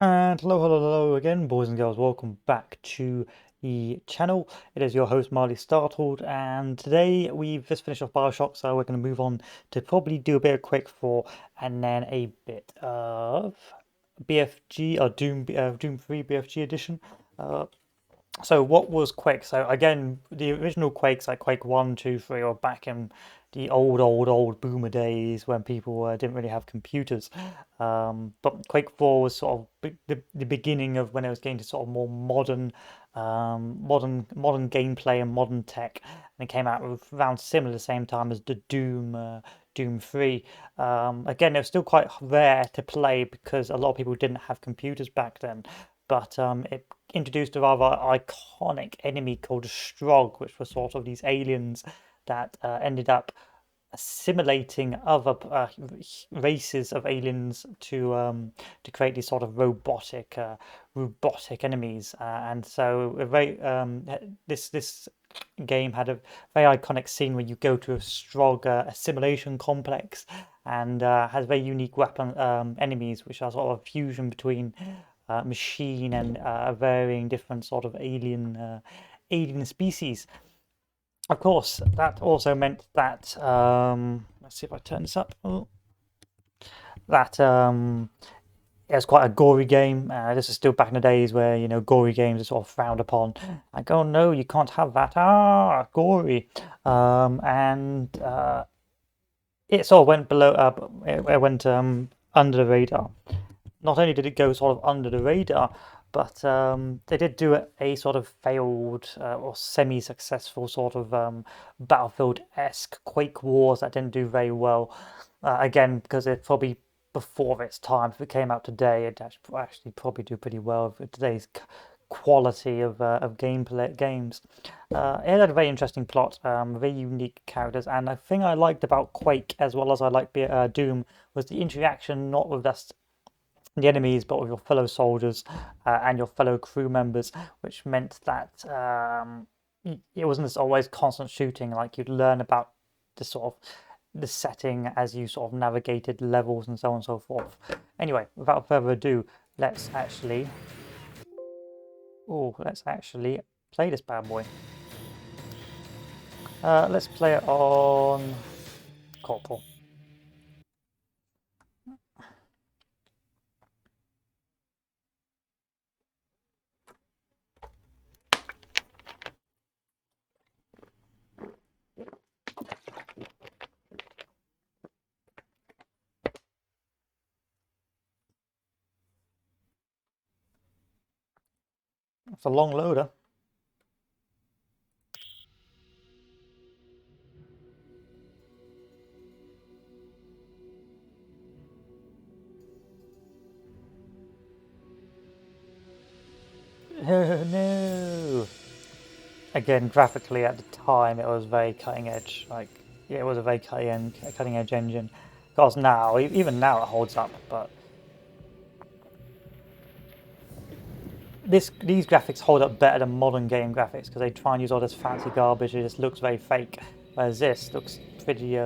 And hello again, boys and girls. Welcome back to the channel. It is your host, Marley Startled, and today we've just finished off Bioshock, so we're going to move on to probably do a bit of Quake 4 and then a bit of BFG or Doom 3 BFG edition. Uh, so what was Quake? So again, the original Quakes like Quake 1, 2, 3 are back in the old boomer days when people didn't really have computers. But Quake 4 was sort of the beginning of when it was getting to sort of more modern gameplay and modern tech. And it came out around similar the same time as the Doom 3. Again, it was still quite rare to play because a lot of people didn't have computers back then. But it introduced a rather iconic enemy called Strogg, which were sort of these aliens that ended up assimilating other races of aliens to create these sort of robotic enemies. And so this game had a very iconic scene where you go to a Strogg assimilation complex and has very unique weapon enemies, which are sort of a fusion between machine and varying different sort of alien species. Of course, that also meant that let's see if I turn this up. Oh, that it was quite a gory game. This is still back in the days where gory games are sort of frowned upon. Like, oh no, you can't have that. Ah, gory. And it sort of went below. It went under the radar. Not only did it go sort of under the radar, but they did do a sort of failed or semi-successful sort of Battlefield-esque Quake Wars that didn't do very well. Again, because it's probably before its time. If it came out today, it'd actually probably do pretty well with today's quality of gameplay games. It had a very interesting plot, very unique characters, and the thing I liked about Quake as well as I liked Doom was the interaction not with just the enemies, but with your fellow soldiers and your fellow crew members, which meant that it wasn't just always constant shooting. Like you'd learn about the sort of the setting as you sort of navigated levels and so on and so forth. Anyway, without further ado, let's actually play this bad boy. Let's play it on Corporal. It's a long loader. No. Again, graphically at the time, it was very cutting edge. Like, yeah, it was a very cutting edge engine. Of course, now, even now, it holds up. But these graphics hold up better than modern game graphics because they try and use all this fancy garbage. It just looks very fake. Whereas this looks pretty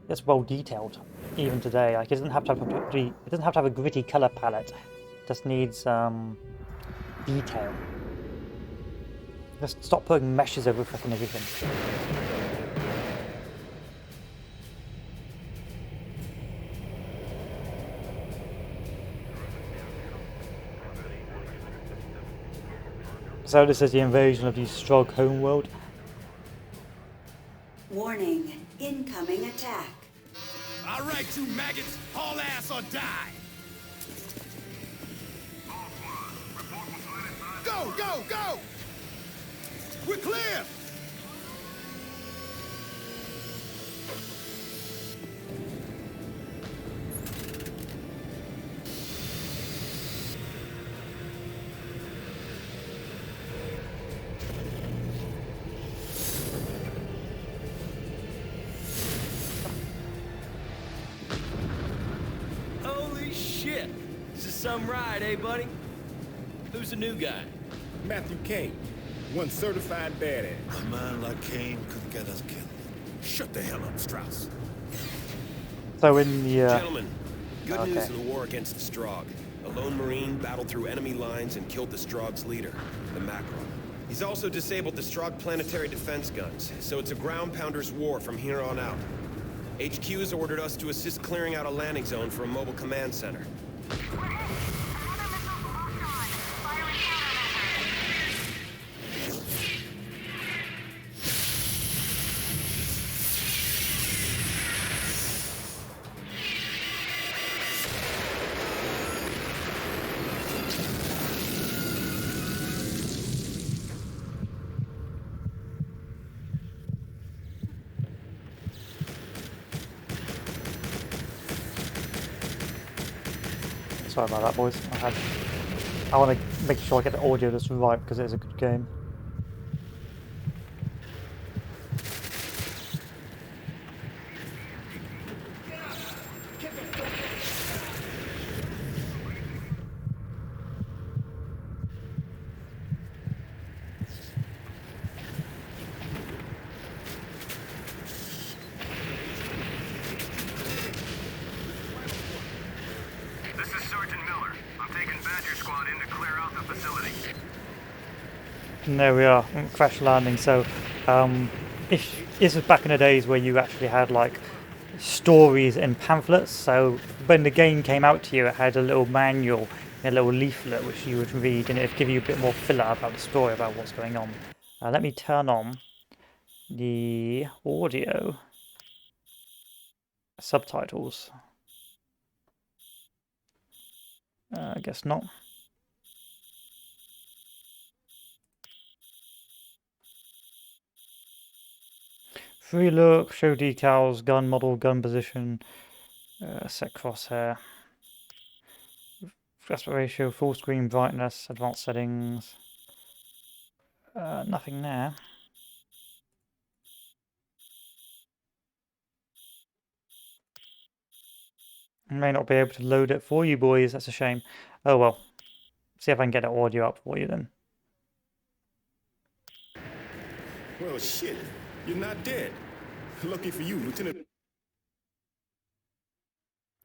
it's well detailed, even today. Like, it doesn't have to have a gritty color palette. It just needs detail. Just stop putting meshes over fucking everything. So this is the invasion of the Strogg homeworld. Warning, incoming attack. All right, you maggots, haul ass or die. Go, go, go! We're clear! Holy shit! This is some ride, eh, buddy? Who's the new guy? Matthew Kane, one certified badass. A man like Kane could get us killed. Shut the hell up, Strauss. So in the Gentlemen, good okay. news in the war against the Strogg. A lone Marine battled through enemy lines and killed the Strogg's leader, the Macro. He's also disabled the Strogg planetary defense guns, so it's a ground pounder's war from here on out. HQ has ordered us to assist clearing out a landing zone for a mobile command center. Sorry about that, boys. I want to make sure I get the audio just right because it is a good game. And there we are, crash landing. So, if this was back in the days where you actually had like stories in pamphlets. So when the game came out to you, it had a little manual, a little leaflet which you would read, and it'd give you a bit more filler about the story, about what's going on. Let me turn on the audio subtitles. I guess not. Free look, show decals, gun model, gun position, set crosshair, aspect ratio, full screen brightness, advanced settings. Nothing there. I may not be able to load it for you boys, that's a shame. Oh well. See if I can get the audio up for you then. Well, shit. You're not dead. Lucky for you, Lieutenant.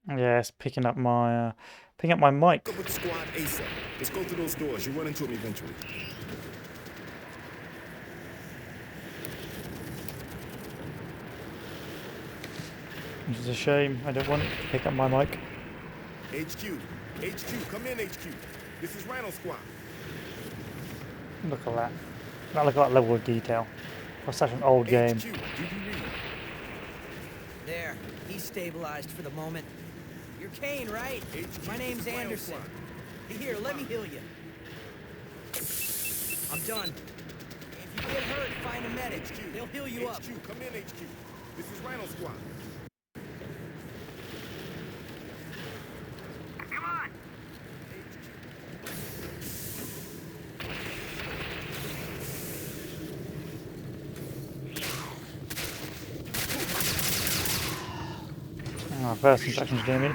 Yeah, it's picking up my mic. Go with the squad ASAP. Let's go through those doors. You'll run into him eventually. Which is a shame. I don't want it to pick up my mic. HQ. HQ. Come in, HQ. This is Rhino Squad. Look at that. Look at that level of detail. For such an old game. HQ. Do you read? There, he's stabilized for the moment. You're Kane, right? HQ, My name's Rhino Anderson. Squad. Here, let me heal you. I'm done. If you get hurt, find a medic. HQ. They'll heal you up. HQ. Come in, HQ. This is Rhino Squad. Come on! First instructions near me.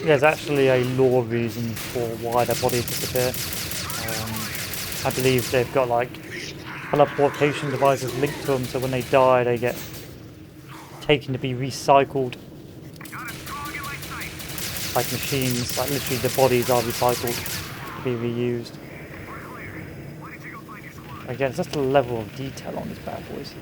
There's actually a lore reason for why their bodies disappear. I believe they've got like teleportation devices linked to them, so when they die they get taken to be recycled. Like machines, like literally the bodies are recycled to be reused. Again, it's just the level of detail on these bad boys.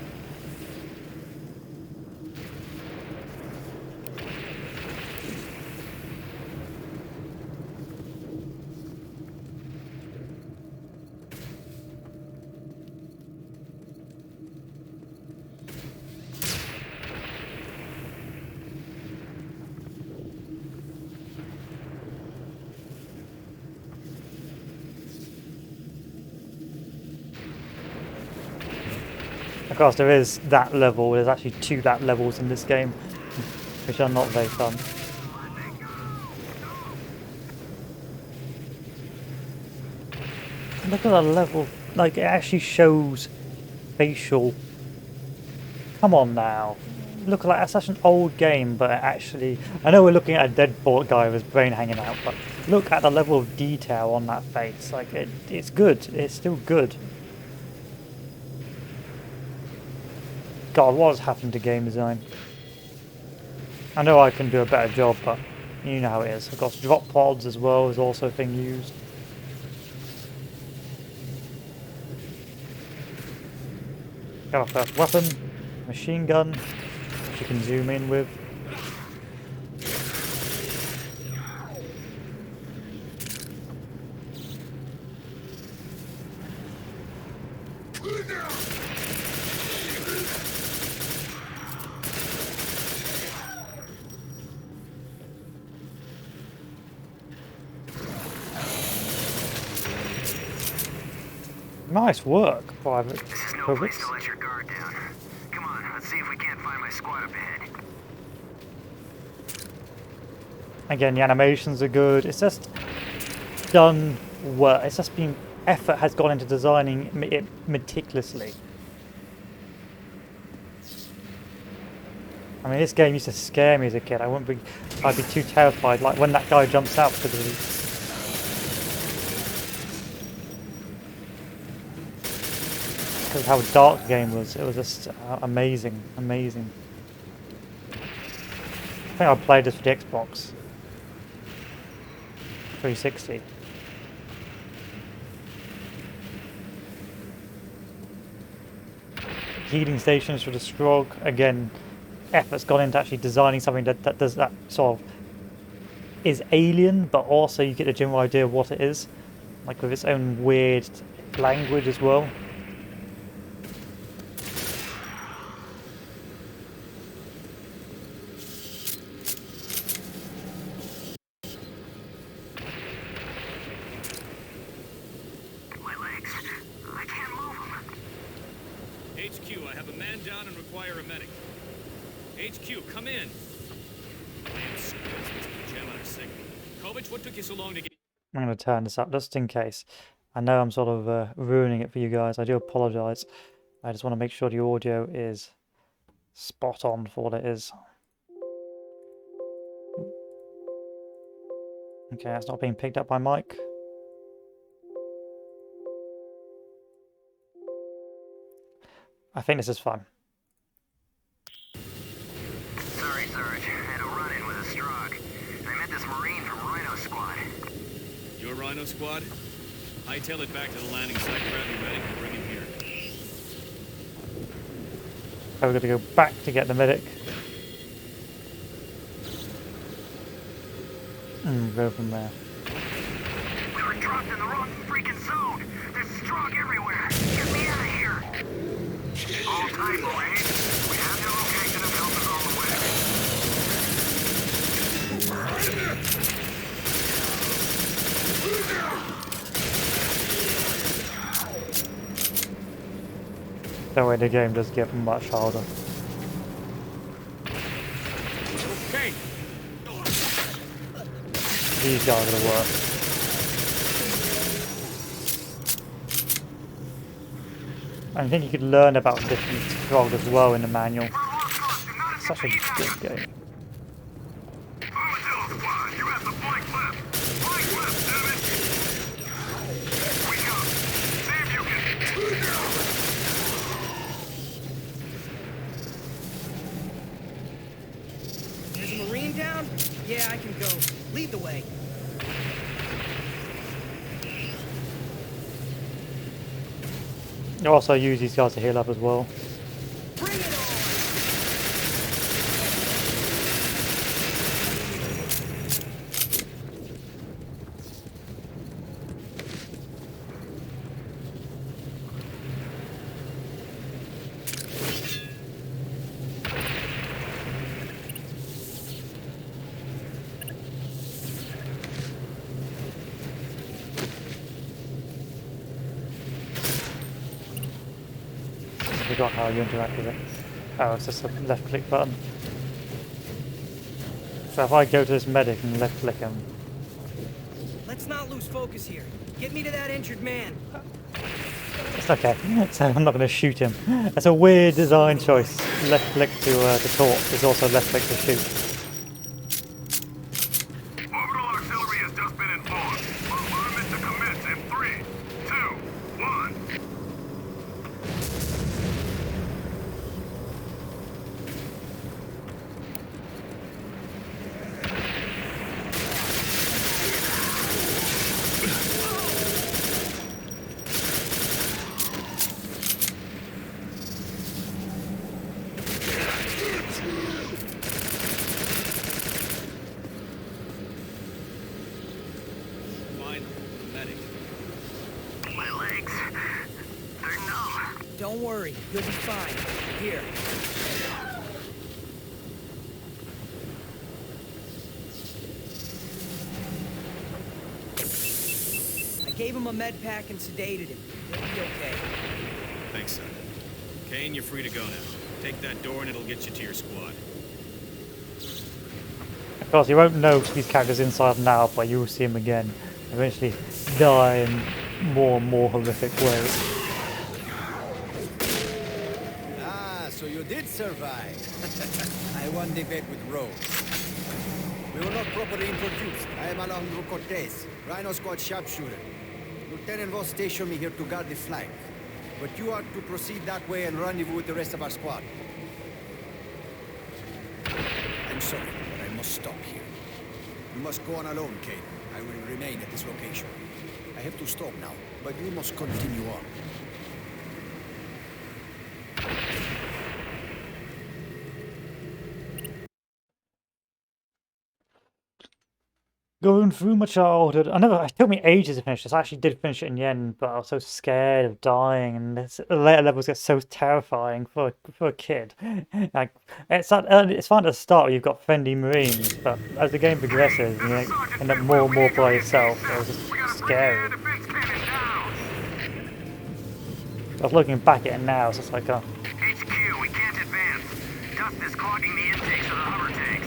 Of course, there is that level. There's actually 2 that levels in this game, which are not very fun. Look at the level. Like, it actually shows facial. Come on now. Look at that. That's such an old game, but it actually. I know we're looking at a dead guy with his brain hanging out, but look at the level of detail on that face. Like, it's good. It's still good. God, what has happened to game design? I know I can do a better job, but you know how it is. Of course, drop pods as well is also a thing used. Got our first weapon, machine gun, which you can zoom in with. Nice work, Private. This is no Privates. place to let your guard down. Come on, let's see if we can't find my squad up ahead. Again, the animations are good. It's just done well. It's just been effort has gone into designing it meticulously. I mean, this game used to scare me as a kid. I'd be too terrified. Like when that guy jumps out because of how dark the game was. It was just amazing, amazing. I think I played this for the Xbox 360. Healing stations for the Strogg. Again, effort's gone into actually designing something that does that sort of is alien, but also you get the general idea of what it is, like with its own weird language as well. My legs. I can't move them. HQ, I have a man down and require a medic. HQ, come in. Damn squares must be jamming our signal. Kovic, what took you so long to get... I'm going to turn this up just in case. I know I'm sort of ruining it for you guys. I do apologise. I just want to make sure the audio is spot on for what it is. Okay, that's not being picked up by mic. I think this is fine. Sorry, Sarge. I had a run-in with a Strogg. I met this Marine from Rhino Squad. Your Rhino squad? Hightail it back to the landing site, grab your medic, and bring him here. So we're going to go back to get the medic. And go from there. We were dropped in the wrong freaking zone. There's Strogg everywhere. Get me out of here. Hold tight, Marine. We have your location and help is on the way. That way the game does get much harder. Okay. These guys are the worst. I think you could learn about different Strogg as well in the manual. Such a good game. Armadillo Squad, you have the flank left. Flank left, damn it. We go. See if you can... There's a Marine down? Yeah, I can go. Lead the way. You also use these guys to heal up as well. Bring it on! I forgot how you interact with it. Oh, it's just a left click button. So if I go to this medic and left click him, Let's not lose focus here. Get me to that injured man. it's okay. So I'm not going to shoot him. That's a weird design choice. Left click to talk. There's also left click to shoot. Orbital artillery has just been informed. Bombardment to commence in 3, 2, 1. Don't worry, you'll be fine. Here. I gave him a med pack and sedated him. He'll be okay. Thanks, son. Kane, you're free to go now. Take that door and it'll get you to your squad. Of course, you won't know these characters inside and out, but you will see them again. Eventually die in more and more horrific ways. Ah, so you did survive. I won debate with Rose. We were not properly introduced. I am Alejandro Cortez, Rhino Squad sharpshooter. Lieutenant Voss stationed me here to guard the flank. But you are to proceed that way and rendezvous with the rest of our squad. I'm sorry, but I must stop here. You must go on alone, Kane. I will remain at this location. I have to stop now, but you must continue on. Going through my childhood, it took me ages to finish this. I actually did finish it in the end, but I was so scared of dying, and the later levels get so terrifying for a kid. Like it's fun at the start where you've got friendly Marines, but as the game progresses, you end up more and more by yourself. It was just scary. I was looking back at it now, it's just like, oh. HQ, we can't advance. Dust is clogging the intakes of the hover tanks.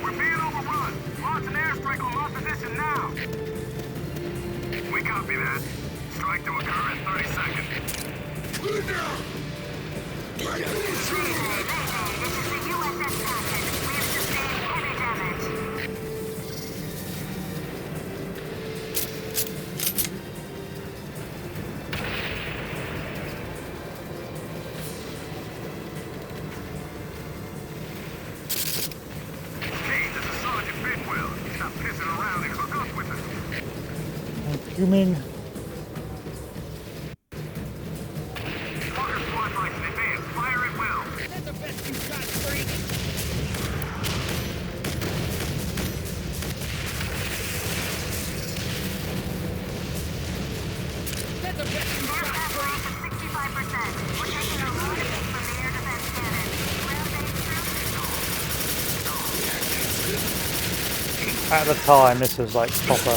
We're being overrun. Launch an airstrike on my position now. We copy that. Strike to occur in 30 seconds. This is the USS Patton. We have sustained heavy damage. Hey, this is Sergeant Bidwell. Stop pissing around and hook up with us. You mean Walker squad lights in advance. Fire at will. That's the best you got, freak! That's the best you got, freak! 65%. We're taking a load of it from the air defense cannon. Ground-based troops? at the time this was like proper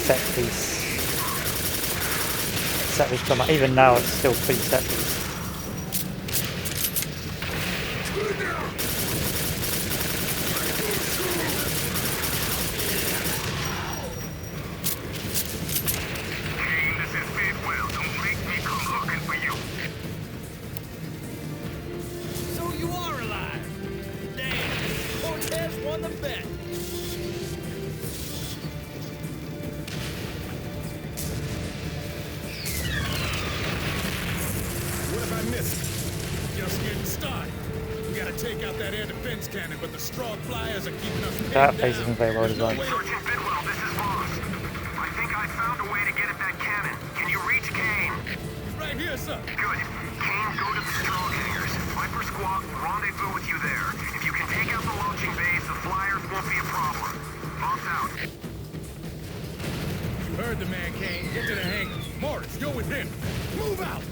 set piece combat. Even now it's still pretty set piece. Kane, this is Bidwell. Don't make me come looking for you. So you are alive. Damn, Cortez won the bet. What have I missed? Just getting started. We gotta take out that air defense cannon, but the Strogg flyers are keeping us pinned That face down. isn't very well There's no designed. way- Sergeant Bidwell, this is Voss. I think I found a way to get at that cannon. Can you reach Kane? Right here, sir. Good. Kane, go to the Strogg hangars. Viper Squad will rendezvous with you there. If you can take out the launching base, the flyers won't be a problem. Voss out. You heard the man, Kane. Get to the hangar. Morris, you're with him. Move out!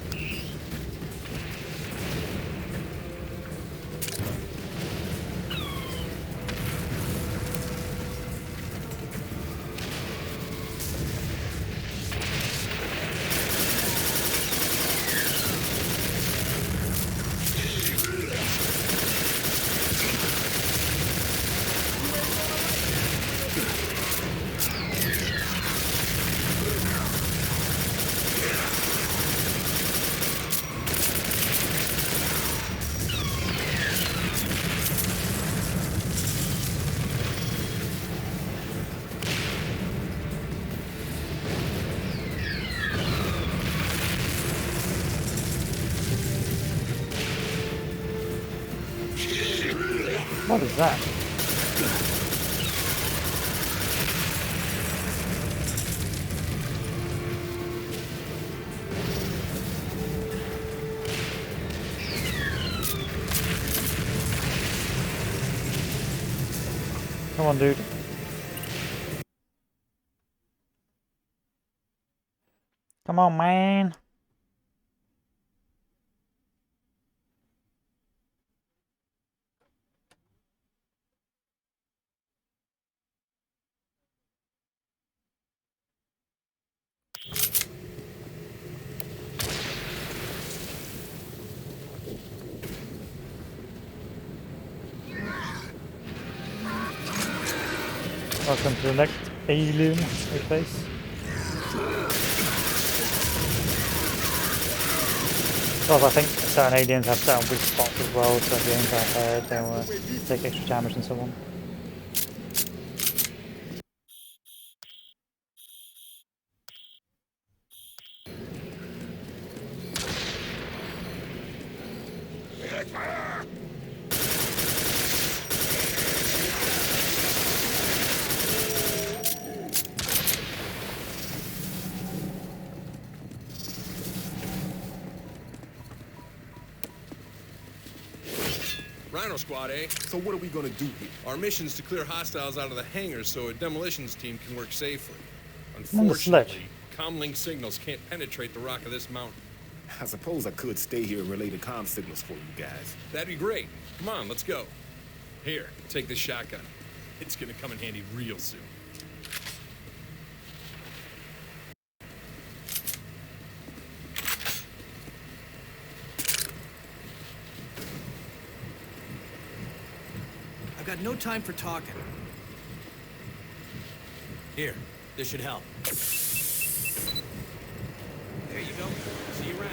What is that? Come on, dude. Come on, man. Welcome to the next alien we face. Well, I think certain aliens have certain weak spots as well, so if you aim for their head, they'll take extra damage and so on. Rhino Squad, eh? So what are we gonna do here? Our mission's to clear hostiles out of the hangars so a demolitions team can work safely. Unfortunately, comlink signals can't penetrate the rock of this mountain. I suppose I could stay here and relay the comm signals for you guys. That'd be great. Come on, let's go. Here, take this shotgun. It's gonna come in handy real soon. I've got no time for talking. Here, this should help. There you go. See you around.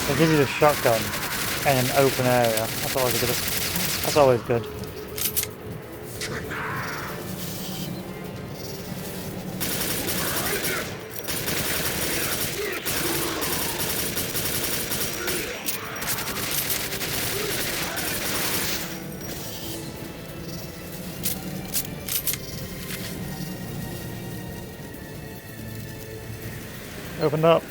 They give you the shotgun in an open area. That's always good. That's always good. Open up.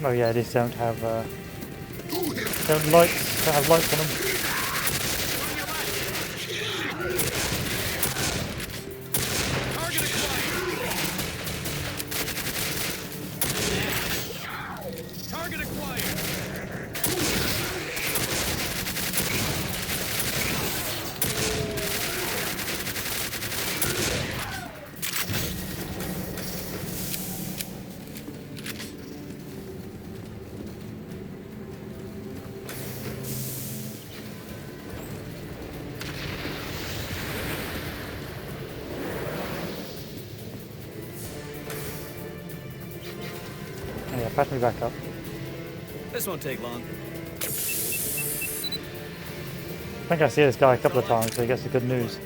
Oh yeah, these don't have don't have lights on them. Target acquired. Oh, yeah, patch me back up. This won't take long. I think I see this guy a couple of times, so he gets the good news.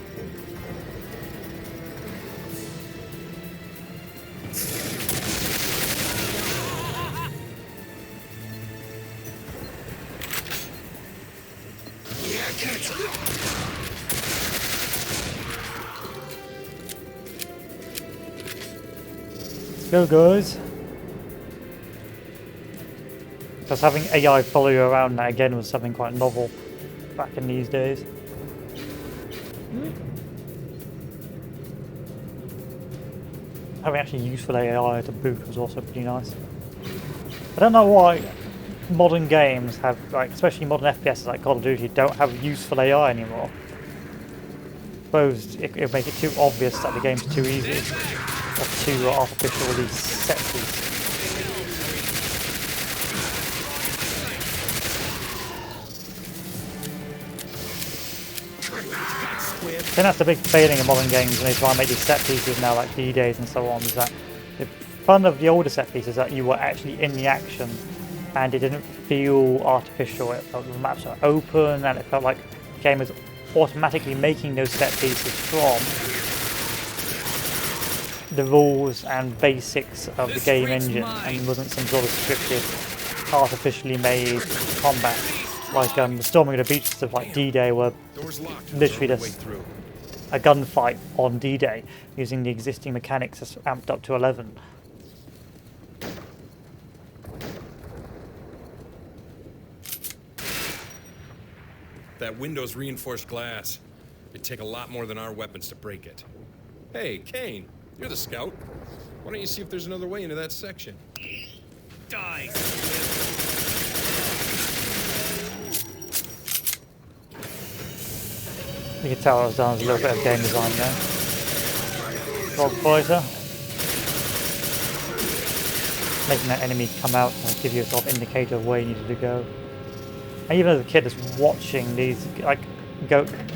Go, guys. Because having AI follow you around that again was something quite novel back in these days. Having actually useful AI to boot was also pretty nice. I don't know why modern games have, like, especially modern FPS like Call of Duty, don't have useful AI anymore. I suppose it would make it too obvious that the game's too easy or too artificially set piece. I think that's the big failing of modern games when they try and make these set pieces now, like D-Days and so on, is that the fun of the older set pieces is that you were actually in the action and it didn't feel artificial. It felt the maps were open and it felt like the game was automatically making those set pieces from the rules and basics of the game engine and wasn't some sort of scripted, artificially made combat. Like the storming of the beaches of like D-Day were literally just a gunfight on D-Day using the existing mechanics as amped up to 11. That window's reinforced glass. It'd take a lot more than our weapons to break it. Hey, Kane, you're the scout. Why don't you see if there's another way into that section? Die! You can tell I was done a little bit of game design there. Dog fighter. Making that enemy come out and give you a sort of indicator of where you needed to go. And even as a kid, just watching these, like,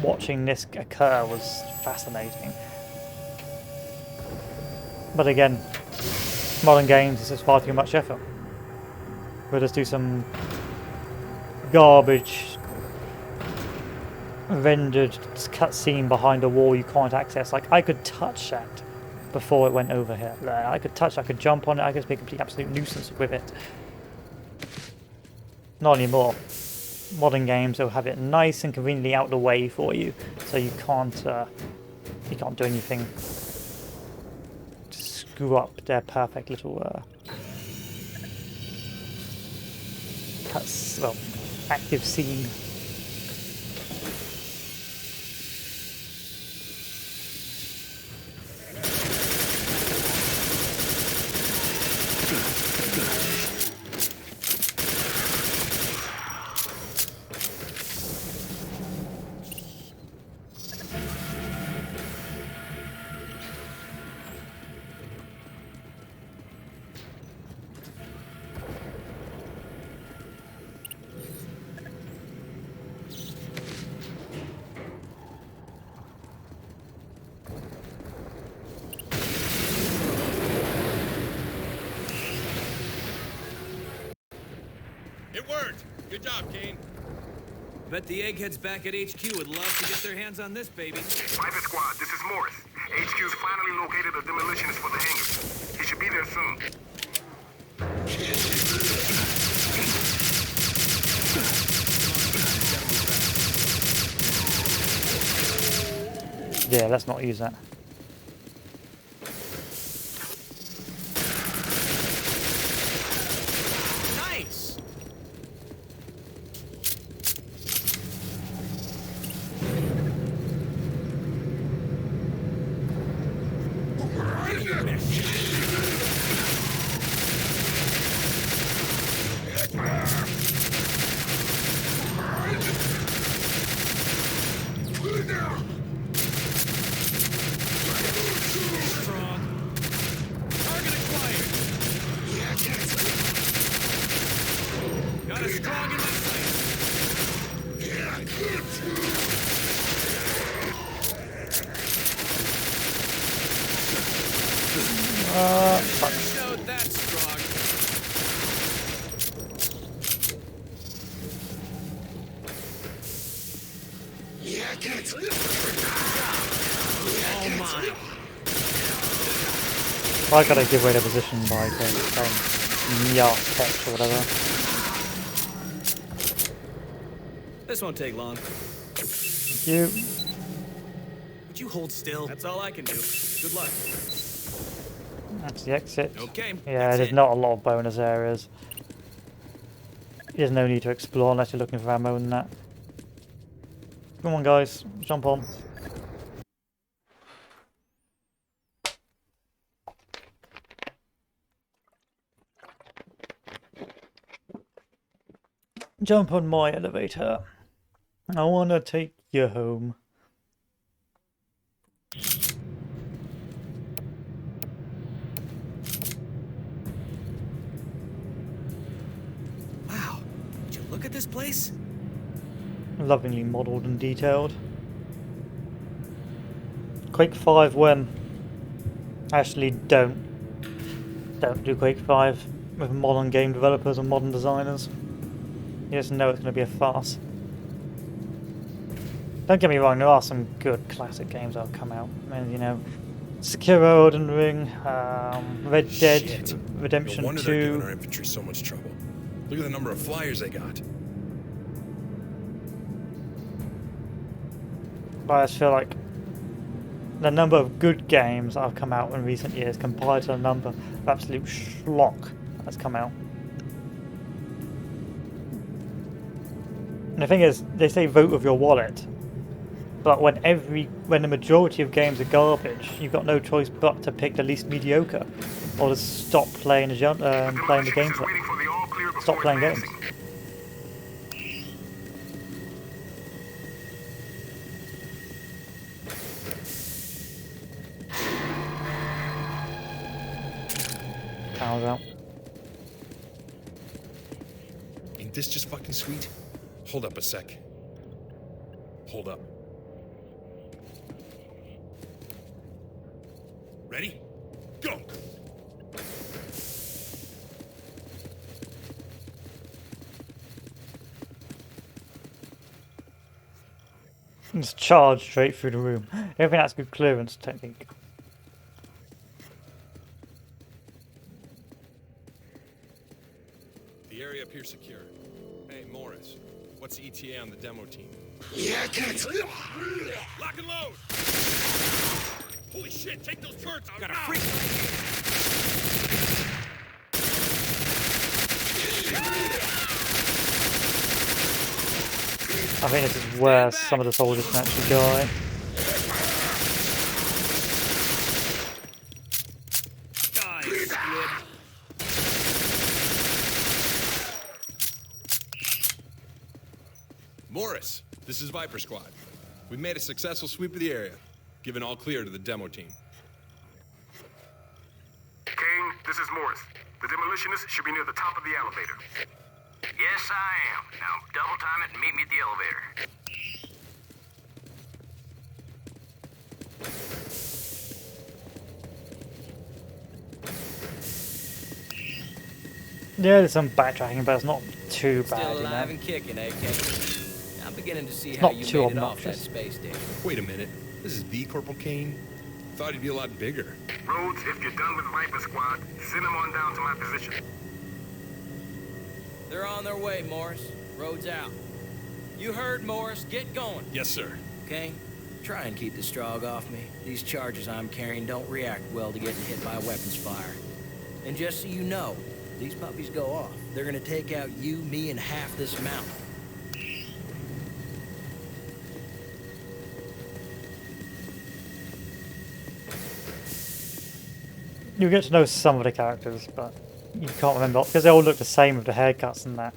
watching this occur was fascinating. But again, modern games, it's just far too much effort. We'll just do some garbage rendered cutscene behind a wall you can't access. Like, I could touch that before it went over here. Like, I could jump on it, I could be a complete absolute nuisance with it. Not anymore. Modern games will have it nice and conveniently out the way for you, so you can't do anything to screw up their perfect little active scene. It worked! Good job, Kane. Bet the eggheads back at HQ would love to get their hands on this baby. Private Squad, this is Morris. HQ's finally located a demolitionist for the hangar. He should be there soon. Yeah, let's not use that. Nice! Target acquired! Got a Strogg in my Fuck. Showed that Strogg. All mine. I gotta give away the position by saying text or whatever. This won't take long. Thank you. Would you hold still? That's all I can do. Good luck. That's the exit. Okay. Yeah, that's there's it. not a lot of bonus areas. There's no need to explore unless you're looking for ammo and that. Come on guys, jump on. Jump on my elevator. I wanna take you home. Wow. Would you look at this place? Lovingly modelled and detailed. Quake 5 when? Actually don't do Quake 5 with modern game developers and modern designers. You just know it's going to be a farce. Don't get me wrong, there are some good classic games that have come out. I mean, you know, Sekiro, Elden Ring, Red Dead Shit. Redemption No wonder they're 2. giving our infantry so much trouble. Look at the number of flyers they got. But I just feel like the number of good games that have come out in recent years compared to the number of absolute schlock that's come out. And the thing is, they say vote with your wallet, but when the majority of games are garbage, you've got no choice but to pick the least mediocre, or to stop playing the playing the games. Stop playing games. Power's out. Ain't this just fucking sweet? Hold up a sec. Hold up. Ready? Go! Just charge straight through the room. I don't think that's good clearance technique. The area appears secure. Hey, Morris, what's the ETA on the demo team? Lock and load! Holy shit, take those turrets out! Got a freak! I think this is where some of the soldiers can actually die. Morris, this is Viper Squad. We've made a successful sweep of the area, given all clear to the demo team. Kane, this is Morris. The demolitionist should be near the top of the elevator. Yes, I am. Now, double time it and meet me at the elevator. Yeah, there's some backtracking, but it's not too bad. Still alive and kicking, eh, Kane? I'm beginning to see how you made it off that space station. Wait a minute. This is the Corporal Kane? Thought he'd be a lot bigger. Rhodes, if you're done with Viper Squad, send them on down to my position. They're on their way, Morris. Road's out. You heard, Morris. Get going. Yes, sir. Kane, try and keep the Strogg off me. These charges I'm carrying don't react well to getting hit by weapons fire. And just so you know, these puppies go off. They're gonna take out you, me, and half this mountain. You get to know some of the characters, but you can't remember because they all look the same with the haircuts and that.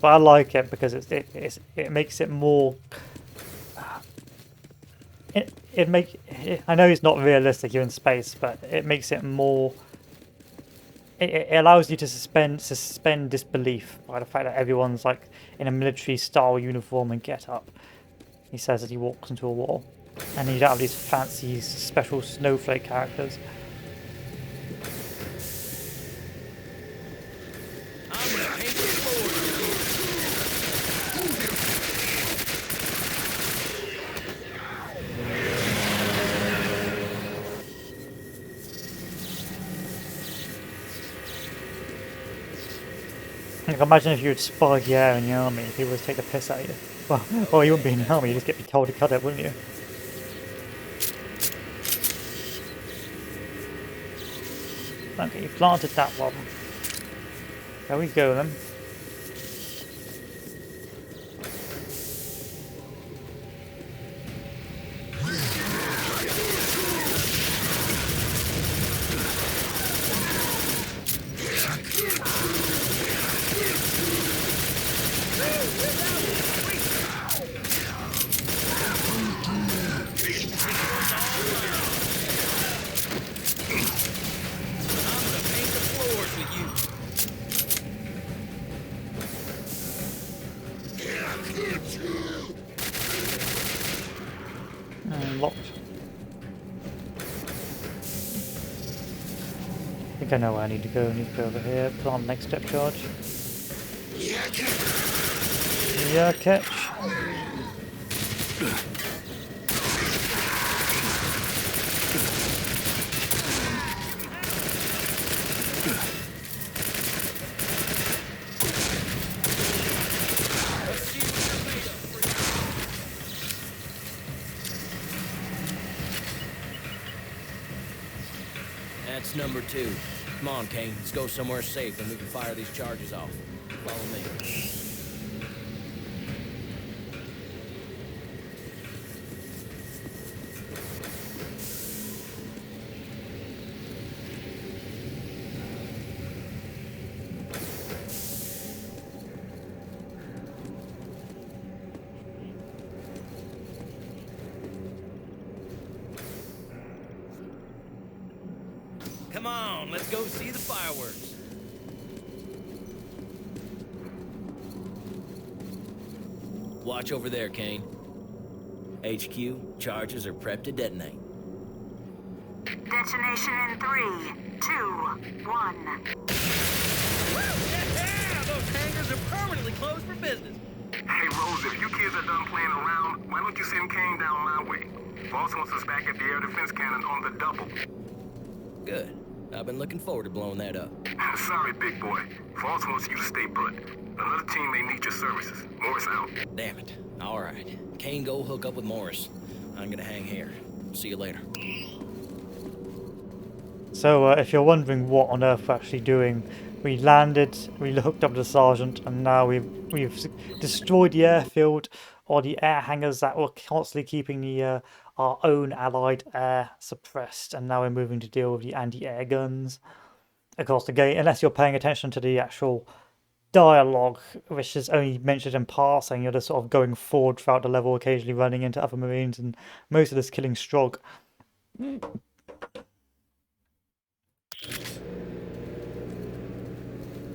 But I like it because it makes it more. I know it's not realistic. You're in space, but it makes it more. It allows you to suspend disbelief by the fact that everyone's like in a military style uniform and get up. He says as he walks into a wall, and you don't have these fancy special snowflake characters. Like, imagine if you had spiked hair in the army, people would take the piss out of you. Well, you wouldn't be in the army, you'd just get told to cut it, wouldn't you? Okay, you planted that one. There we go then. Locked. I think I know where I need to go. I need to go over here, plant next step charge. Yeah, catch. That's number 2. Come on, Kane. Let's go somewhere safe and we can fire these charges off. Follow me. Come on, let's go see the fireworks. Watch over there, Kane. HQ, charges are prepped to detonate. Detonation in 3, 2, 1. Yeah! Those hangars are permanently closed for business. Hey, Rose, if you kids are done playing around, why don't you send Kane down my way? Voss wants us back at the air defense cannon on the double. Good. I've been looking forward to blowing that up. Sorry, big boy. Voss wants you to stay put. Another team may need your services. Morris out. Damn it. All right. Kane, go hook up with Morris. I'm gonna hang here. See you later. So if you're wondering what on earth we're actually doing, we landed, we hooked up to the sergeant, and now we've destroyed the airfield, or the air hangars that were constantly keeping the our own allied air suppressed, and now we're moving to deal with the anti-air guns. Of course, the game, unless you're paying attention to the actual dialogue, which is only mentioned in passing, you're just sort of going forward throughout the level, occasionally running into other Marines, and most of this killing Strogg. Kane,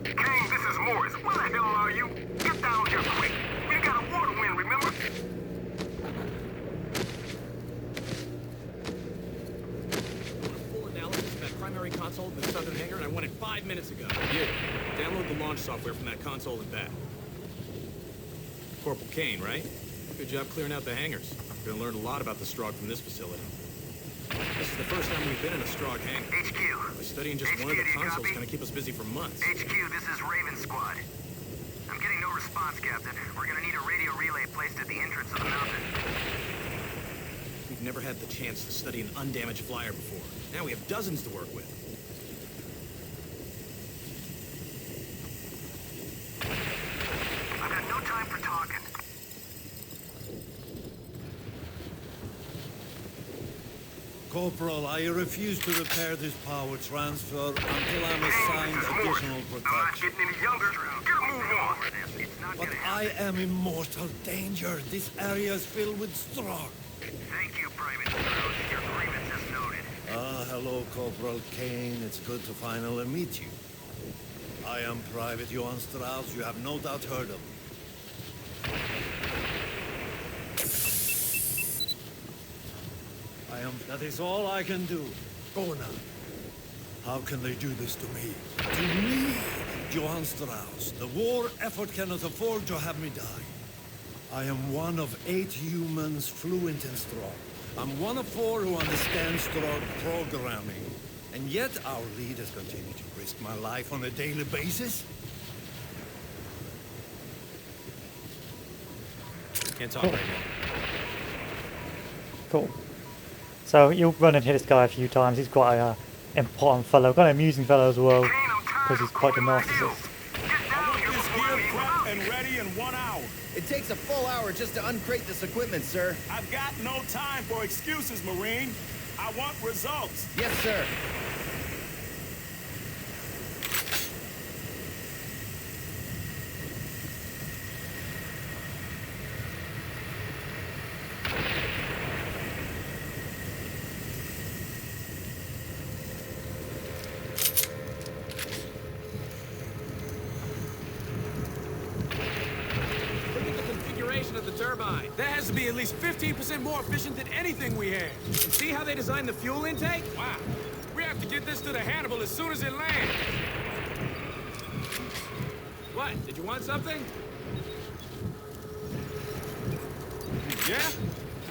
this is Morris. Where the hell are you? Get down here quick. We got a water wind, remember? Full analysis of that primary console in the southern hangar, and I want it 5 minutes ago. Yeah. Download the launch software from that console and back. Corporal Kane, right? Good job clearing out the hangars. We're gonna learn a lot about the Strogg from this facility. This is the first time we've been in a Strogg hangar. HQ. By studying just one of the consoles is gonna keep us busy for months. HQ, this is Raven Squad. I'm getting no response, Captain. We're gonna need a radio relay placed at the entrance of the mountain. We've never had the chance to study an undamaged flyer before. Now we have dozens to work with. I've got no time for talking. Corporal, I refuse to repair this power transfer until I'm assigned additional I'm not protection. getting any younger. Get a move on. It's not But gonna I happen. am in mortal danger. This area is filled with Strogg. Thank you, Private Strauss. Your grievance is noted. Ah, hello, Corporal Kane. It's good to finally meet you. I am Private Johann Strauss. You have no doubt heard of me. That is all I can do. Go now. How can they do this to me? To me, Johann Strauss. The war effort cannot afford to have me die. I am one of 8 humans fluent in Strogg. I'm one of 4 who understand Strogg programming. And yet our leaders continue to risk my life on a daily basis. Can't talk right now. Cool. So you'll run into this guy a few times. He's quite a important fellow, quite an amusing fellow as well, because he's quite a narcissist. This gear prepped and ready in 1 hour. It takes a full hour just to uncrate this equipment, sir. I've got no time for excuses, Marine. I want results. Yes, sir. Of the turbine. That has to be at least 15% more efficient than anything we have. And see how they designed the fuel intake? Wow. We have to get this to the Hannibal as soon as it lands. What? Did you want something? Yeah?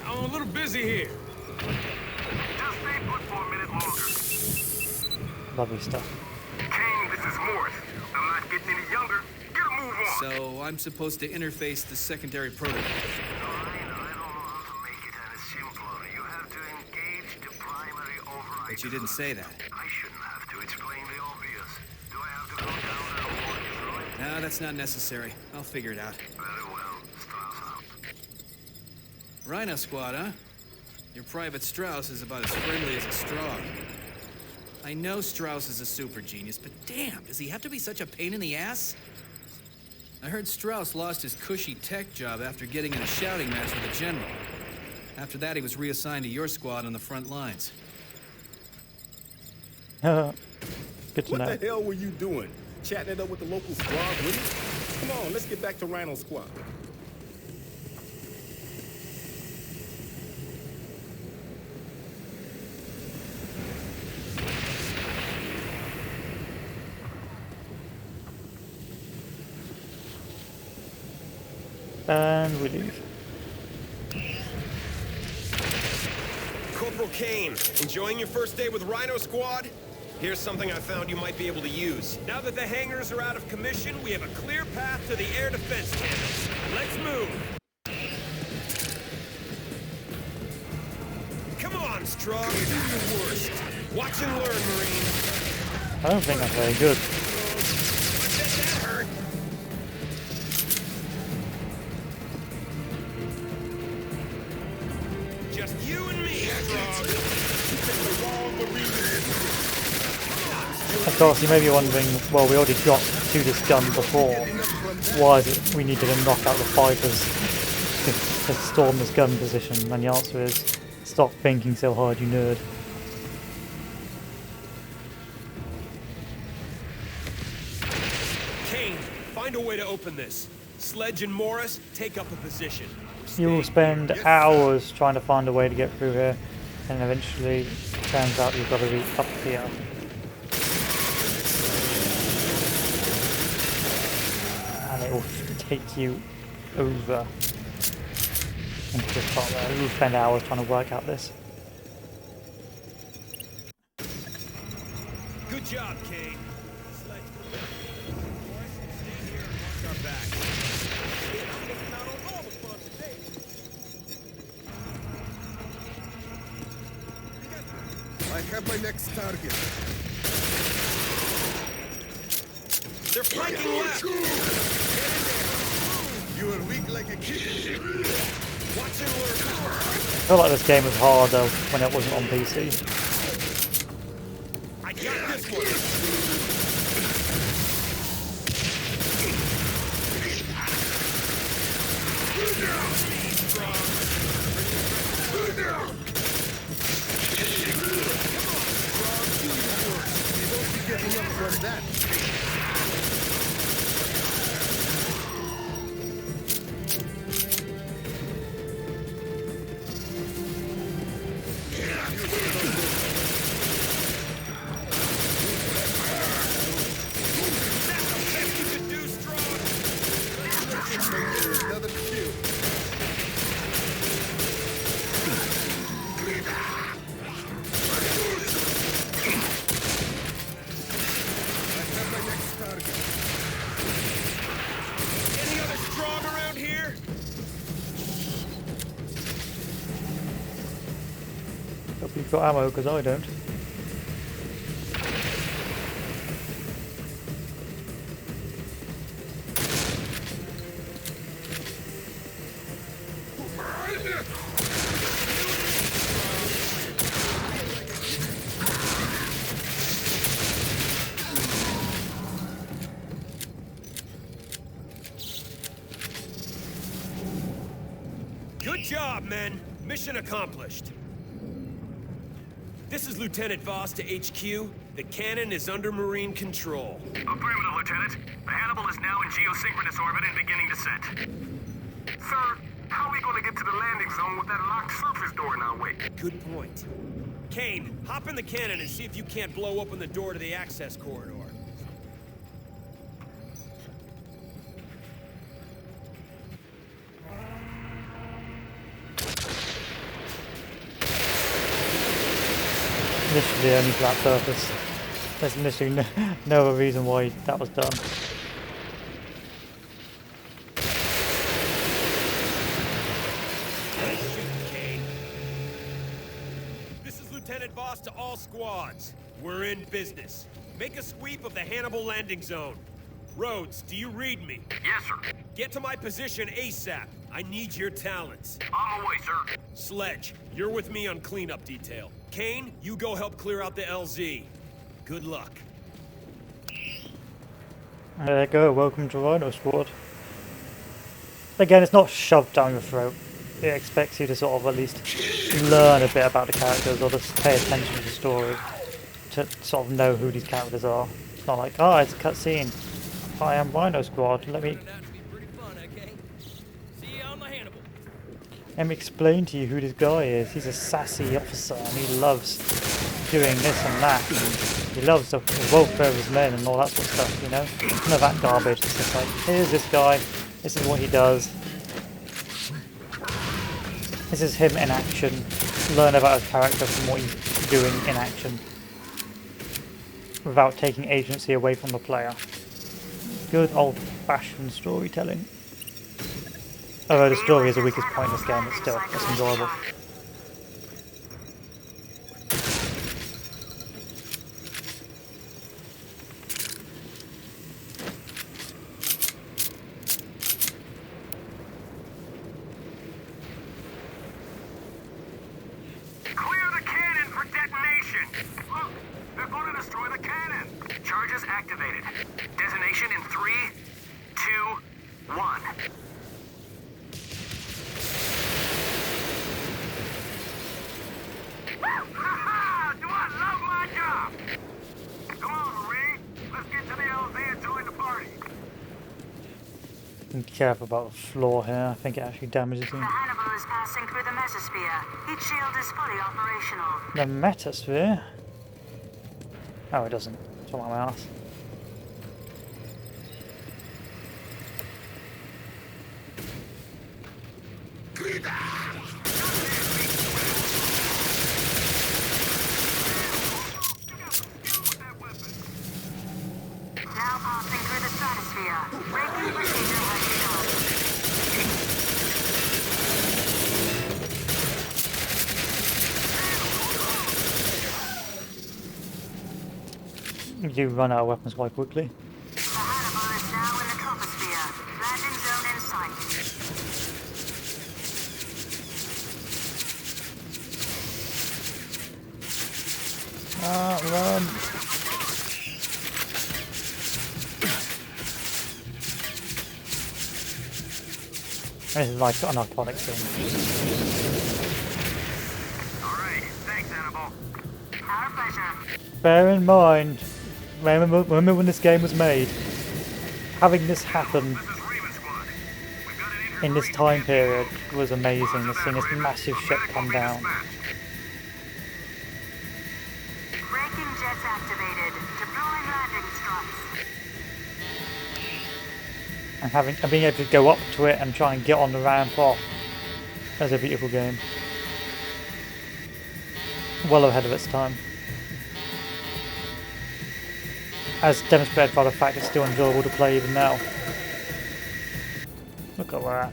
I'm a little busy here. Just stay put for a minute longer. Lovely stuff. Kane, this is Morris. I'm not getting any younger. Get a move on. So I'm supposed to interface the secondary protocol. I don't know how to make it any simpler. You have to engage the primary override. But you didn't say that. I shouldn't have to explain the obvious. Do I have to go down there and walk you through it? No, that's not necessary. I'll figure it out. Very well. Strauss out. Rhino Squad, huh? Your Private Strauss is about as friendly as a Strogg. I know Strauss is a super genius, but damn, does he have to be such a pain in the ass? I heard Strauss lost his cushy tech job after getting in a shouting match with the General. After that, he was reassigned to your squad on the front lines. Good to know. What the hell were you doing? Chatting it up with the local squad, with it? Come on, let's get back to Rhino Squad. And we leave. Corporal Kane, enjoying your first day with Rhino Squad? Here's something I found you might be able to use. Now that the hangars are out of commission, we have a clear path to the air defense channels. Let's move. Come on, Strogg, do your worst. Watch and learn, Marine. I don't think that's very good. That hurt. Just you and me, Strogg. Of course, you may be wondering, well, we already got to this gun before. Why is it we needed to knock out the fighters to storm this gun position? And the answer is, stop thinking so hard, you nerd. Kane, find a way to open this. Sledge and Morris, take up a position. You will spend hours trying to find a way to get through here, and eventually it turns out you've got to be up here. And it will take you over into this part there. You will spend hours trying to work out this. Good job, Kane. Sledge. Morris, stay here and watch our back. Shit, I'm missing out on all the fun today. I have my next target. They're flanking left. You are weak like a kid. Watch and learn. I feel like this game was harder when it wasn't on PC. I got this one. Getting up from that. Another kill. Any other Strogg around here? Hope you've got ammo, because I don't. Good job, men. Mission accomplished. This is Lieutenant Voss to HQ. The cannon is under Marine control. Affirmative, Lieutenant. The Hannibal is now in geosynchronous orbit and beginning to set. Sir, how are we going to get to the landing zone with that locked surface door in our way? Good point. Kane, hop in the cannon and see if you can't blow open the door to the access corridor. Literally only flat surface. There's literally no other reason why that was done. This is Lieutenant Voss to all squads. We're in business. Make a sweep of the Hannibal landing zone. Rhodes, do you read me? Yes, sir. Get to my position ASAP. I need your talents. On my way, sir. Sledge, you're with me on cleanup detail. Kane, you go help clear out the LZ. Good luck. There you go, welcome to Rhino Squad. Again, it's not shoved down your throat. It expects you to sort of at least learn a bit about the characters or just pay attention to the story to sort of know who these characters are. It's not like, oh, it's a cutscene. Hi, I'm Rhino Squad. Let me explain to you who this guy is. He's a sassy officer and he loves doing this and that. He loves the welfare of his men and all that sort of stuff, you know? None of that garbage. It's just like, here's this guy. This is what he does. This is him in action. Learn about his character from what he's doing in action. Without taking agency away from the player. Good old-fashioned storytelling. Although the story is the weakest point in this game, it's enjoyable. Clear the cannon for detonation! Look, they're going to destroy the cannon! Charges activated. Detonation in 3, 2, 1. Do I love my job? Come on, Marie. Let's get to the LZ and join the party. Be careful about the floor here. I think it actually damages him. The Hannibal is passing through the mesosphere. Each shield is fully operational. The metasphere? Oh, it doesn't. It's on my mouse. Now passing through the stratosphere. Braking procedure has You do run out of weapons quite quickly. The Hannibal is now in the troposphere. Landing zone in sight. Run! This is like an iconic scene. Alright, thanks, Hannibal. Our pleasure. Bear in mind, remember when this game was made, having this happen This is Raven Squad. We've got an injured in this Marine time who can't period was amazing. To seeing this massive ship come down. Braking jets activated. Deploying landing struts. And being able to go up to it and try and get on the ramp off. That's a beautiful game. Well ahead of its time. As demonstrated by the fact it's still enjoyable to play even now. Look at that.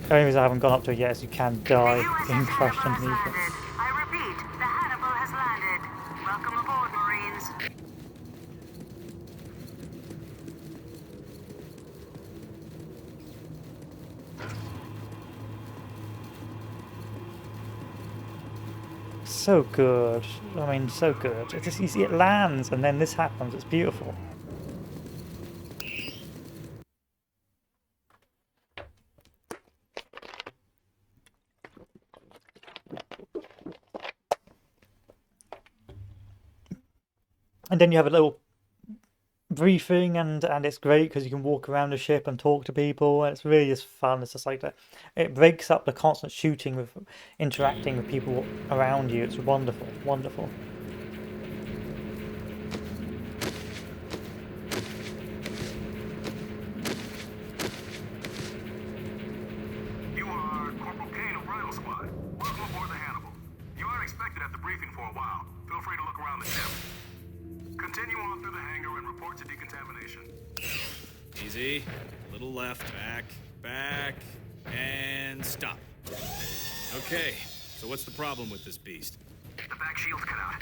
The only reason I haven't gone up to it yet is you can die being crushed underneath it. I repeat, the Hannibal has landed. Welcome aboard, Marines. So good. I mean, so good. It's just, you see it lands and then this happens. It's beautiful. And then you have a little briefing and it's great because you can walk around the ship and talk to people and it's really just fun. It's just like that. It breaks up the constant shooting with interacting with people around you. It's wonderful, wonderful. You are Corporal Kane of Rhino Squad. Welcome aboard the Hannibal. You aren't expected at the briefing for a while. Feel free to look around the ship. Continue on through the hangar and report to decontamination. Easy. A little left. Back. Back. And stop. Okay. So what's the problem with this beast? The back shield's cut out.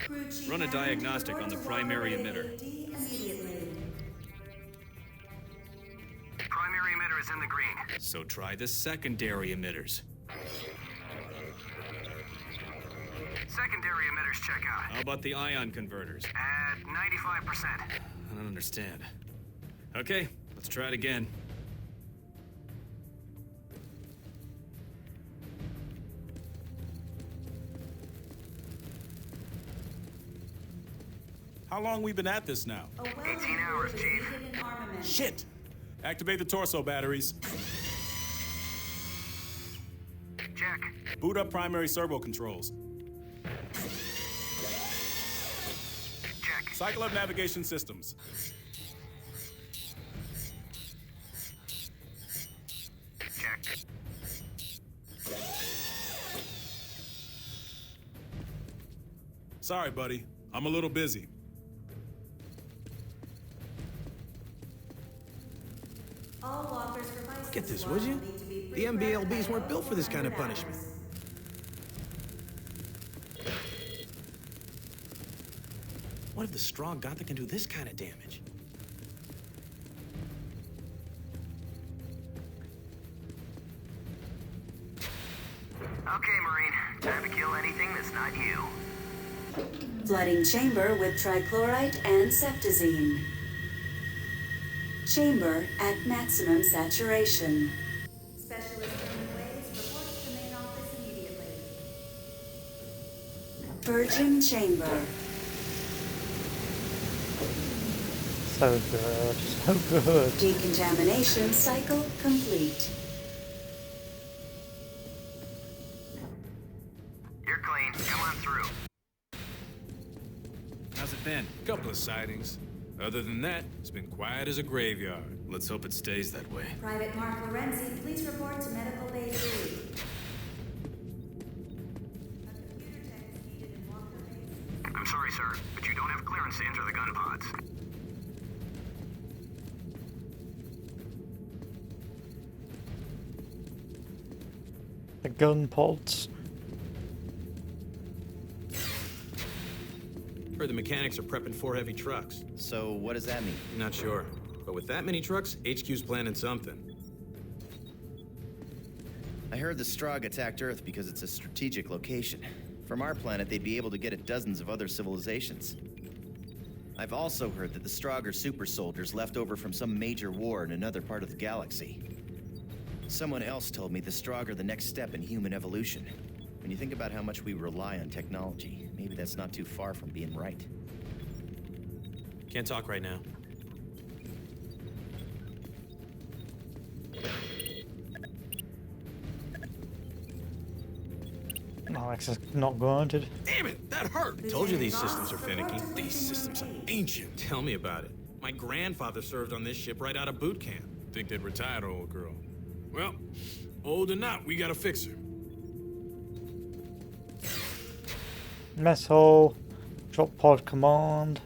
Run a diagnostic on the primary emitter. Primary emitter is in the green. So try the secondary emitters. Secondary emitters check out. How about the ion converters? At 95%. I don't understand. Okay, let's try it again. How long we been at this now? 18 hours, Chief. Shit! Activate the torso batteries. Check. Boot up primary servo controls. Check. Cycle up navigation systems. Check. Sorry, buddy. I'm a little busy. Look at this, would you? The MBLBs weren't built for this kind of punishment. What if the Strogg got that can do this kind of damage? Okay, Marine. Time to kill anything that's not you. Flooding chamber with trichlorite and septazine. Chamber at maximum saturation. Specialist Ways reports to main office immediately. Purging chamber. So good, so good. Decontamination cycle complete. You're clean. Come on through. How's it been? Couple of sightings. Other than that, it's been quiet as a graveyard. Let's hope it stays that way. Private Mark Lorenzi, please report to Medical Bay 3. I'm sorry, sir, but you don't have clearance to enter the gun pods. The gun pods. Heard the mechanics are prepping 4 heavy trucks. So what does that mean? Not sure. But with that many trucks, HQ's planning something. I heard the Strogg attacked Earth because it's a strategic location. From our planet, they'd be able to get at dozens of other civilizations. I've also heard that the Strogg are super soldiers left over from some major war in another part of the galaxy. Someone else told me the Strogg are the next step in human evolution. When you think about how much we rely on technology, maybe that's not too far from being right. Can't talk right now. No, access not granted. Damn it, that hurt! Told you these systems are finicky. These systems are ancient. Tell me about it. My grandfather served on this ship right out of boot camp. Think they'd retire the old girl. Well, old or not, we gotta fix her. Mess hall. Drop pod command.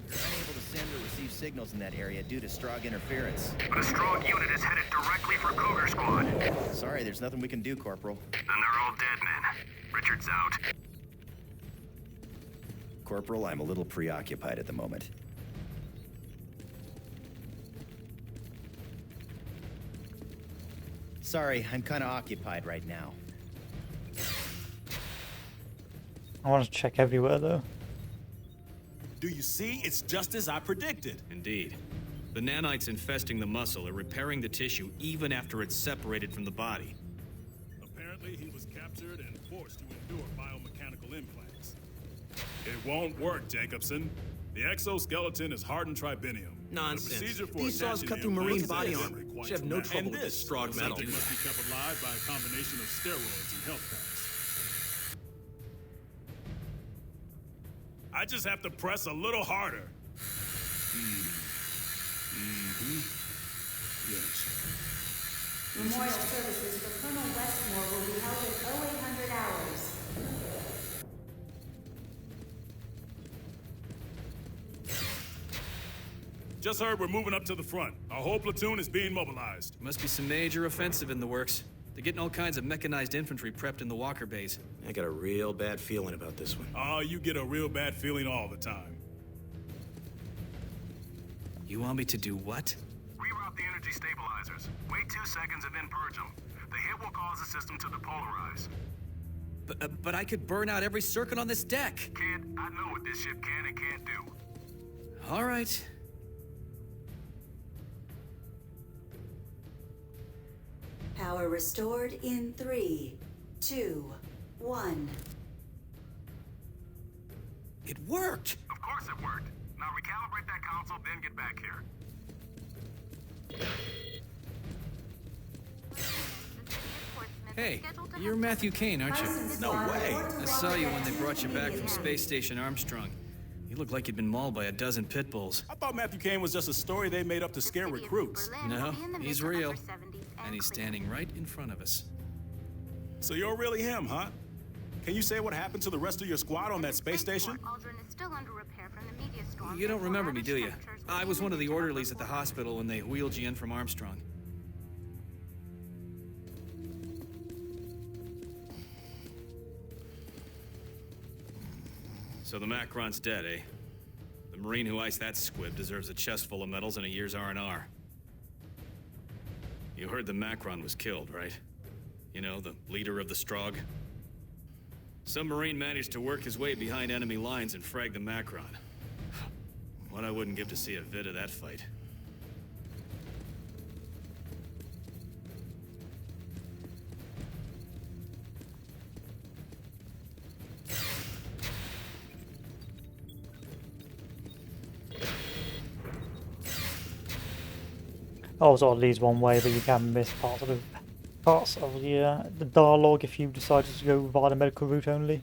We're unable to send or receive signals in that area due to Strogg interference. But a Strogg unit is headed directly for Cougar Squad. Sorry, there's nothing we can do, Corporal. Then they're all dead men. Richard's out. Corporal, I'm a little preoccupied at the moment. Sorry, I'm kind of occupied right now. I want to check everywhere though. Do you see? It's just as I predicted. Indeed. The nanites infesting the muscle are repairing the tissue even after it's separated from the body. Apparently, he was captured and forced to endure biomechanical implants. It won't work, Jacobson. The exoskeleton is hardened tribinium. Nonsense. The procedure for These saws attaching cut the through marine implants body is armor. quite Should have no dramatic. trouble And with this Strogg metal. subject must be kept alive by a combination of steroids and health packs. I just have to press a little harder. Yes. Memorial services for Colonel Westmore will be held at 0800 hours. Just heard we're moving up to the front. Our whole platoon is being mobilized. Must be some major offensive in the works. They're getting all kinds of mechanized infantry prepped in the walker base. I got a real bad feeling about this one. Oh, you get a real bad feeling all the time. You want me to do what? Reroute the energy stabilizers. Wait 2 seconds and then purge them. The hit will cause the system to depolarize. But I could burn out every circuit on this deck. Kid, I know what this ship can and can't do. All right. Power restored in 3, 2, 1. It worked! Of course it worked. Now recalibrate that console, then get back here. Hey, you're Matthew Kane, aren't you? No way. I saw you when they brought you back from Space Station Armstrong. You look like you'd been mauled by a dozen pit bulls. I thought Matthew Kane was just a story they made up to scare recruits. No, he's real. And he's standing right in front of us. So you're really him, huh? Can you say what happened to the rest of your squad on that space station? You don't remember me, do you? I was one of the orderlies at the hospital when they wheeled you in from Armstrong. So the Macron's dead, eh? The Marine who iced that squib deserves a chest full of medals and a year's R&R. You heard the Macron was killed, right? You know, the leader of the Strogg? Some Marine managed to work his way behind enemy lines and frag the Macron. What I wouldn't give to see a vid of that fight. Also, it leads one way, but you can miss parts of the dialogue if you decide to go via the medical route only.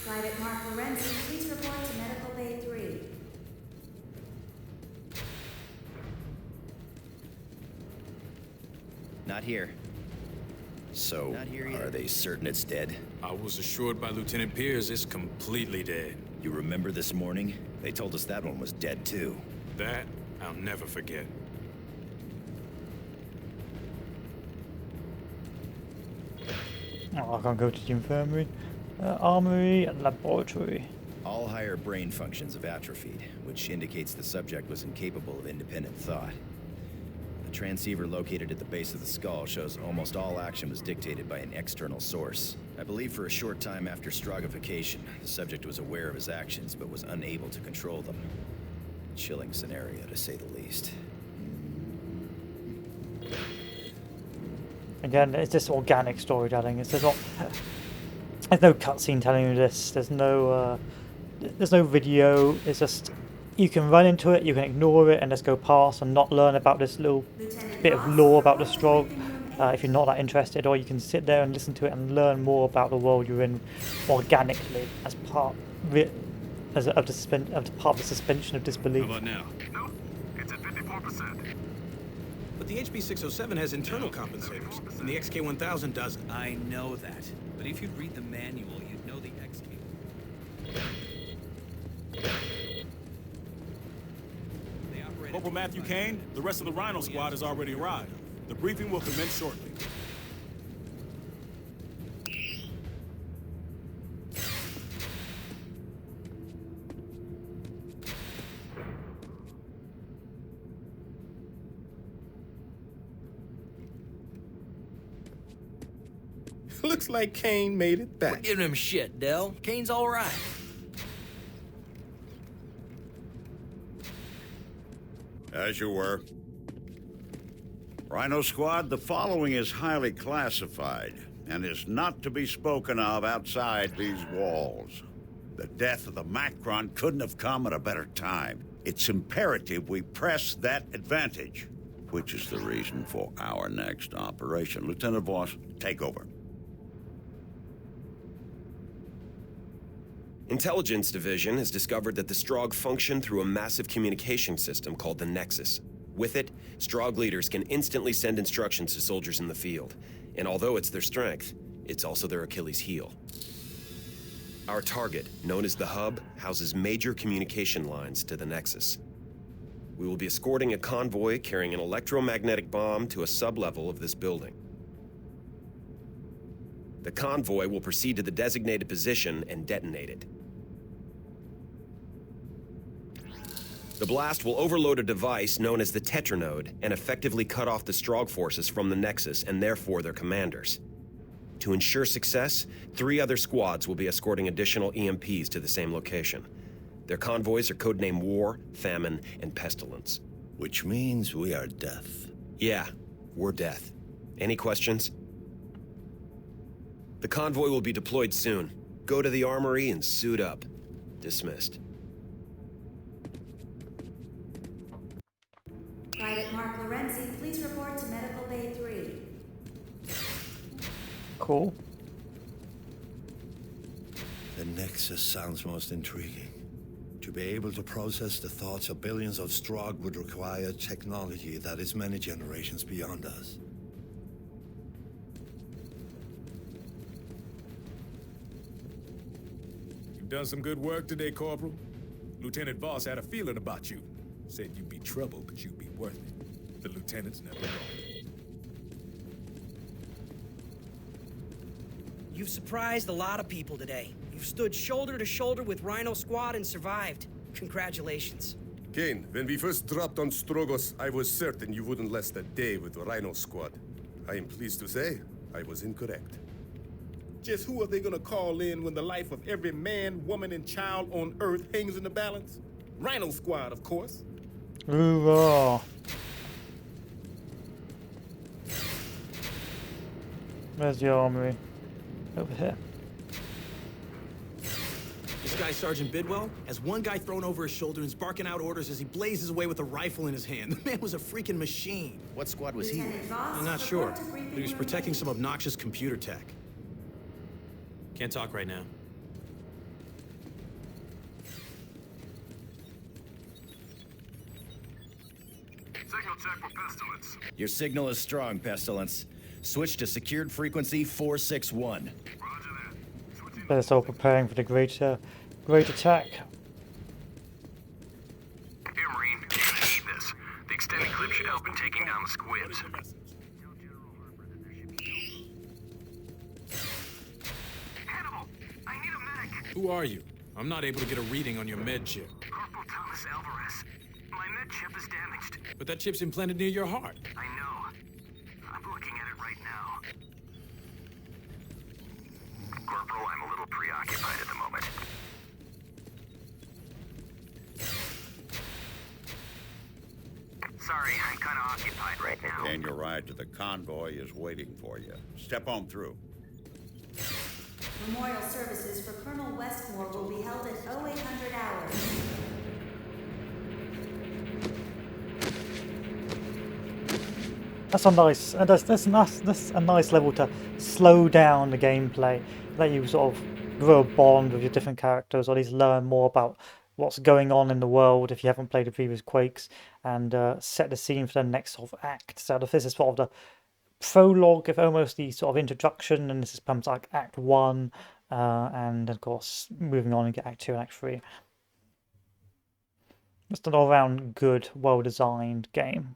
Private Mark Lorenzi, please report to Medical Bay 3. Not here. So, are they certain it's dead? I was assured by Lieutenant Pierce it's completely dead. You remember this morning? They told us that one was dead too. That I'll never forget. Oh, I can't go to the infirmary, armory, and laboratory. All higher brain functions have atrophied, which indicates the subject was incapable of independent thought. The transceiver located at the base of the skull shows almost all action was dictated by an external source. I believe for a short time after Stroggification, the subject was aware of his actions but was unable to control them. Chilling scenario, to say the least. Again, it's just organic storytelling. There's no cutscene telling you this. There's no video. It's just you can run into it, you can ignore it, and just go past and not learn about this little bit of lore about the Strogg if you're not that interested, or you can sit there and listen to it and learn more about the world you're in organically as part of the suspension of disbelief. How about now? Nope, it's at 54%. But the HB607 has internal compensators, and the XK1000 doesn't. I know that. But if you'd read the manual, you'd know the XK... Corporal Matthew Kane, the rest of the Rhino squad has already arrived. The briefing will commence shortly. Looks like Kane made it back. We're giving him shit, Del. Kane's all right. As you were. Rhino Squad, the following is highly classified and is not to be spoken of outside these walls. The death of the Macron couldn't have come at a better time. It's imperative we press that advantage, which is the reason for our next operation. Lieutenant Voss, take over. Intelligence Division has discovered that the Strogg function through a massive communication system called the Nexus. With it, Strogg leaders can instantly send instructions to soldiers in the field. And although it's their strength, it's also their Achilles heel. Our target, known as the Hub, houses major communication lines to the Nexus. We will be escorting a convoy carrying an electromagnetic bomb to a sublevel of this building. The convoy will proceed to the designated position and detonate it. The blast will overload a device known as the Tetranode and effectively cut off the Strogg forces from the Nexus and therefore their commanders. To ensure success, 3 other squads will be escorting additional EMPs to the same location. Their convoys are codenamed War, Famine, and Pestilence. Which means we are death. Yeah, we're death. Any questions? The convoy will be deployed soon. Go to the armory and suit up. Dismissed. Private Mark Lorenzi, please report to Medical Bay 3. Cool. The Nexus sounds most intriguing. To be able to process the thoughts of billions of Strogg would require technology that is many generations beyond us. You've done some good work today, Corporal. Lieutenant Voss had a feeling about you. Said you'd be trouble, but you'd be worth it. The lieutenant's never wrong. You've surprised a lot of people today. You've stood shoulder to shoulder with Rhino Squad and survived. Congratulations. Kane, when we first dropped on Strogos, I was certain you wouldn't last a day with the Rhino Squad. I am pleased to say, I was incorrect. Just who are they gonna call in when the life of every man, woman, and child on Earth hangs in the balance? Rhino Squad, of course. Hoorah. Where's the armory? Over here. This guy, Sergeant Bidwell, has one guy thrown over his shoulder and is barking out orders as he blazes away with a rifle in his hand. The man was a freaking machine. What squad was he with? I'm not sure, but he was protecting some obnoxious computer tech. Can't talk right now. Signal check for Pestilence. Your signal is strong, Pestilence. Switch to secured frequency 461. Better start preparing for the great attack. Here, Marine, you're gonna need this. The extended clip should help in taking down the squibs. Hannibal, I need a medic. Who are you? I'm not able to get a reading on your med chip. Corporal Thomas Alvarez. My med chip is damaged. But that chip's implanted near your heart. I know. I'm looking at it right now. Corporal, I'm a little preoccupied at the moment. Sorry, I'm kind of occupied right now. And your ride to the convoy is waiting for you. Step on through. Memorial services for Colonel Westmore will be held at 0800 hours. That's a nice, that's a nice level to slow down the gameplay, let you sort of grow a bond with your different characters, or at least learn more about what's going on in the world if you haven't played the previous Quakes, and set the scene for the next sort of act. So this is sort of the prologue, if almost the sort of introduction, and this is perhaps like Act 1, and of course moving on and get Act 2 and Act 3. Just an all-round good, well-designed game.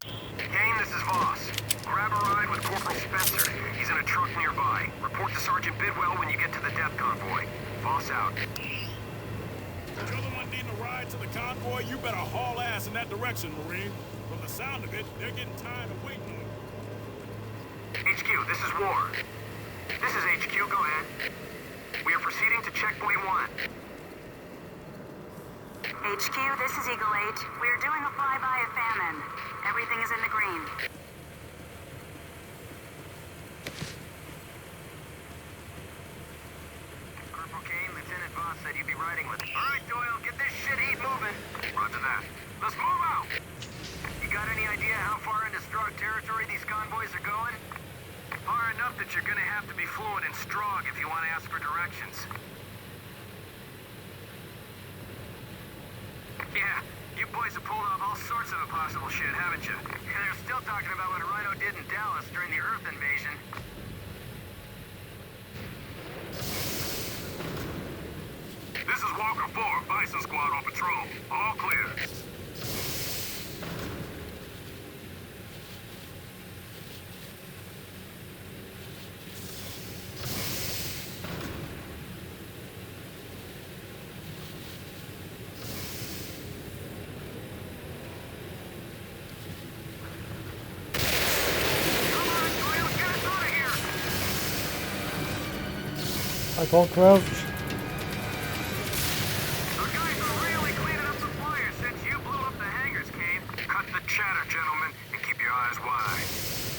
Kane, this is Voss. Grab a ride with Corporal Spencer. He's in a truck nearby. Report to Sergeant Bidwell when you get to the death convoy. Voss out. If you're the one needing a ride to the convoy, you better haul ass in that direction, Marine. From the sound of it, they're getting tired of waiting on you. HQ, this is War. This is HQ, go ahead. We are proceeding to checkpoint 1. HQ, this is Eagle 8. We are doing a flyby of famine. Everything is in the green. Corporal Kane, Lieutenant Voss said you'd be riding with me. All right, Doyle, get this shit heat moving. Roger that. Let's move out! You got any idea how far into Strogg territory these convoys are going? Far enough that you're gonna have to be fluent in Strogg if you want to ask for directions. Yeah, you boys have pulled off all sorts of impossible shit, haven't you? And they're still talking about what Rhino did in Dallas during the Earth invasion. This is Walker 4, Bison Squad on patrol. All clear. I can't crouch. Cut the chatter, gentlemen, and keep your eyes wide.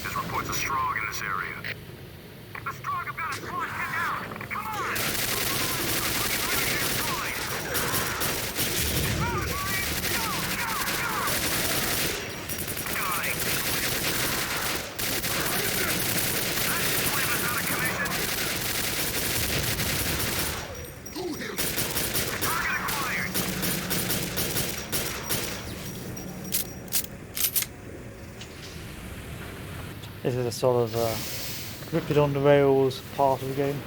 There's reports of Strogg in this area. The Strogg have got a squad pinned down! Come on! This is a sort of rip it on the rails part of the game.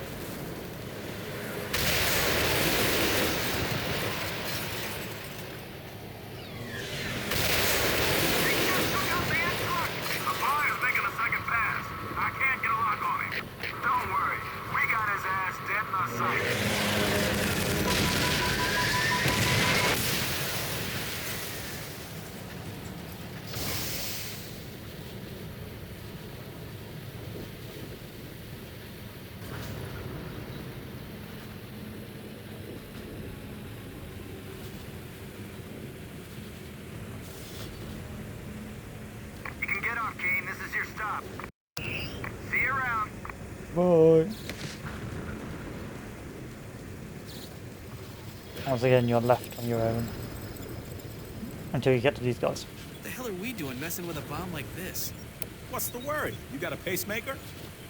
Bye. Once again, you're left on your own until you get to these guys. What the hell are we doing messing with a bomb like this? What's the worry? You got a pacemaker?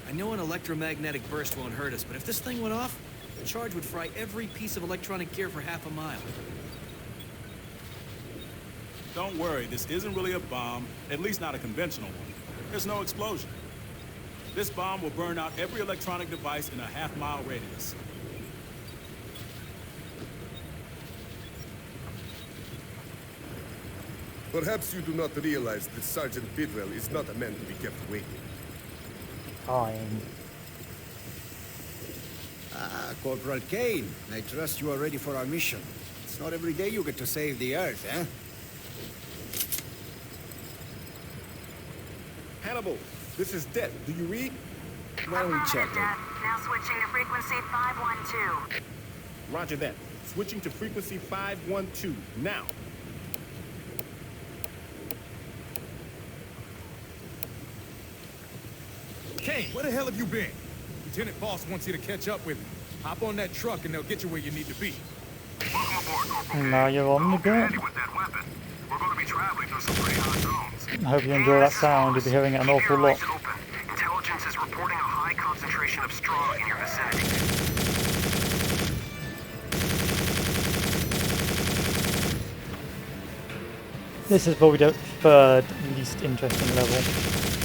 I know an electromagnetic burst won't hurt us, but if this thing went off, the charge would fry every piece of electronic gear for half a mile. Don't worry, this isn't really a bomb, at least not a conventional one. There's no explosion. This bomb will burn out every electronic device in a half-mile radius. Perhaps you do not realize that Sergeant Bidwell is not a man to be kept waiting. Fine. Ah, Corporal Kane. I trust you are ready for our mission. It's not every day you get to save the Earth, eh? Hannibal, this is Det. Do you read? Why don't we check it? Now switching to frequency 512. Roger that. Switching to frequency 512. Now. Kane, where the hell have you been? Lieutenant Boss wants you to catch up with him. Hop on that truck and they'll get you where you need to be. Welcome aboard, Corporal. Now you're on the go. Handy with that weapon. We're going to be traveling through some pretty hot zones. I hope you enjoy that sound. You'll be hearing it an awful lot. Intelligence is reporting a high concentration of Strogg in your vicinity. This is probably the third least interesting level,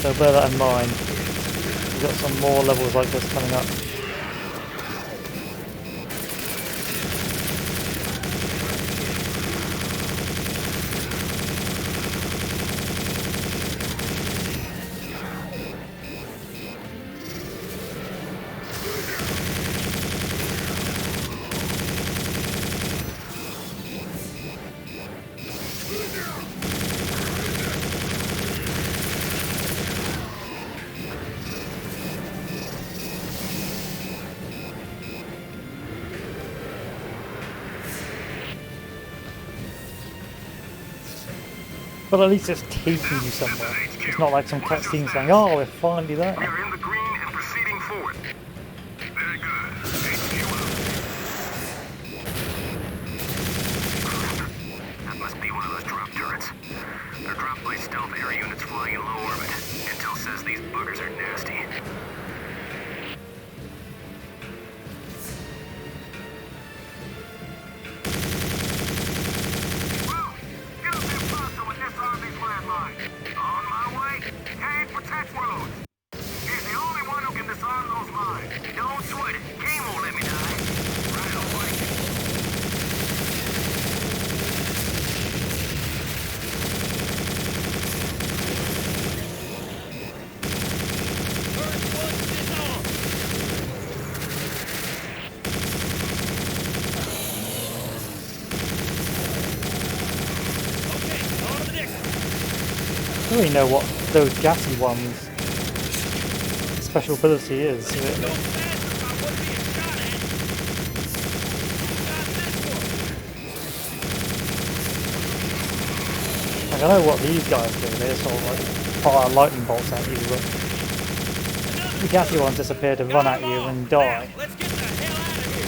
so bear that in mind. We've got some more levels like this coming up. But at least it's taking you somewhere. It's not like some cutscene saying, "Oh, we're finally there." We are in the green and proceeding forward. Very good. HQ That must be one of those drop turrets. They're dropped by stealth air units flying in low orbit. Intel says these buggers are nasty. On my way, Kane protect roads. He's the only one who can disarm those mines. Don't sweat it. Kane won't let me die. Right away. First one disarmed. Okay, on to the next one. I don't really know what those gassy ones' special ability is. Like, I know what these guys do. They're sort of like fire lightning bolts at you, but the gassy ones disappear to run at you and die. Let's get the hell out of here!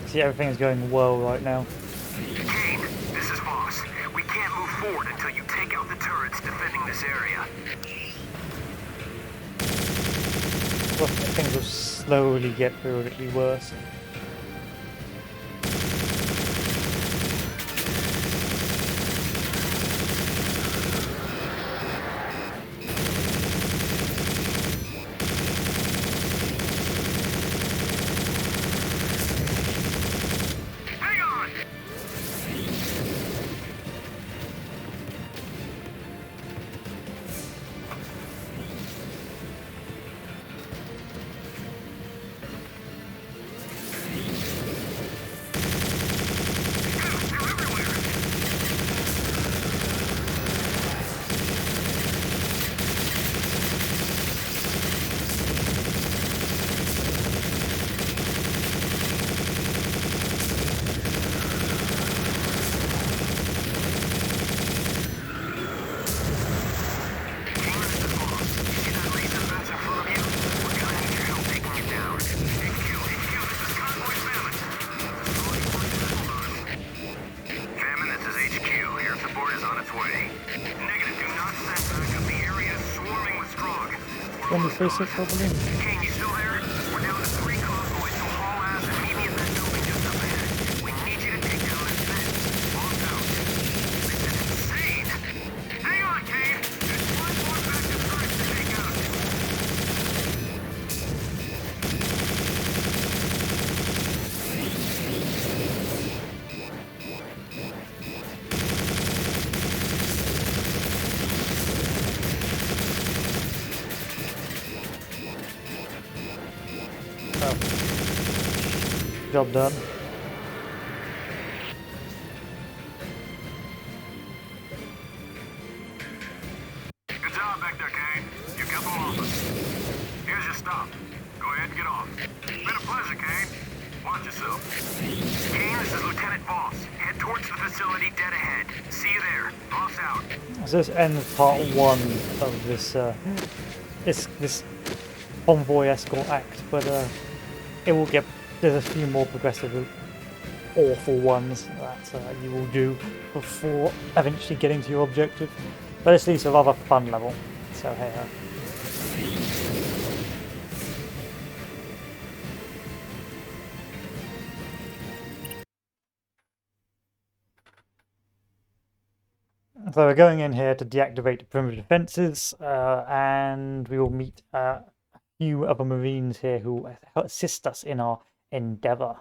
See, everything is going well right now. Kane, this is Boss. We can't move forward until you take out the turrets defending this area. Well, things will slowly get periodically worse. When you face it, probably. Kane, you still there? We're down to 3 convoys, so haul ass and meet me in that building just up ahead. We need you to take down that fence. On down. This is insane! Hang on, Kane! There's one more batch of turrets to take out. Job done. Good job back there, Kane. You kept them off us. Here's your stop. Go ahead and get off. Been a pleasure, Kane. Watch yourself. Kane, this is Lieutenant Boss. Head towards the facility dead ahead. See you there. Boss out. So this ends part 1 of this this convoy escort act, but it will get. There's a few more progressive, awful ones that you will do before eventually getting to your objective. But this leads to a rather fun level. So hey. So we're going in here to deactivate the perimeter defenses, and we will meet a few other Marines here who assist us in our endeavor.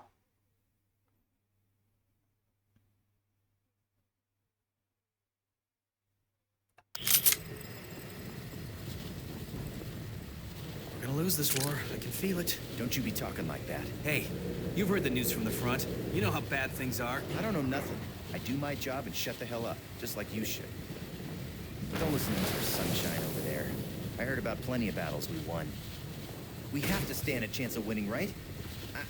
We're gonna lose this war. I can feel it. Don't you be talking like that. Hey, you've heard the news from the front. You know how bad things are. I don't know nothing. I do my job and shut the hell up, just like you should. Don't listen to Mr. Sunshine over there. I heard about plenty of battles we won. We have to stand a chance of winning, right?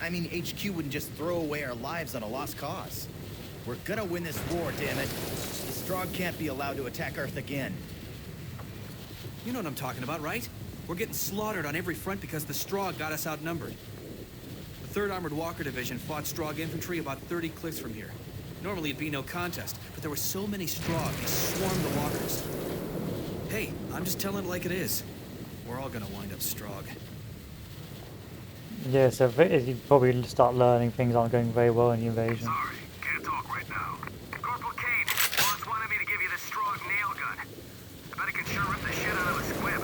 I mean, HQ wouldn't just throw away our lives on a lost cause. We're gonna win this war, damn it. The Strogg can't be allowed to attack Earth again. You know what I'm talking about, right? We're getting slaughtered on every front because the Strogg got us outnumbered. The 3rd Armored Walker Division fought Strogg infantry about 30 clicks from here. Normally it'd be no contest, but there were so many Strogg, they swarmed the walkers. Hey, I'm just telling it like it is. We're all gonna wind up Strogg. Yeah, so you probably start learning things aren't going very well in the invasion. Sorry, can't talk right now. Corporal Kane, boss wanted me to give you this Strogg nail gun. I bet it can sure rip the shit out of a squib.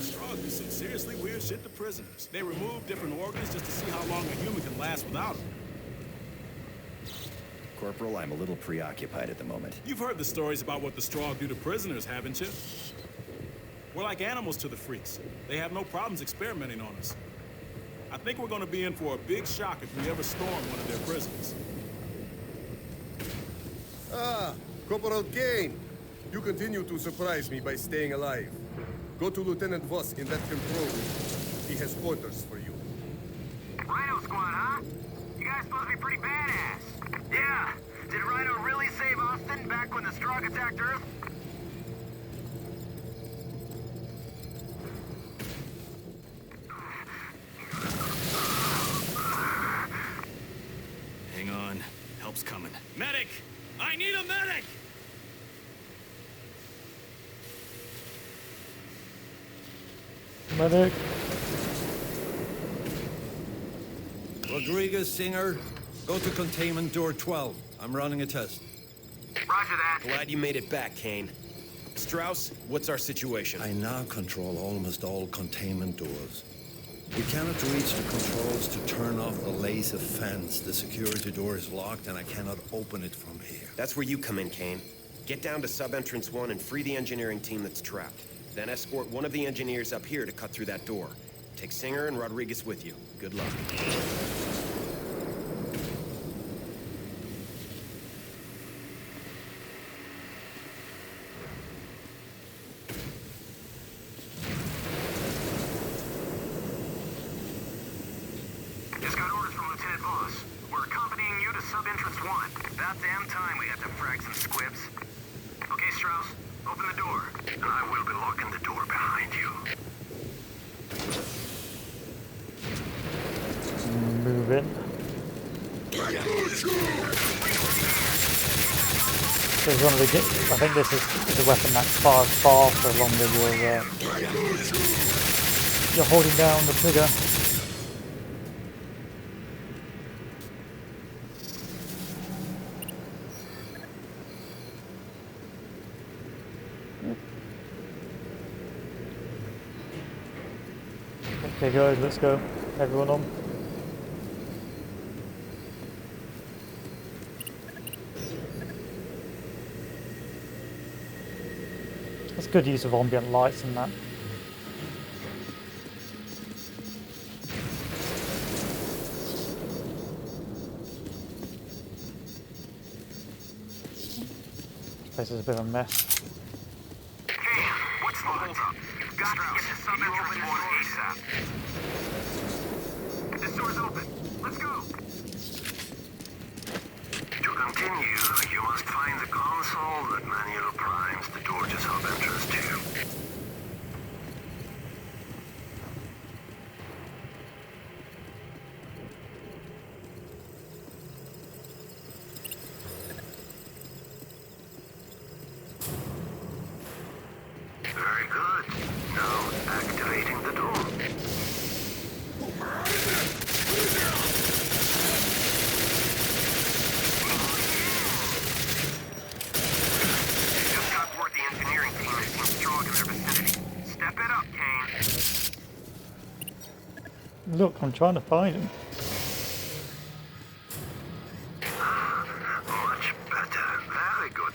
Strogg do some seriously weird shit to prisoners. They remove different organs just to see how long a human can last without them. Corporal, I'm a little preoccupied at the moment. You've heard the stories about what the Strogg do to prisoners, haven't you? We're like animals to the freaks. They have no problems experimenting on us. I think we're gonna be in for a big shock if we ever storm one of their prisons. Ah, Corporal Kane. You continue to surprise me by staying alive. Go to Lieutenant Voss in that control room. He has orders for you. Rhino Squad, huh? You guys supposed to be pretty badass. Yeah. Did Rhino really save Austin back when the Strogg attacked Earth? Hang on. Help's coming. Medic! I need a medic! Medic. Rodriguez, Singer, go to containment door 12. I'm running a test. Roger that. Glad you made it back, Kane. Strauss, what's our situation? I now control almost all containment doors. We cannot reach the controls to turn off the laser fence. The security door is locked and I cannot open it from here. That's where you come in, Kane. Get down to sub-entrance 1 and free the engineering team that's trapped. Then escort one of the engineers up here to cut through that door. Take Singer and Rodriguez with you. Good luck. Just got orders from Lieutenant Voss. We're accompanying you to sub-entrance 1. About damn time we got to frag some squibs. Okay, Strauss, open the door. I will be locking the door behind you. Move in. So one of the I think this is a weapon that fires faster the longer you're holding down the trigger. Okay guys, let's go. Everyone on. That's good use of ambient lights and that. This place is a bit of a mess. What's the holdup? You've got to get to sub-entrance 1 ASAP. This door's open. Let's go. To continue, you must find the console that manual primes the door to sub-entrance 2. Very good. Now activating the door. Just got word the engineering team has seen Strogg in their vicinity. Step it up, Kane. Look, I'm trying to find him. Much better. Very good.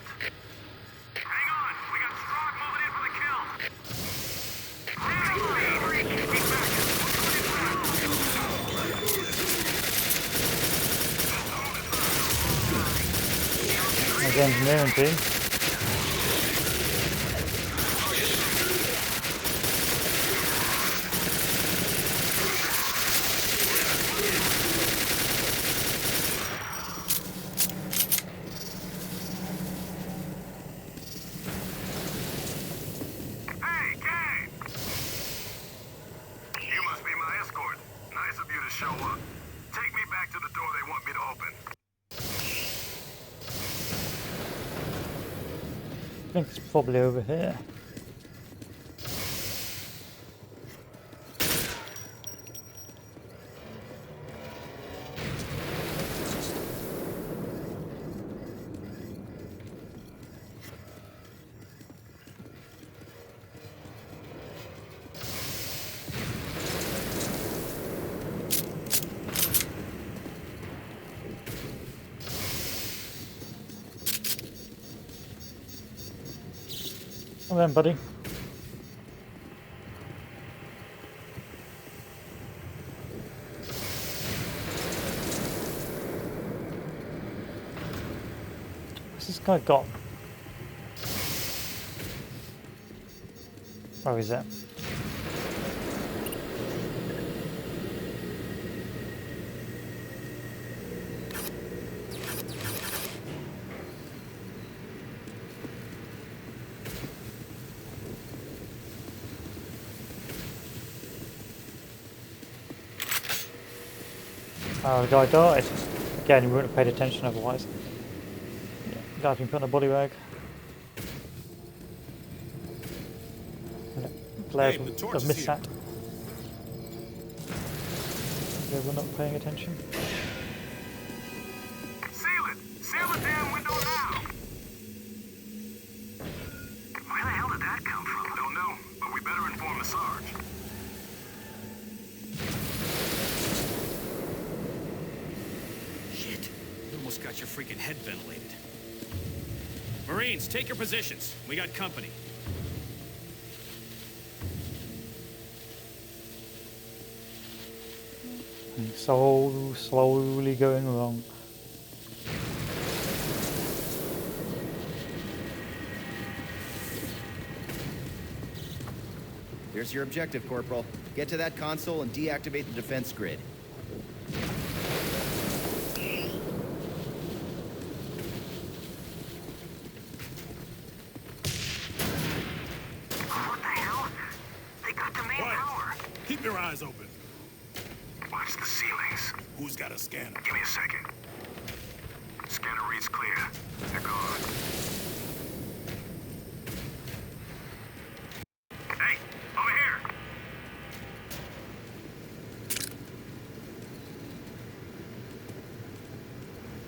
Hang on. We got Strogg moving in for the kill. There's the engineering team. I think it's probably over here. Come on, buddy. What's this guy got? Oh, is it? Oh, the guy died. Again, he wouldn't have paid attention otherwise. Yeah, the guy's been put in a body bag. Players have missed that. Yeah, we're not paying attention. Seal it! Seal the damn window now! Where the hell did that come from? Don't know, but we better inform the Sarge. Shit. You almost got your freaking head ventilated. Marines, take your positions. We got company. So slowly going wrong. There's your objective, Corporal. Get to that console and deactivate the defense grid. What the hell? They got the main power. Keep your eyes open. Watch the ceilings. Who's got a scanner? Give me a second. Scanner reads clear. They're gone. Hey, over here!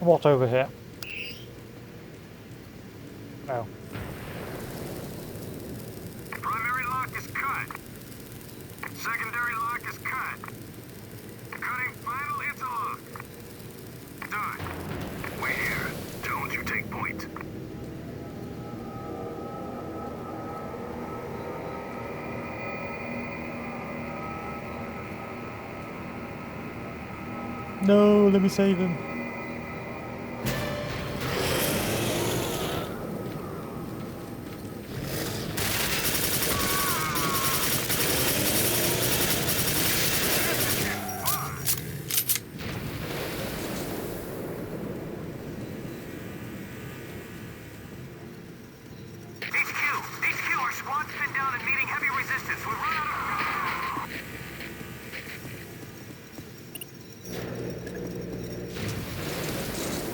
What over here? Oh. Primary lock is cut. Secondary lock is cut. Cutting final interlock. Done. Wait here. Jones, you take point. No, let me save him. HQ, our squad's pinned down and meeting heavy resistance. We've run out of...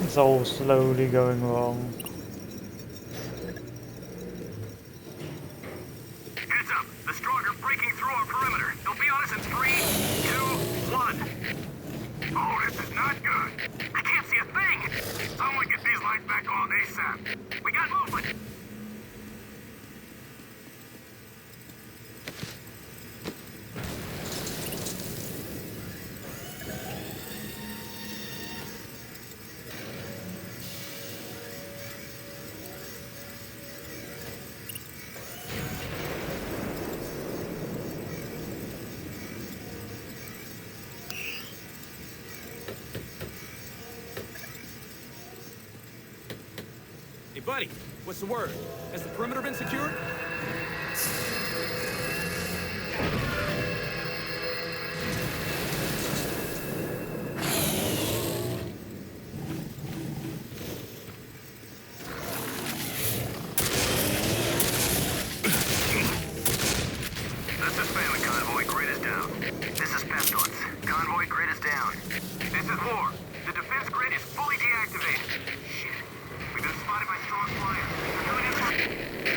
It's all slowly going wrong. Heads up! The Strogg are breaking through our perimeter. They'll be on us in 3, 2, 1. Oh, this is not good. I can't see a thing. Someone get these lights back on ASAP. We got movement. Hey, buddy, what's the word? Has the perimeter been secured? This is Famine Convoy, grid is down. This is Pestilence. Convoy, grid is down. This is War. The defense grid is fully deactivated. Shit. We've been spotted by strong flyers. They're coming in.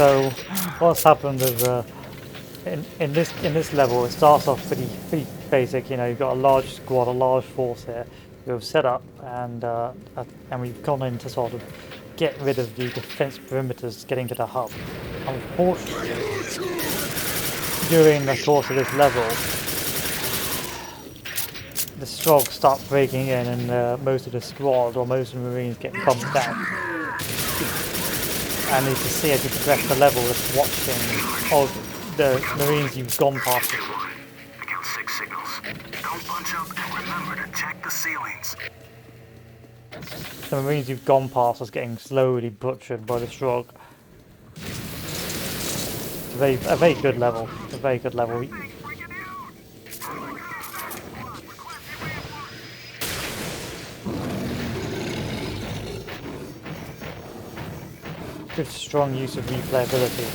So what's happened is in this level it starts off pretty basic. You know, you've got a large squad, a large force here. We've set up and we've gone in to sort of get rid of the defense perimeters getting to the hub. Unfortunately, during the course of this level, the Strogg start breaking in, and most of the squad or most of the Marines get bumped out. And you can see as you progress the level, just watching all the Marines you've gone past. I count 6 signals. Don't bunch up and remember to check the ceilings. The Marines you've gone past is getting slowly butchered by the Strogg. A very good level. A very good level. Good strong use of replayability.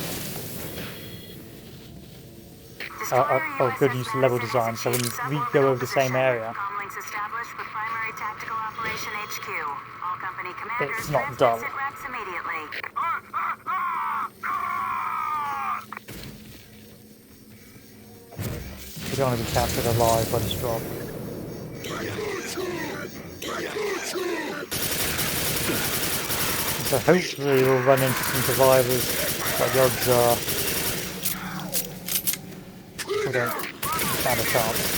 Good use of level design, so when you go over the same area, it's not dull. You don't want to be captured alive by the Strogg. So hopefully we'll run into some survivors, but the odds are we don't stand a chance.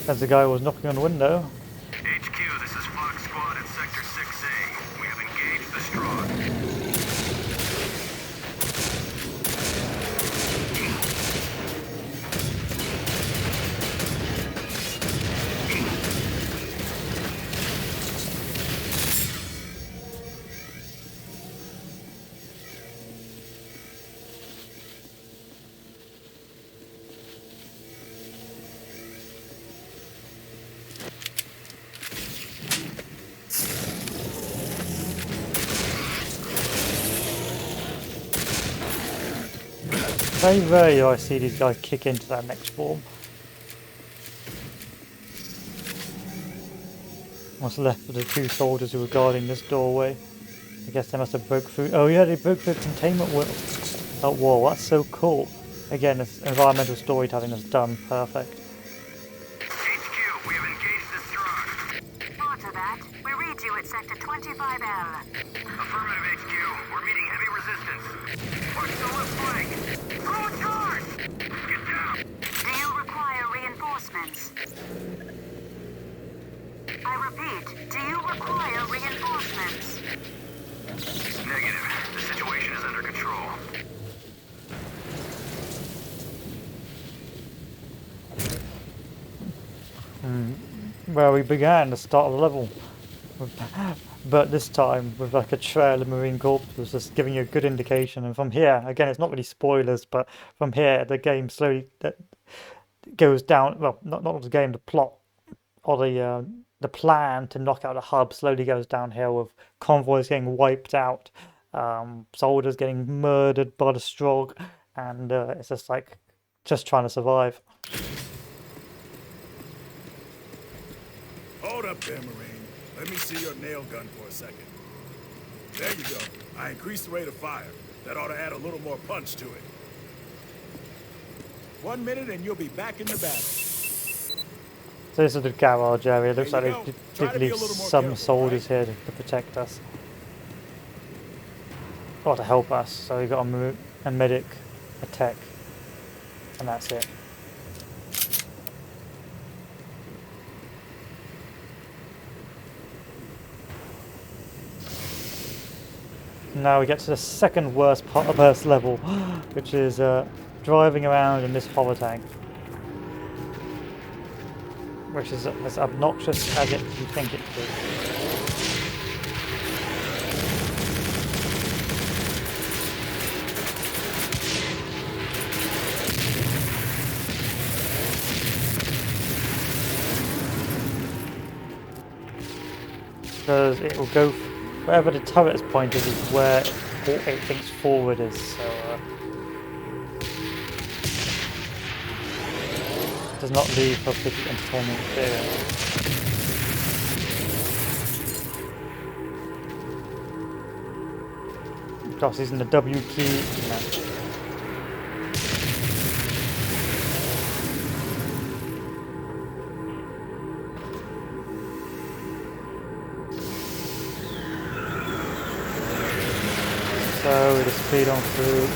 There's the guy who was knocking on the window. HQ, this is Fox Squad at Sector 6A. We have engaged the Strogg. Very rarely do I see these guys kick into that next form. What's left of the 2 soldiers who were guarding this doorway? I guess they must have broke through. Oh yeah, they broke through the containment wall. That's so cool. Again, this environmental storytelling is done perfect. HQ, we have engaged the Strogg. Roger that. We read you at Sector 25L. Affirmative, HQ. We're meeting heavy resistance. Push the left flank. Throw a charge! Get down. Do you require reinforcements? I repeat, do you require reinforcements? Negative. The situation is under control. Where we began, the start of the level. But this time with like a trail of Marine corpses, just giving you a good indication. And from here, again, it's not really spoilers, but from here the game slowly goes down. Well, not the game, the plot or the plan to knock out the hub slowly goes downhill with convoys getting wiped out, soldiers getting murdered by the Strogg, and it's just like trying to survive. Hold up there, Marine. Let me see your nail gun for a second. There you go. I increased the rate of fire. That ought to add a little more punch to it. 1 minute and you'll be back in the battle. So this is the garage area. It looks like they did leave some soldiers here to protect us. Or to help us. So we've got a medic, a tech, and that's it. Now we get to the second worst part of Earth's level, which is driving around in this hover tank. Which is as obnoxious as you think it is. because it will go wherever the turret is pointed is where it thinks forward is. So it does not leave for a pretty entertaining experience. Gosh, using the W key. No. So we just speed on through.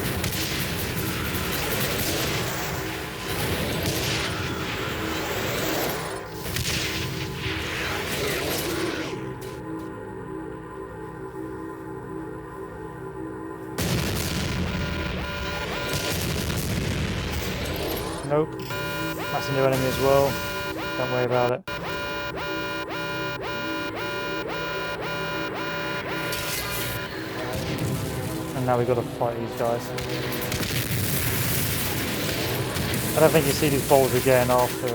Nope. That's a new enemy as well. Don't worry about it. And now we've got to fight these guys. I don't think you see these balls again after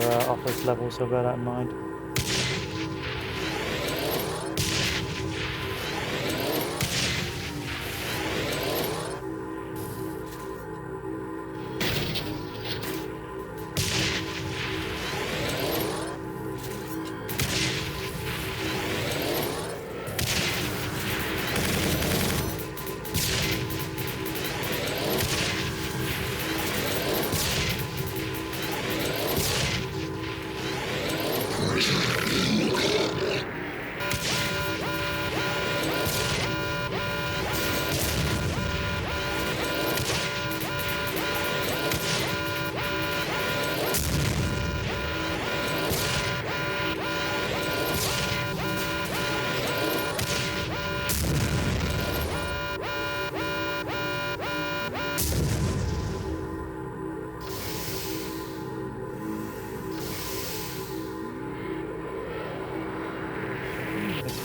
this level, so bear that in mind.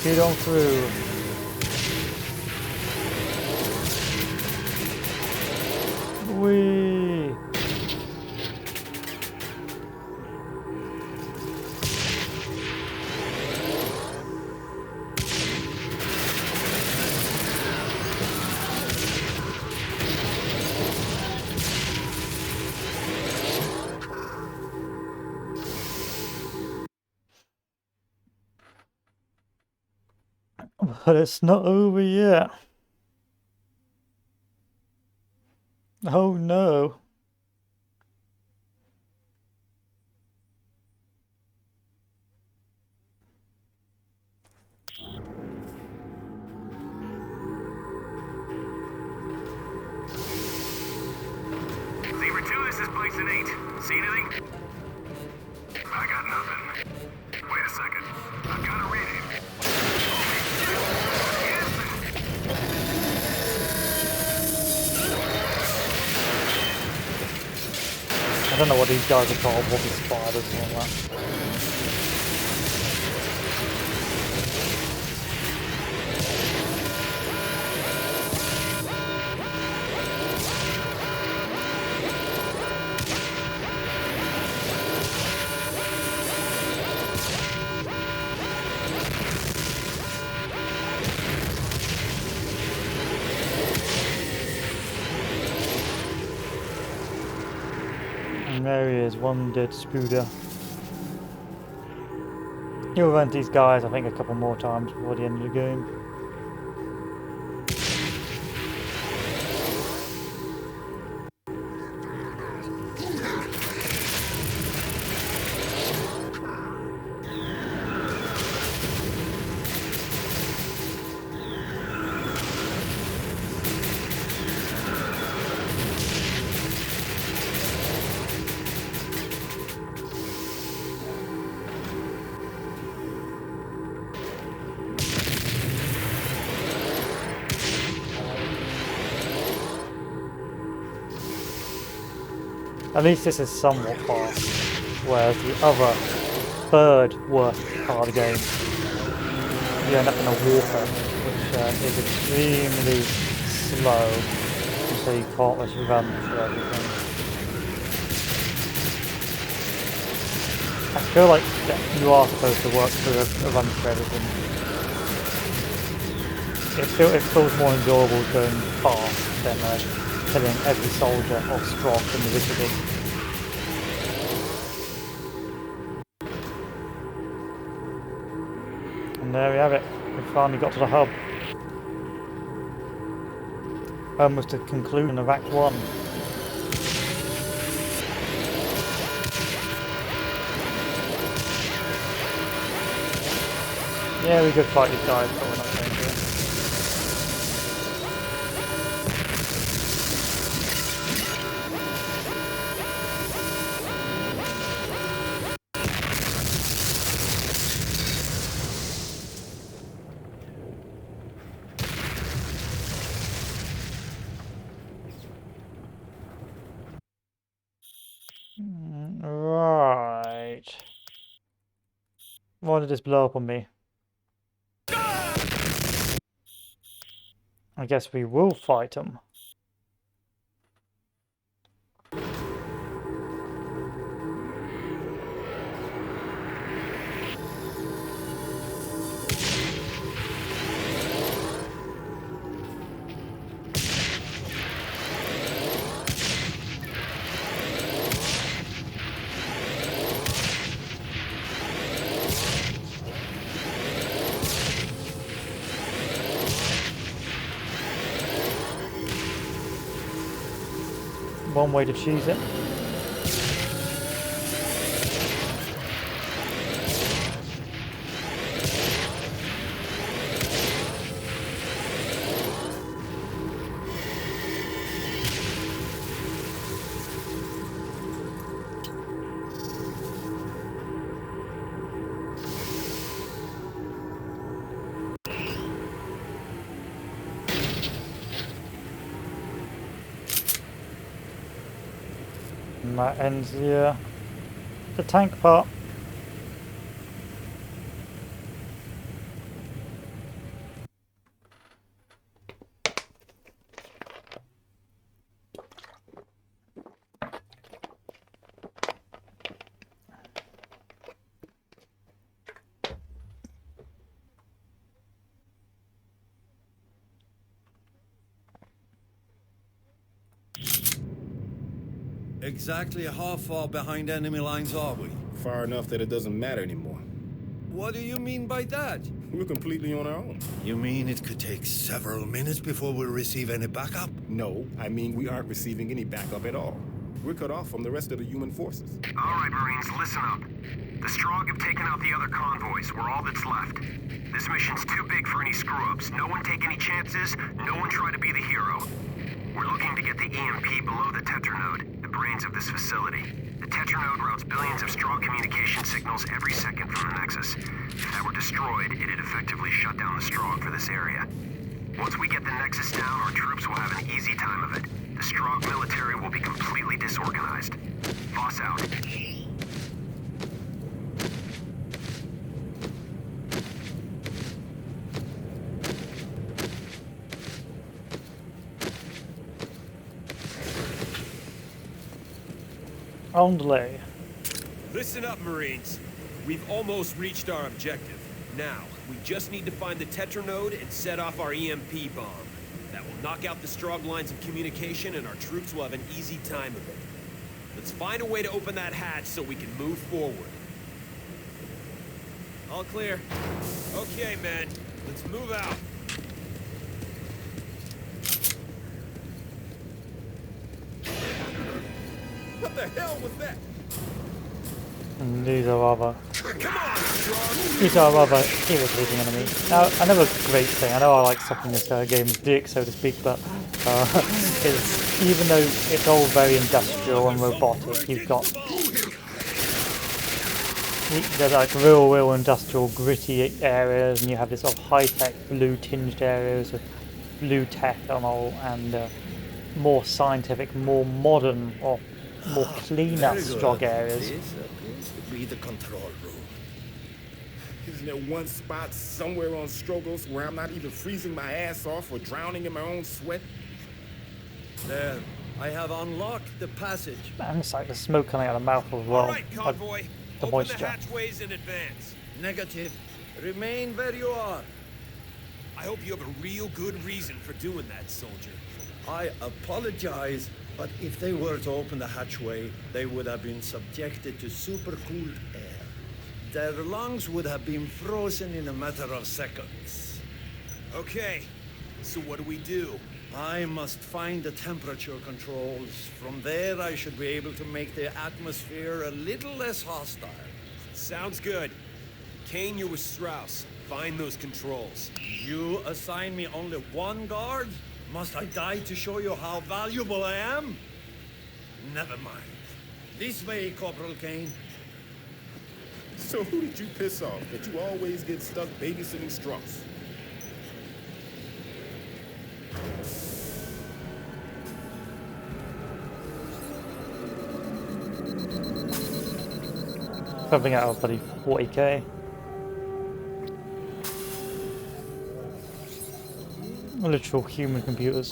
Speed on through. Whee! But it's not over yet. Oh no. Zebra 2, this is Bison 8. See anything? I got nothing. Wait a second. I've got a reading. I don't know what these guys are called, what these spiders and all that. And there he is, one dead Spooder. You'll run these guys, I think, a couple more times before the end of the game. At least this is somewhat fast, whereas the other third worst part of the game, you end up in a water, which is extremely slow, so you can't just run through everything. I feel like you are supposed to work through a run through everything. it feels more enjoyable going fast than killing every soldier or Strogg individually. And there we have it. We finally got to the hub. Almost the conclusion of Act 1. Yeah, we could fight these guys, but we're not going to. Right. Why did this blow up on me? I guess we will fight them. One way to cheese it. And that ends the tank part. Exactly how far behind enemy lines are we? Far enough that it doesn't matter anymore. What do you mean by that? We're completely on our own. You mean it could take several minutes before we receive any backup? No, I mean we aren't receiving any backup at all. We're cut off from the rest of the human forces. All right, Marines, listen up. The Strogg have taken out the other convoys. We're all that's left. This mission's too big for any screw-ups. No one take any chances. No one try to be the hero. We're looking to get the EMP below the Tetranode, the brains of this facility. The Tetranode routes billions of Strogg communication signals every second from the Nexus. If that were destroyed, it'd effectively shut down the Strogg for this area. Once we get the Nexus down, our troops will have an easy time of it. The Strogg military will be completely disorganized. Voss out. Only. Listen up, Marines. We've almost reached our objective. Now, we just need to find the Tetranode and set off our EMP bomb. That will knock out the Strogg lines of communication and our troops will have an easy time of it. Let's find a way to open that hatch so we can move forward. All clear. Okay, men. Let's move out. What the hell was that? And these are rather irritating enemies. Now, another great thing, I know I like sucking this game's dick, so to speak, but is even though it's all very industrial and robotic, you've got the like real industrial gritty areas, and you have this sort of high-tech blue tinged areas with blue tech and all, and more scientific, more modern or more cleaner Strogg areas. This appears to be the control room. Isn't there one spot somewhere on Strogos where I'm not even freezing my ass off or drowning in my own sweat? There, I have unlocked the passage. And it's like the smoke coming out of the mouth as well. All right, convoy. The Open moisture. the hatchways in advance. Negative. Remain where you are. I hope you have a real good reason for doing that, soldier. I apologize, but if they were to open the hatchway, they would have been subjected to supercooled air. Their lungs would have been frozen in a matter of seconds. Okay, so what do we do? I must find the temperature controls. From there, I should be able to make the atmosphere a little less hostile. Sounds good. Kane, you're with Strauss. Find those controls. You assign me only one guard? Must I die to show you how valuable I am? Never mind. This way, Corporal Kane. So who did you piss off that you always get stuck babysitting Strauss? Pumping out of bloody 40k. Literal human computers.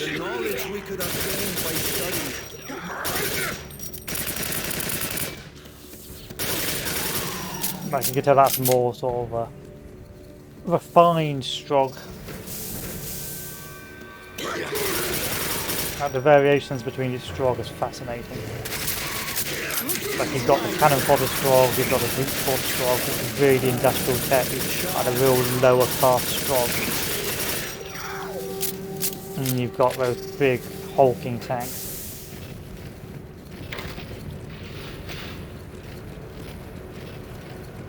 The knowledge we could have gained by studying. Like you can tell that's more sort of a refined Strogg. Like the variations between each Strogg is fascinating. Like you've got the cannon fodder Strogg, you've got the brute force Strogg, which is really industrial tech, and a real lower class Strogg. And you've got those big hulking tanks.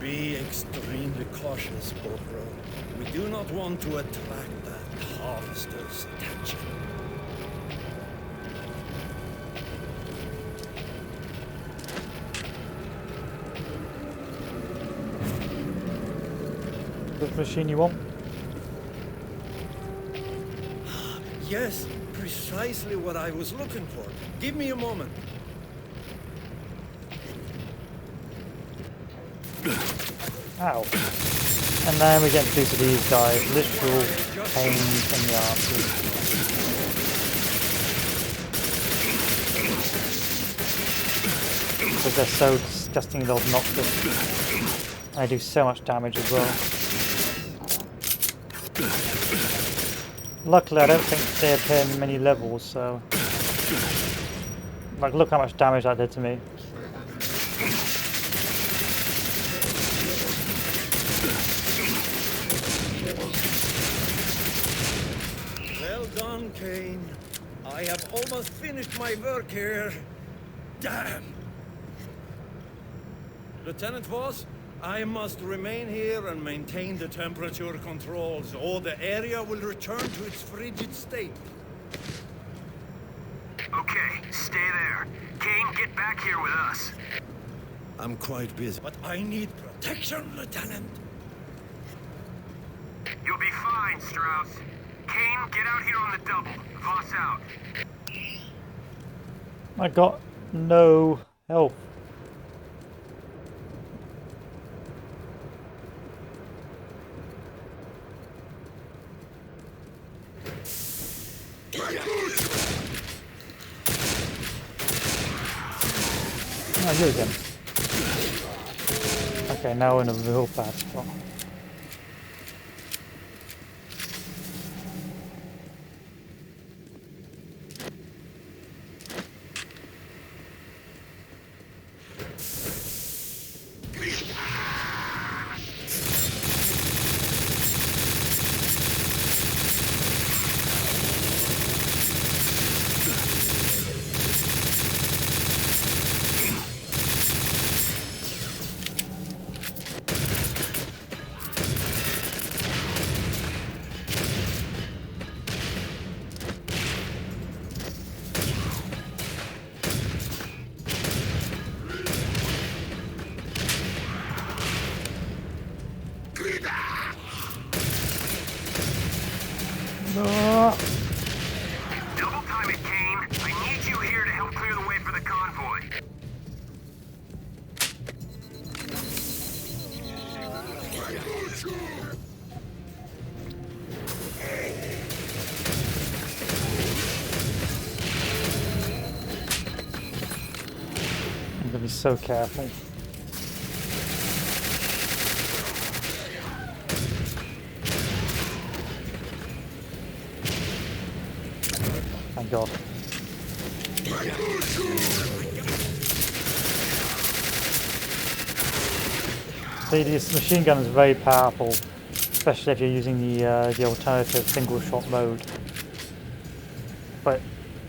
Be extremely cautious, Corporal. We do not want to attract that harvester's attention. Which machine you want? Yes, precisely what I was looking for. Give me a moment. Ow. And then we get introduced to these guys, literal pains in the arses. Because they're so disgustingly obnoxious. And they do so much damage as well. Luckily I don't think they appear in many levels, so... Like look how much damage that did to me. Well done, Kane. I have almost finished my work here. Damn! Lieutenant Voss, I must remain here and maintain the temperature controls, or the area will return to its frigid state. Okay, stay there. Kane, get back here with us. I'm quite busy, but I need protection, Lieutenant. You'll be fine, Strauss. Kane, get out here on the double. Voss out. I got no health. Oh, you again. Okay, now we're in a real bad spot. gotta be so careful. Thank God. See, this machine gun is very powerful, especially if you're using the alternative single shot mode. But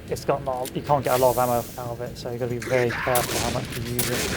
it's got not, you can't get a lot of ammo out of it, so you've got to be very careful how much you use it.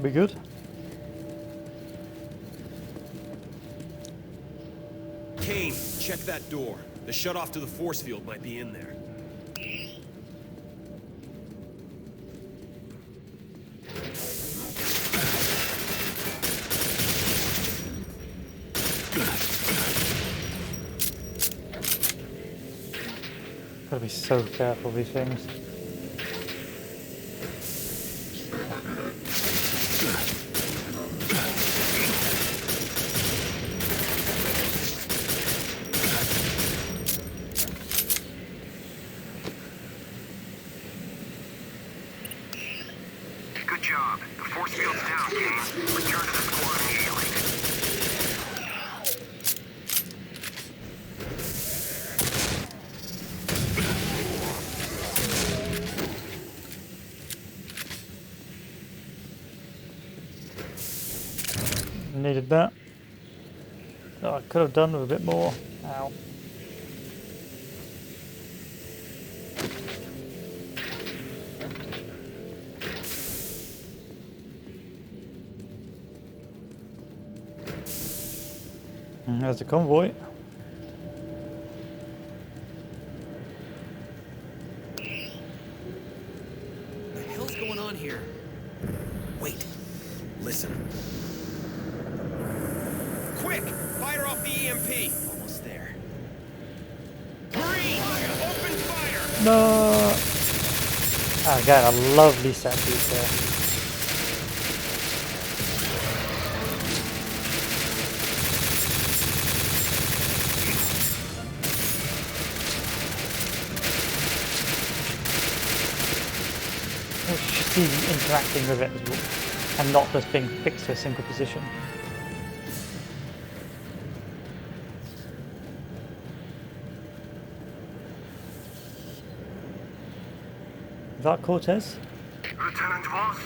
Be good. Kane, check that door. The shutoff to the force field might be in there. Gotta be so careful with these things. Good job. The force field's down, Kane. Return to the squad immediately. Needed that. Oh, I could have done with a bit more. Ow. And there's the convoy. What the hell's going on here? Wait. Listen. Quick! Fire off the EMP! Almost there. Marine! Open fire! No! Oh, got a lovely set piece there. Interacting with it as well, and not just being fixed to a single position. Is that Cortez? Lieutenant Voss,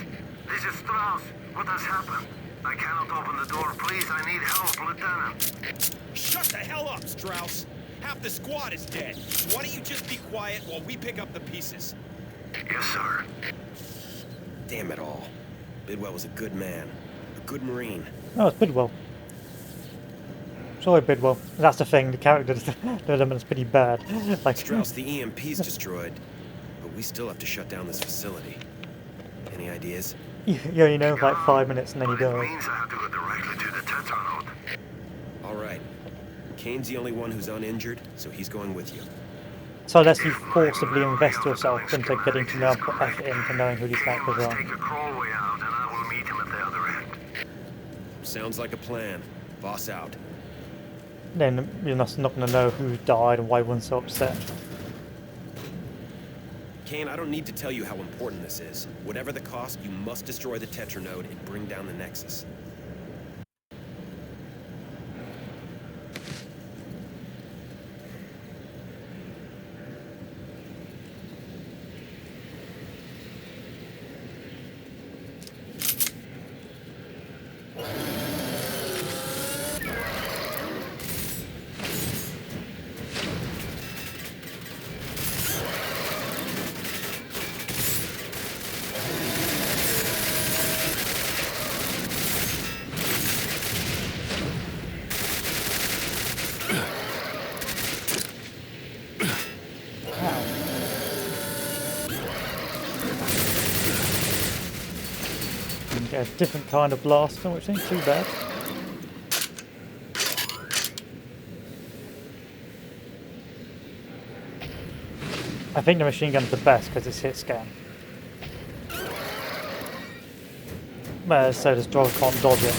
this is Strauss. What has happened? I cannot open the door. Please, I need help, Lieutenant. Shut the hell up, Strauss! Half the squad is dead. So why don't you just be quiet while we pick up the pieces? Yes, sir. Damn it all. Bidwell was a good man. A good Marine. Oh, it's Bidwell. Sorry, Bidwell. That's the thing, the character development is pretty bad. Like, Strauss, the EMP's destroyed, but we still have to shut down this facility. Any ideas? you only know for like 5 minutes and then you It die. means I have to go directly to the Tetranode. All right. Kane's the only one who's uninjured, so he's going with you. So unless you forcibly invest yourself into getting to know and put effort into knowing who these characters are. Take a crawlway out, and I will meet him at the other end. Sounds like a plan. Boss out. Then you're not going to know who died and why everyone's so upset. Kane, I don't need to tell you how important this is. Whatever the cost, you must destroy the Tetranode and bring down the Nexus. Get a different kind of blaster, which ain't too bad. I think the machine gun's the best because it's hit scan. Well, so does Strogg can't dodge it.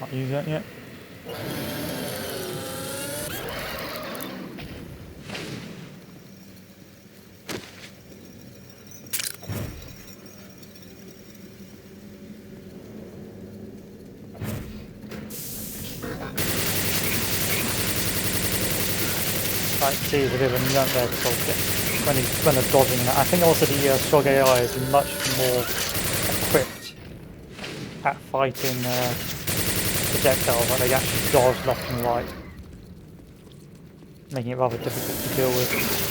Can't use that yet. I see there's a bit of a nut there to sort of get when they're dodging that. I think also the Strogg AI is much more equipped at fighting projectiles, like they actually dodge left and right, making it rather difficult to deal with.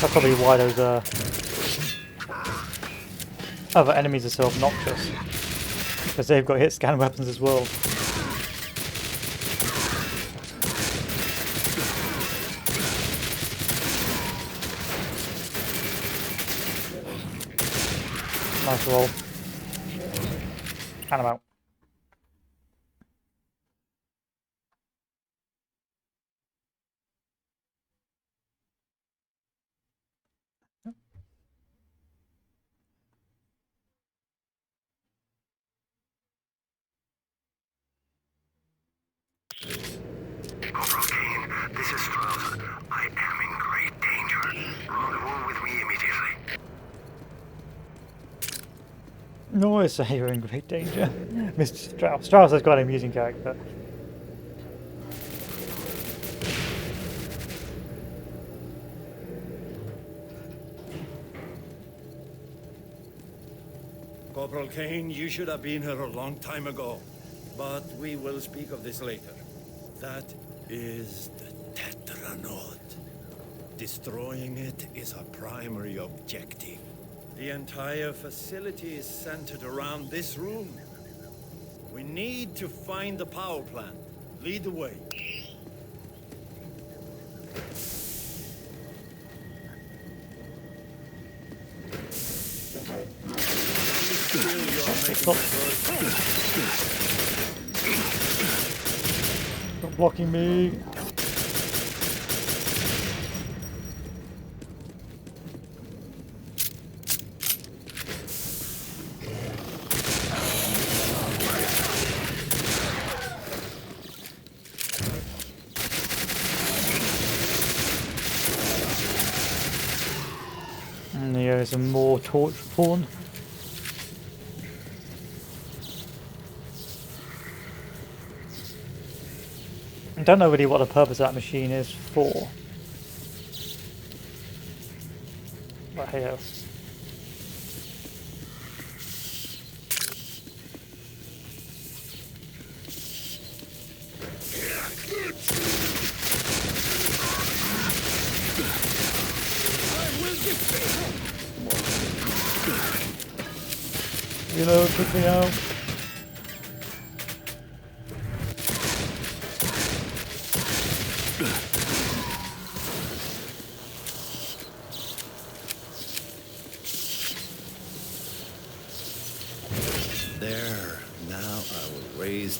That's probably why those other enemies are so obnoxious, because they've got hit scan weapons as well. Nice roll. And I'm out. Corporal Kane, this is Strogg. I am in great danger. Rendezvous with me immediately. No, I say you're in great danger. Mr. Strauss. Strauss has got an amusing character. Corporal Kane, you should have been here a long time ago. But we will speak of this later. That is the Tetranode. Destroying it is our primary objective. The entire facility is centered around this room. We need to find the power plant. Lead the way. Stop blocking me. And there's some more torch pawn. I don't know really what the purpose of that machine is for. But hey, you know, kick me out.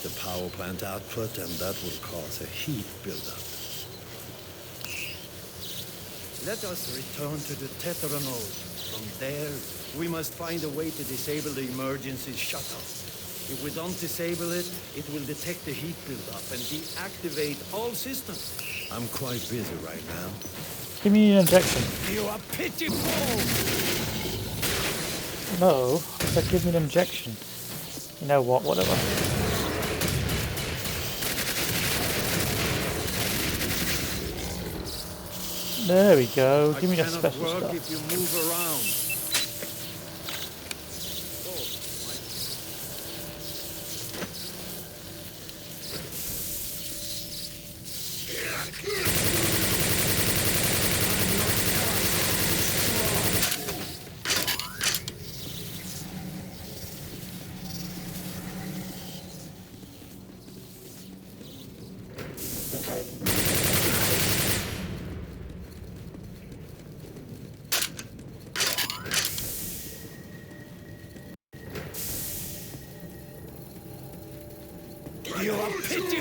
the power plant output, and that will cause a heat buildup. Let us return to the Tetranode. From there, we must find a way to disable the emergency shutoff. If we don't disable it, it will detect the heat buildup and deactivate all systems. I'm quite busy right now. Give me an injection. You are pitiful! No, but give me an injection. You know what, whatever. There we go. Give me the special work stuff. if you move around. You are pitiful!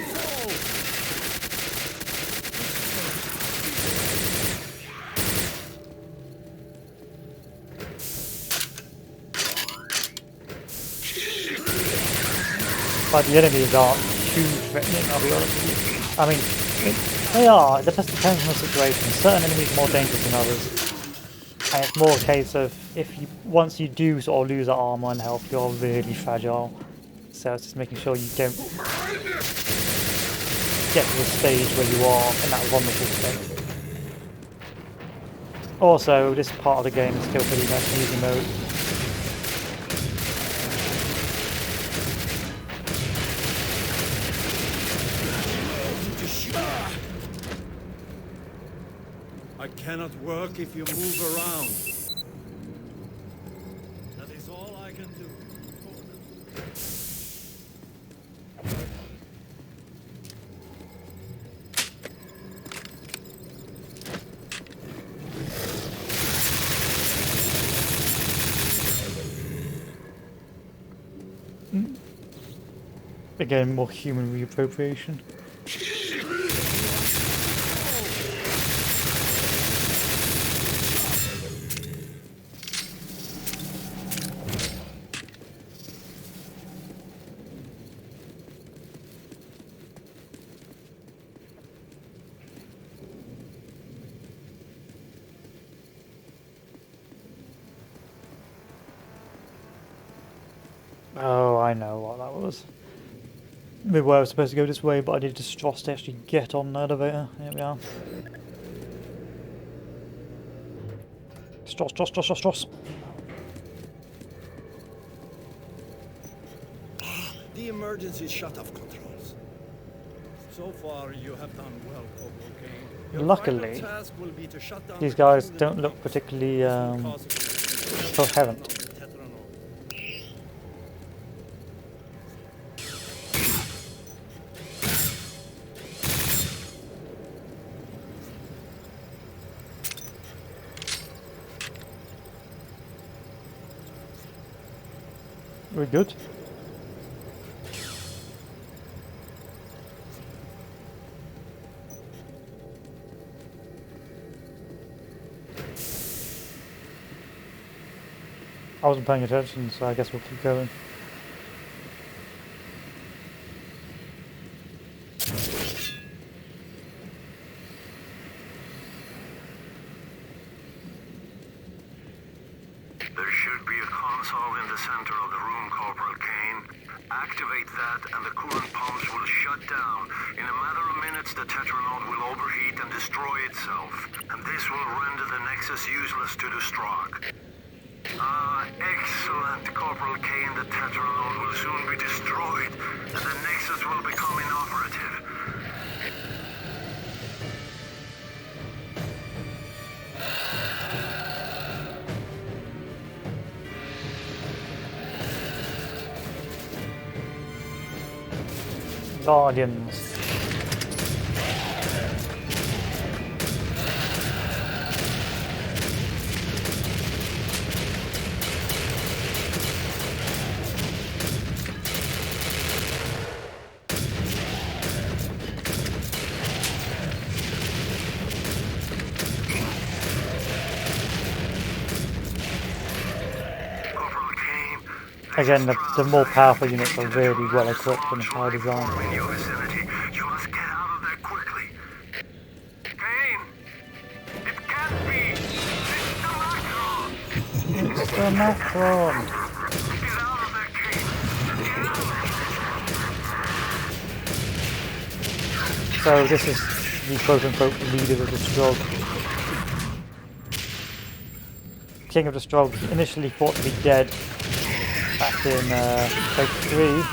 But the enemies aren't too threatening, I'll be honest with you. I mean, they are. It depends on the situation. Certain enemies are more dangerous than others. And it's more a case of once you do sort of lose that armor and health, you're really fragile. So it's just making sure you don't get to the stage where you are in that vulnerable state. Also, this part of the game is still pretty much easy mode. I cannot work if you move around. That is all I can do. Again, more human reappropriation. Oh, I know what that was. Maybe I was supposed to go this way, but I needed to Strogg to actually get on the elevator. Here we are. Strogg. The emergency shut-off controls. So far, you have done well, Corporal Kane. Your Luckily, final task will be to shut down these the guys cooling don't look particularly coherent. We're good. I wasn't paying attention, so I guess we'll keep going. There should be a console in the center of the room, Corporal Kane. Activate that and the coolant pumps will shut down. In a matter of minutes, the Tetranode will overheat and destroy itself. And this will render the Nexus useless to the Strogg. Ah, excellent, Corporal Kane. The Tetranode will soon be destroyed, and the Nexus will become inoperative. Guardians. again, the more powerful units are really well equipped and high design. In your vicinity. You must get out of there quickly. Kane! It can't be! It's the Macron! Get out of there, Kane! So this is the quote-unquote leader of the Strogg. King of the Strogg, initially thought to be dead back in Quake 3.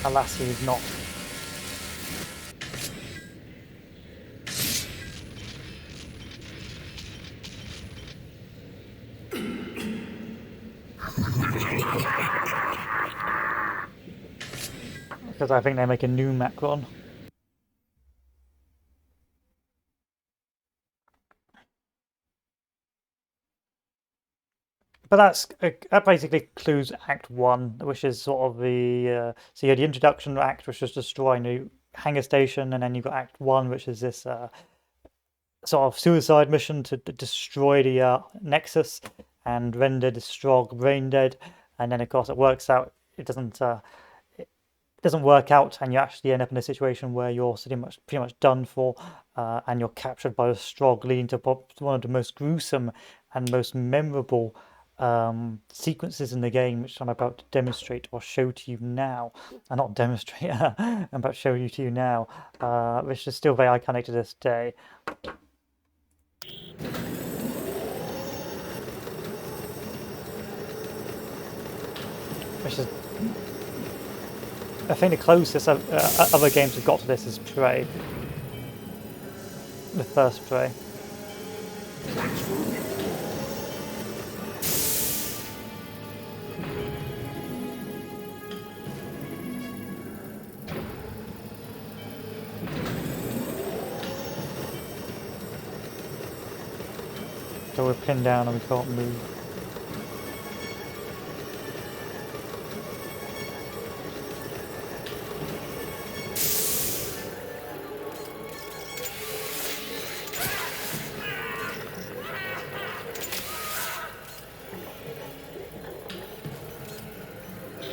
Alas, he is not. Because I think they make a new Macron. But that basically concludes Act 1, which is sort of the... so you had the introduction act, which was destroying the hangar station, and then you've got Act 1, which is this sort of suicide mission to destroy the Nexus and render the Strogg brain dead. And then, of course, it works out. It doesn't work out, and you actually end up in a situation where you're pretty much done for, and you're captured by the Strogg, leading to one of the most gruesome and most memorable sequences in the game, which I'm about to demonstrate or show to you now. Not demonstrate, I'm about to show you to you now, which is still very iconic to this day. Which is, I think the closest other games have got to this is Prey. The first Prey. So we're pinned down and we can't move.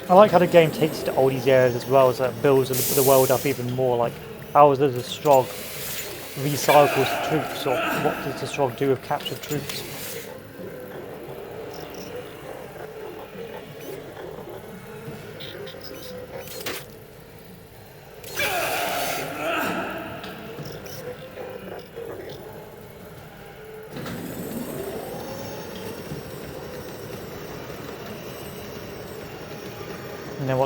I like how the game takes you to all these areas as well, so it builds the world up even more. Like, how does the Strogg recycles troops, or what does the Strogg do with captured troops? And then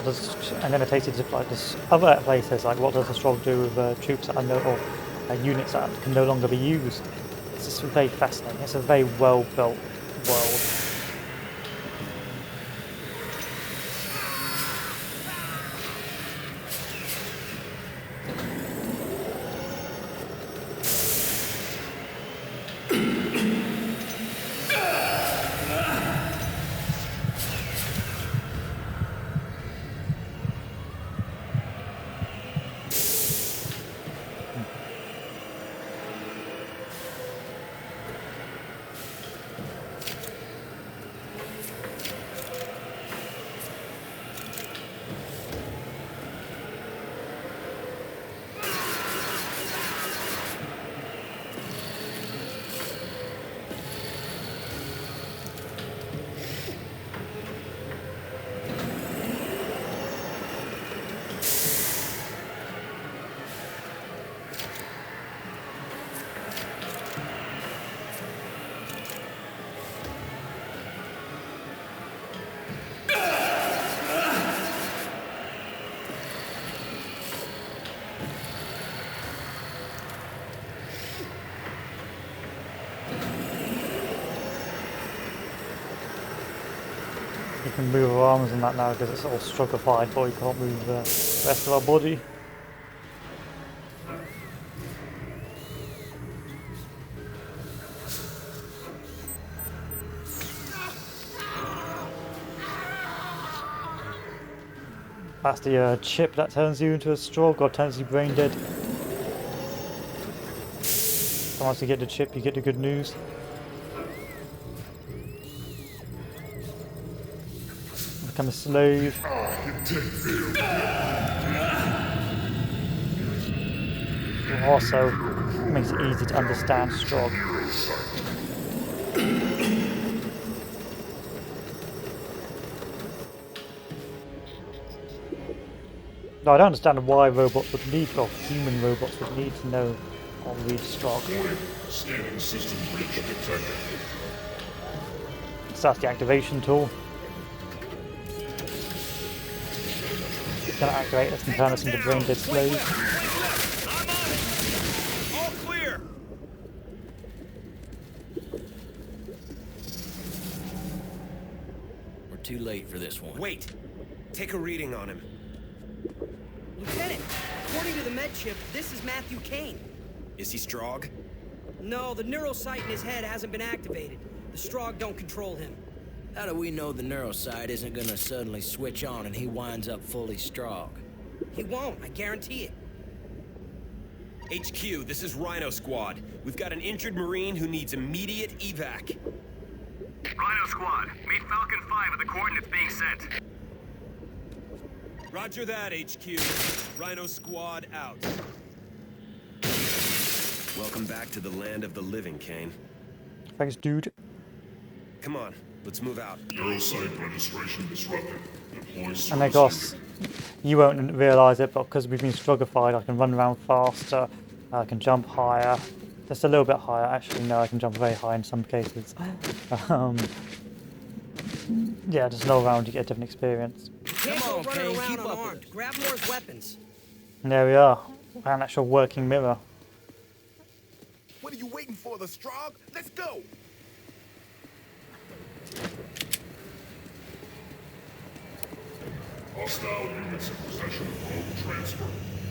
and then it takes you to like this other places, like what does the Strogg do with troops that are units that can no longer be used. It's just very fascinating. It's a very well built world. You can move our arms and that now because it's all strugglified, but we can't move the rest of our body. That's the chip that turns you into a Strogg or turns you brain dead. So once you get the chip, you get the good news. kind of slave. Also makes it easy to understand Strogg. No, I don't understand why robots would need, or human robots would need to know or read Strogg. Scanning system breach detected. So that's the activation tool. It's gonna activate this and turn us into brain dead slaves. All clear. We're too late for this one. Wait. Take a reading on him. Lieutenant, according to the med chip, this is Matthew Kane. Is he Strogg? No, the neurosite in his head hasn't been activated. The Strogg don't control him. How do we know the neurosite isn't gonna suddenly switch on and he winds up fully Strogg? He won't, I guarantee it. HQ, this is Rhino Squad. We've got an injured Marine who needs immediate evac. Rhino Squad, meet Falcon 5 at the coordinates being sent. Roger that, HQ. Rhino Squad out. Welcome back to the land of the living, Kane. Thanks, dude. Come on, let's move out. Neurosite registration disrupted. Deploy And of course, you won't realise it, but because we've been Stroggified, I can run around faster, I can jump higher. Just a little bit higher. Actually, no, I can jump very high in some cases. Yeah, just all around you get a different experience. Come on, running around unarmed. Grab Moore's weapons. And there we are. An actual working mirror. What are you waiting for, the Strogg? Let's go! Hostile units in possession of mode transfer.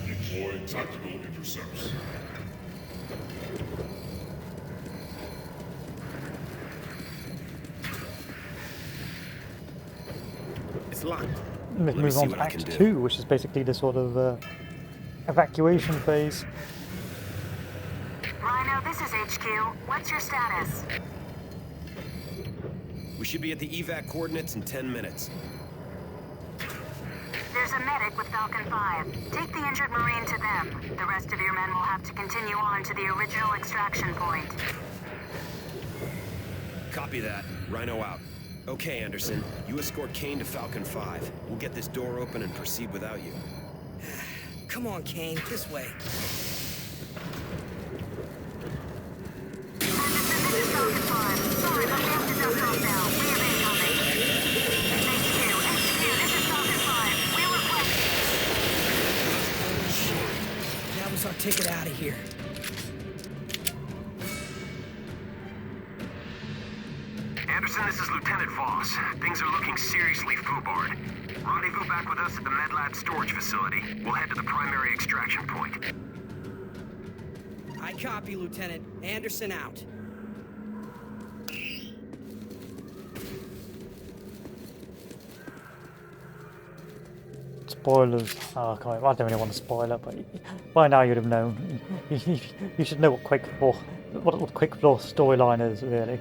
Deploy tactical intercepts. It's locked. Let's move on to Act 2, which is basically the sort of evacuation phase. Rhino, this is HQ. What's your status? We should be at the evac coordinates in 10 minutes. There's a medic with Falcon 5. Take the injured Marine to them. The rest of your men will have to continue on to the original extraction point. Copy that. Rhino out. Okay, Anderson. You escort Kane to Falcon 5. We'll get this door open and proceed without you. Come on, Kane, this way. This is Falcon 5. Sorry, but we have to duck off now. We have incoming. HQ, this is Falcon 5. We request... That was our ticket out of here. Anderson, this is Lieutenant Voss. Things are looking seriously foobarred. Rendezvous back with us at the MedLab storage facility. We'll head to the primary extraction point. I copy, Lieutenant. Anderson out. Spoilers. Oh, God, I don't really want to spoil it, but by now you'd have known. You should know what Quake 4 storyline is, really.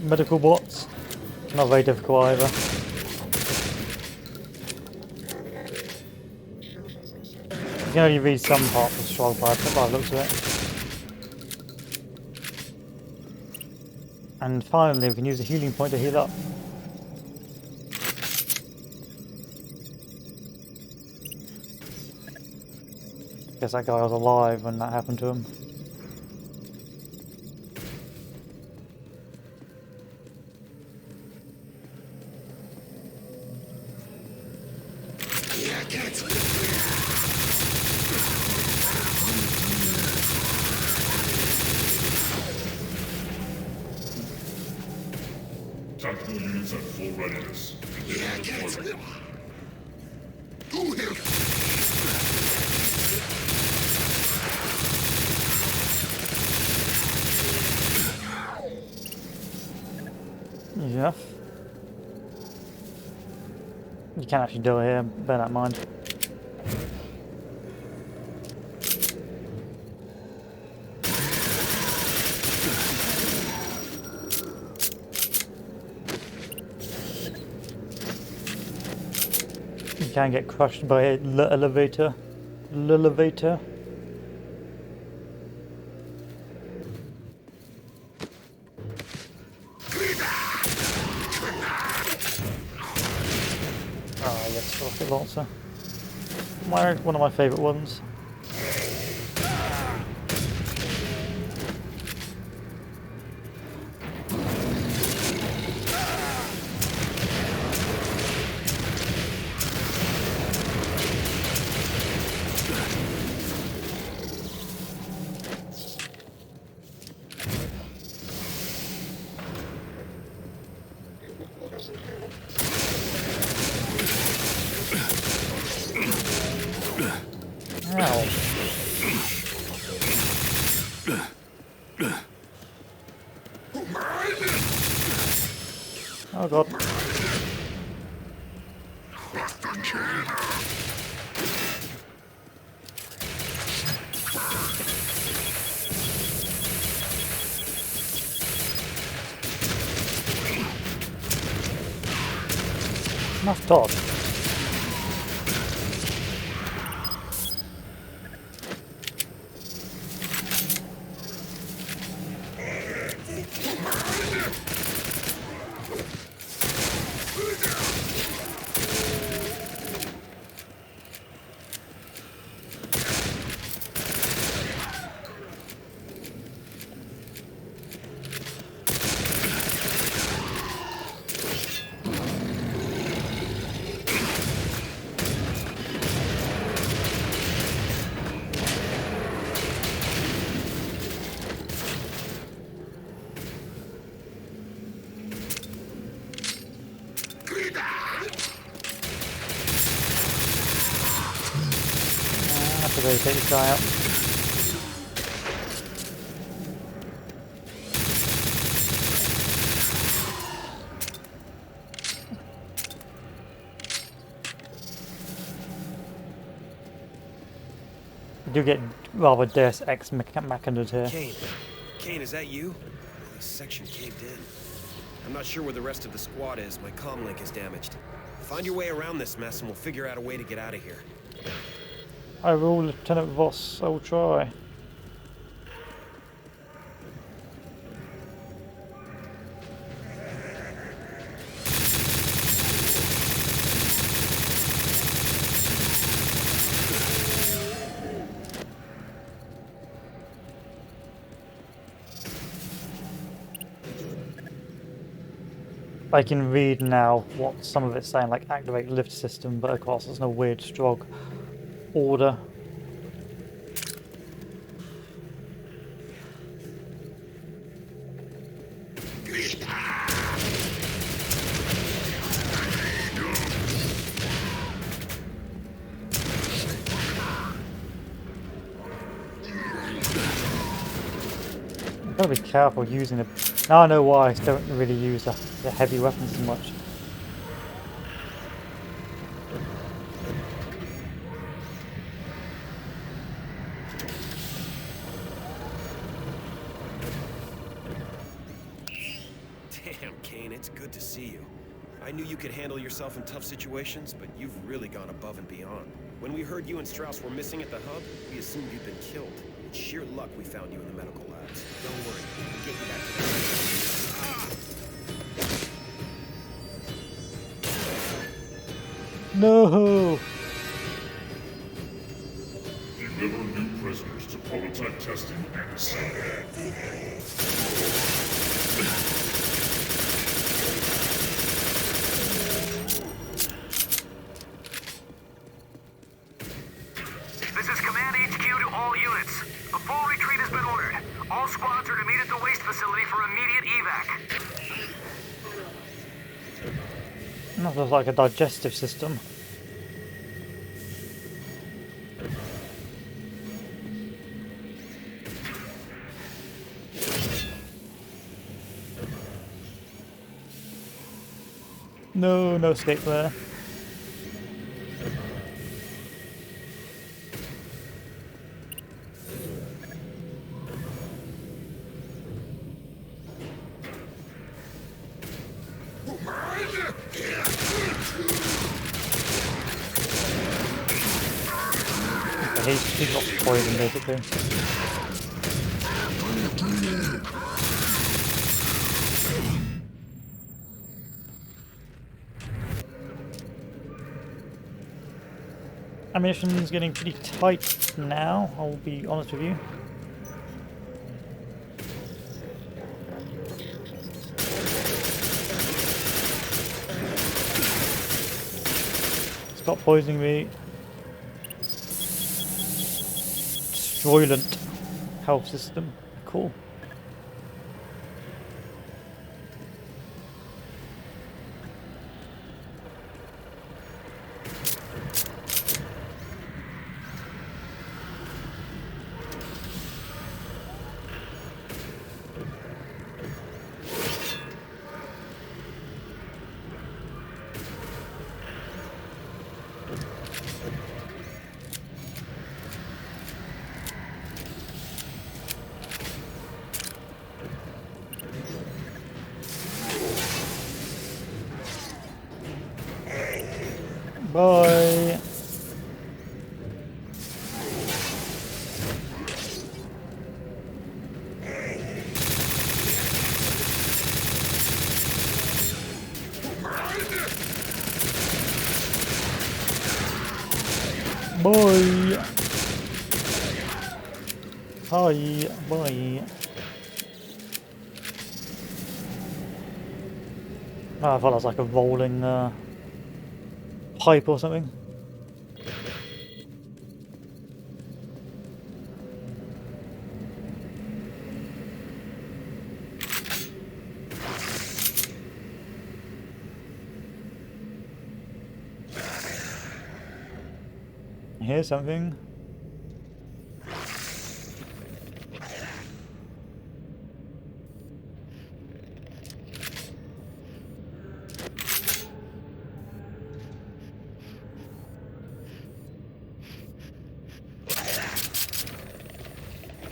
Medical bots. Not very difficult either. You can only read some parts of Strogg by the looks of it. And finally, we can use a healing point to heal up. Guess that guy was alive when that happened to him. Yeah, get it. units at full readiness. Beginning deployment. Yeah. You can't actually do it here, bear that in mind. You can get crushed by a elevator. Elevator. Oh yes, rocket launcher. One of my favourite ones. Ow. Oh god. Enough dodge. Have to really take this guy out. You do get rather Deus Ex Machina'd here. Kane, is that you? This section caved in. I'm not sure where the rest of the squad is. My comm link is damaged. Find your way around this mess and we'll figure out a way to get out of here. I will, Lieutenant Voss. I will try. I can read now what some of it's saying, like activate lift system, but of course there's no weird Strogg order. Gotta be careful using it. Now I know why I don't really use the heavy weapons as much. Damn, Kane, it's good to see you. I knew you could handle yourself in tough situations, but you've really gone above and beyond. When we heard you and Strauss were missing at the hub, we assumed you'd been killed. It's sheer luck we found you in the medical labs. Don't worry, we'll get you back to the No! Deliver new prisoners to prototype testing and assembly. This is Command HQ to all units. A full retreat has been ordered. All squads are to meet at the waste facility for immediate evac. That looks like a digestive system. No, no escape there. He's got poison basically. Ammunition's getting pretty tight now, I'll be honest with you. Stop poisoning me. Destroylant health system. Cool. Bye. Bye. Hi. Bye. Oh, I thought that was like a rolling pipe or something. Here's something.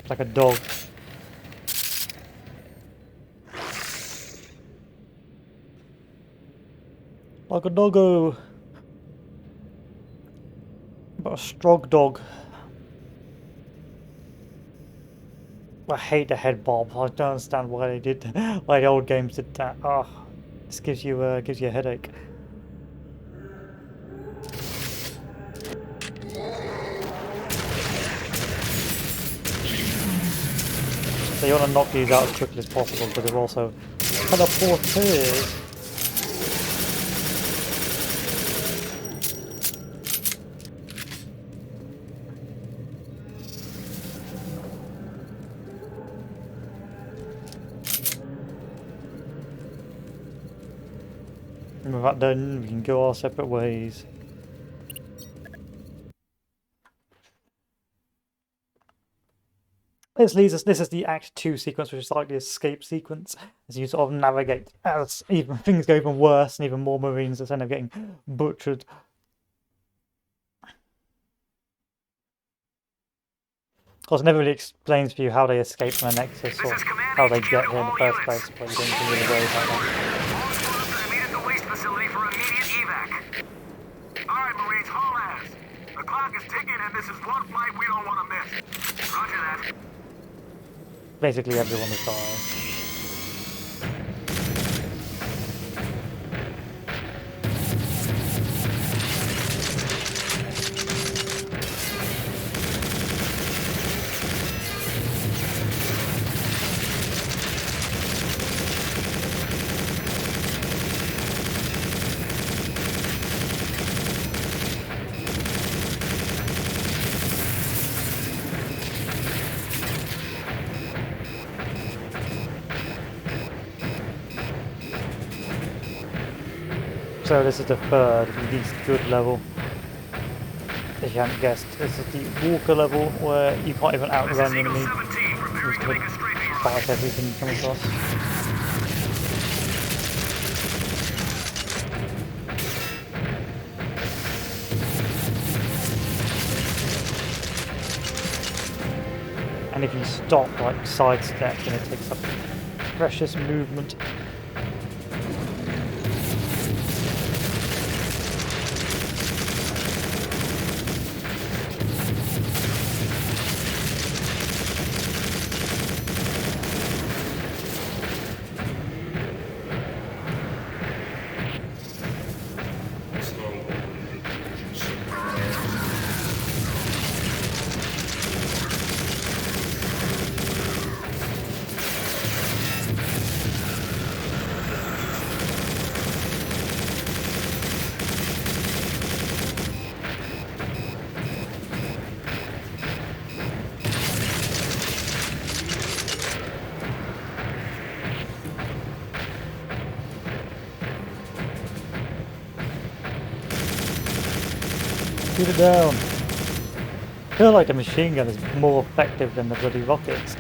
Like a dog. Like a doggo. But a Strogg dog. I hate the head bob. I don't understand why they did why the old games did that. Oh, this gives you a headache. So you want to knock these out as quickly as possible, but they're also teleporters. And with that done, we can go our separate ways. This leads us. This is the Act 2 sequence, which is like the escape sequence, as you sort of navigate as even things go even worse, and even more Marines are end up getting butchered. Of course, it never really explains for you how they escape from the Nexus or how they get here in the first place, but you don't need to really worry about that. All squadrons are to meet at the waste facility for immediate evac. Alright, Marines, haul ass. The clock is ticking and this is one flight we don't want to miss. Roger that. Basically everyone is dying. So this is the third least good level. If you haven't guessed, this is the walker level where you can't even outrun the enemy. You just gotta fight everything you come across. And if you stop, like sidestep, then it takes up precious movement. Shoot it down. I feel like the machine gun is more effective than the bloody rockets.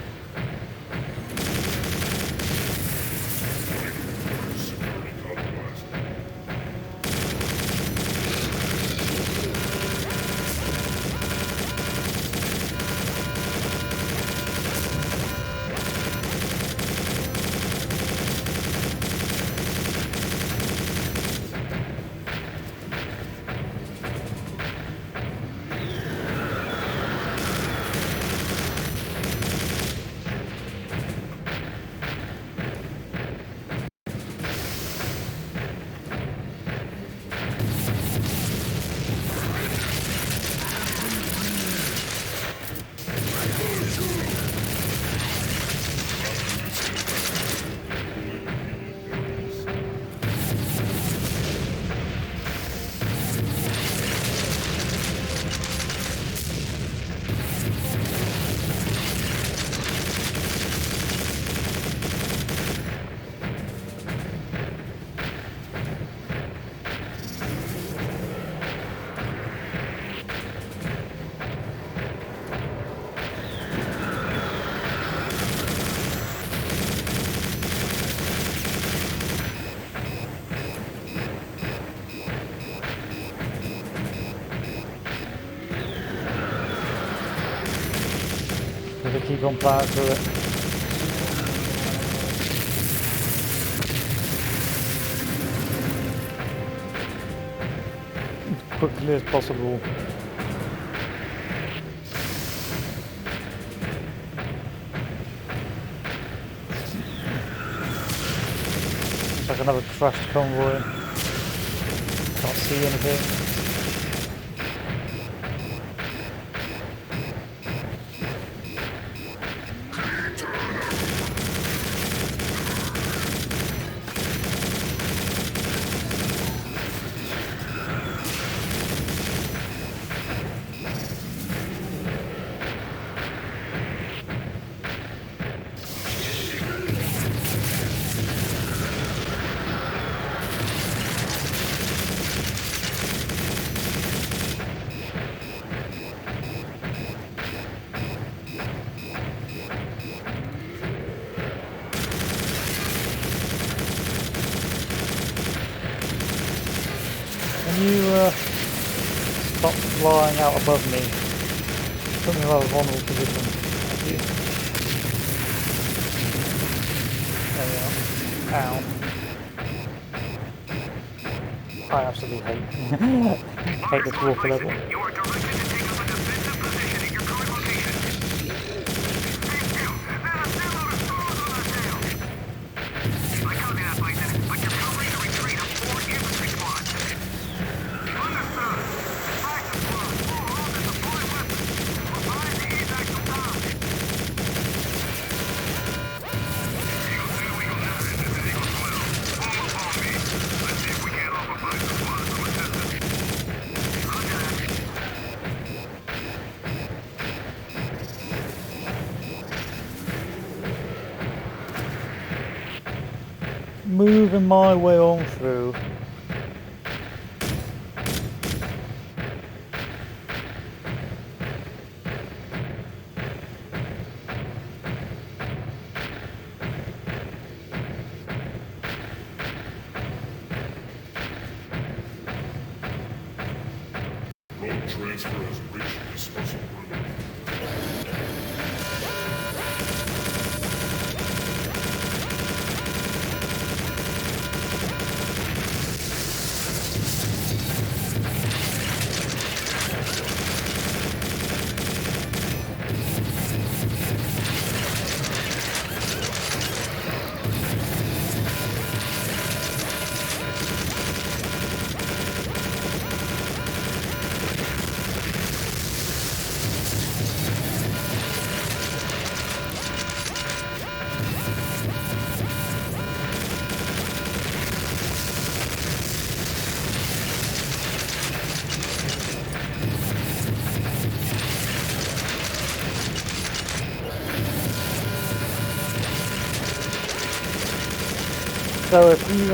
Gotta keep on plowing through it. As quickly as possible. It's like another crushed convoy. Can't see anything. Can you stop flying out above me? Put me in a vulnerable position. Thank you. There we are. Ow. I absolutely hate this walker level. Moving my way on through. So if you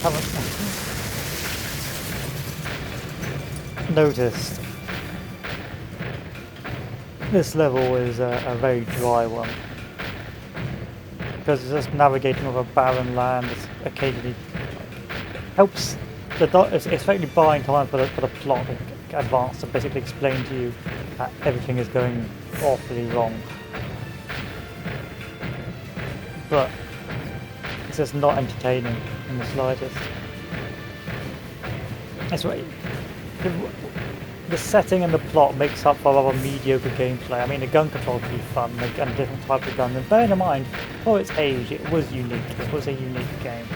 haven't noticed, this level is a very dry one. Because it's just navigating over barren land, it's occasionally helps it's effectively buying time for the plot to advance to basically explain to you that everything is going awfully wrong. But it's just not entertaining in the slightest. That's right. The setting and the plot makes up for other mediocre gameplay. I mean, the gun control can be fun and different types of guns. And bear in mind, for its age, it was unique. It was a unique game.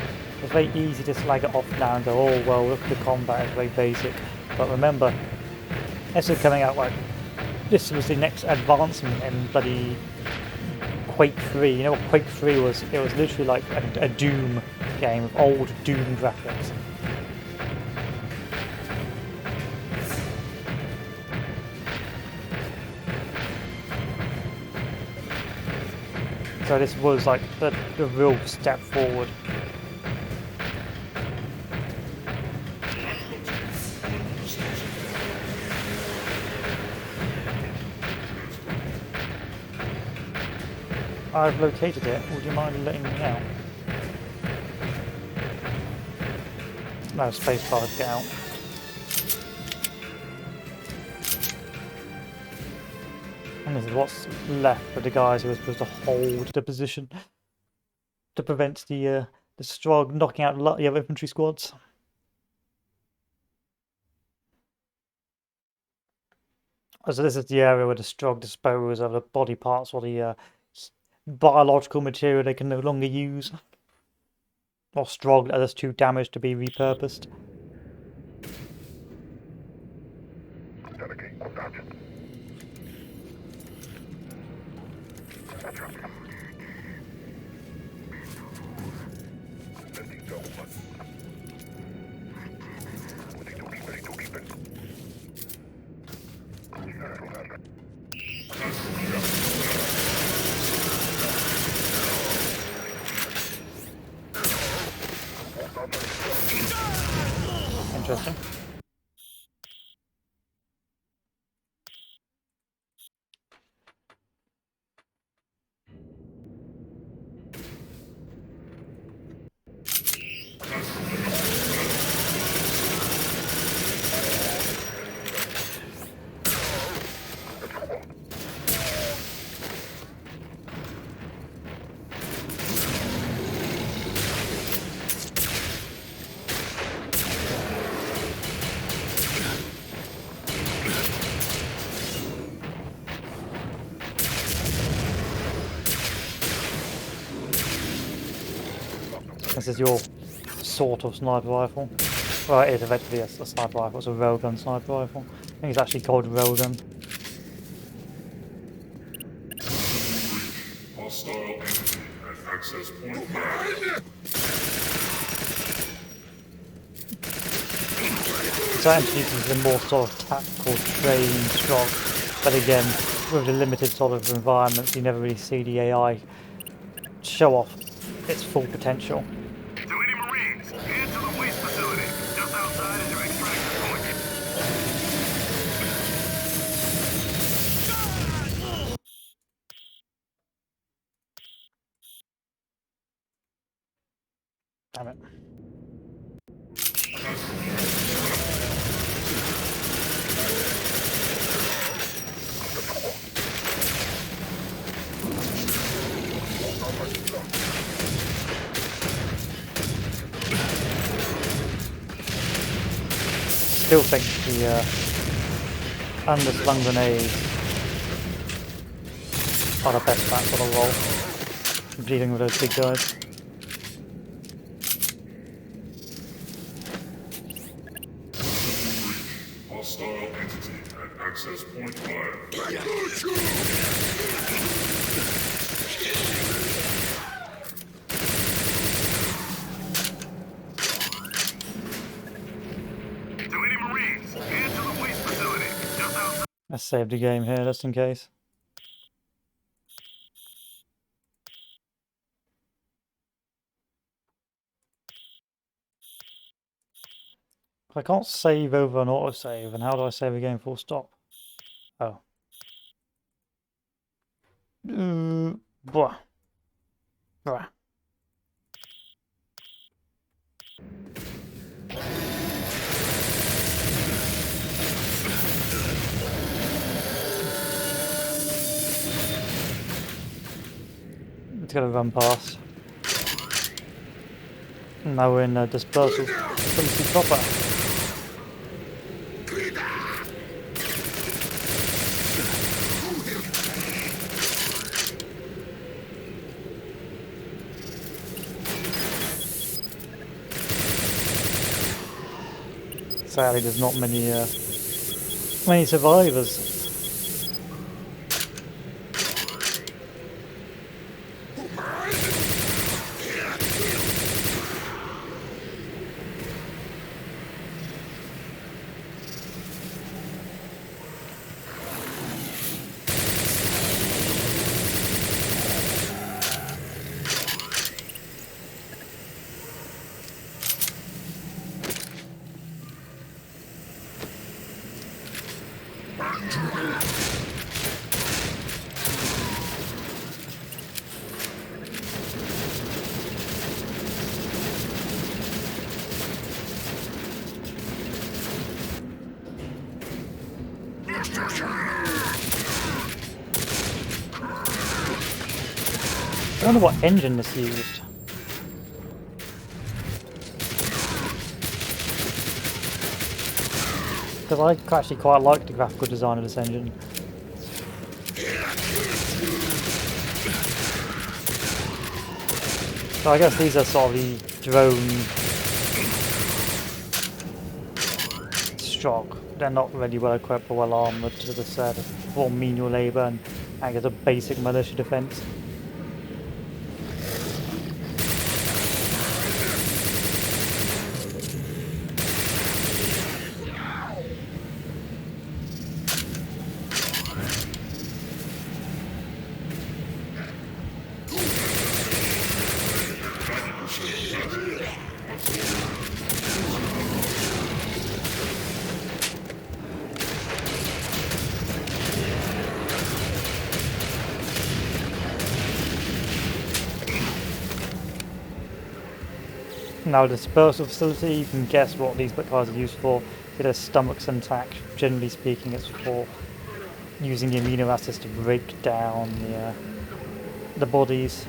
It's very easy to slag it off now and go, oh well, look at the combat, it's very basic. But remember, this is coming out like this was the next advancement in bloody Quake 3. You know what Quake 3 was? It was literally like a Doom game with old Doom graphics. So this was like the real step forward. I've located it. Would you mind letting me out? No, spacebar to get out. And this is what's left for the guys who are supposed to hold the position to prevent the Strogg knocking out the other infantry squads. So this is the area where the Strogg dispose of the body parts or the biological material they can no longer use, or Strogg that is too damaged to be repurposed. Interesting. This is your sort of sniper rifle. Well, it is effectively a sniper rifle. It's a railgun sniper rifle. I think it's actually called railgun. Hostile entity at access point. So that introduces a more sort of tactical trained Strogg, but again, with the limited sort of environments, you never really see the AI show off its full potential. To any Marines, head to the waste facility. Just outside is your extraction point. Damn it. Still think the underslung grenades are the best that sort of role, dealing with those big guys. Hostile entity at access point 5. Let's save the game here just in case. I can't save over an autosave, and how do I save a game full stop? Oh. Bruh. Bruh. It's gonna run past. Now we're in dispersal facility proper. Sadly, there's not many survivors. I wonder what engine this used. Because I actually quite like the graphical design of this engine. So I guess these are sort of the drone Strogg. They're not really well equipped or well armoured to the service for menial labour and I guess a basic militia defence. Now the dispersal facility, you can guess what these guys are used for. Get their stomachs intact. Generally speaking, it's for using the amino acids to break down the bodies.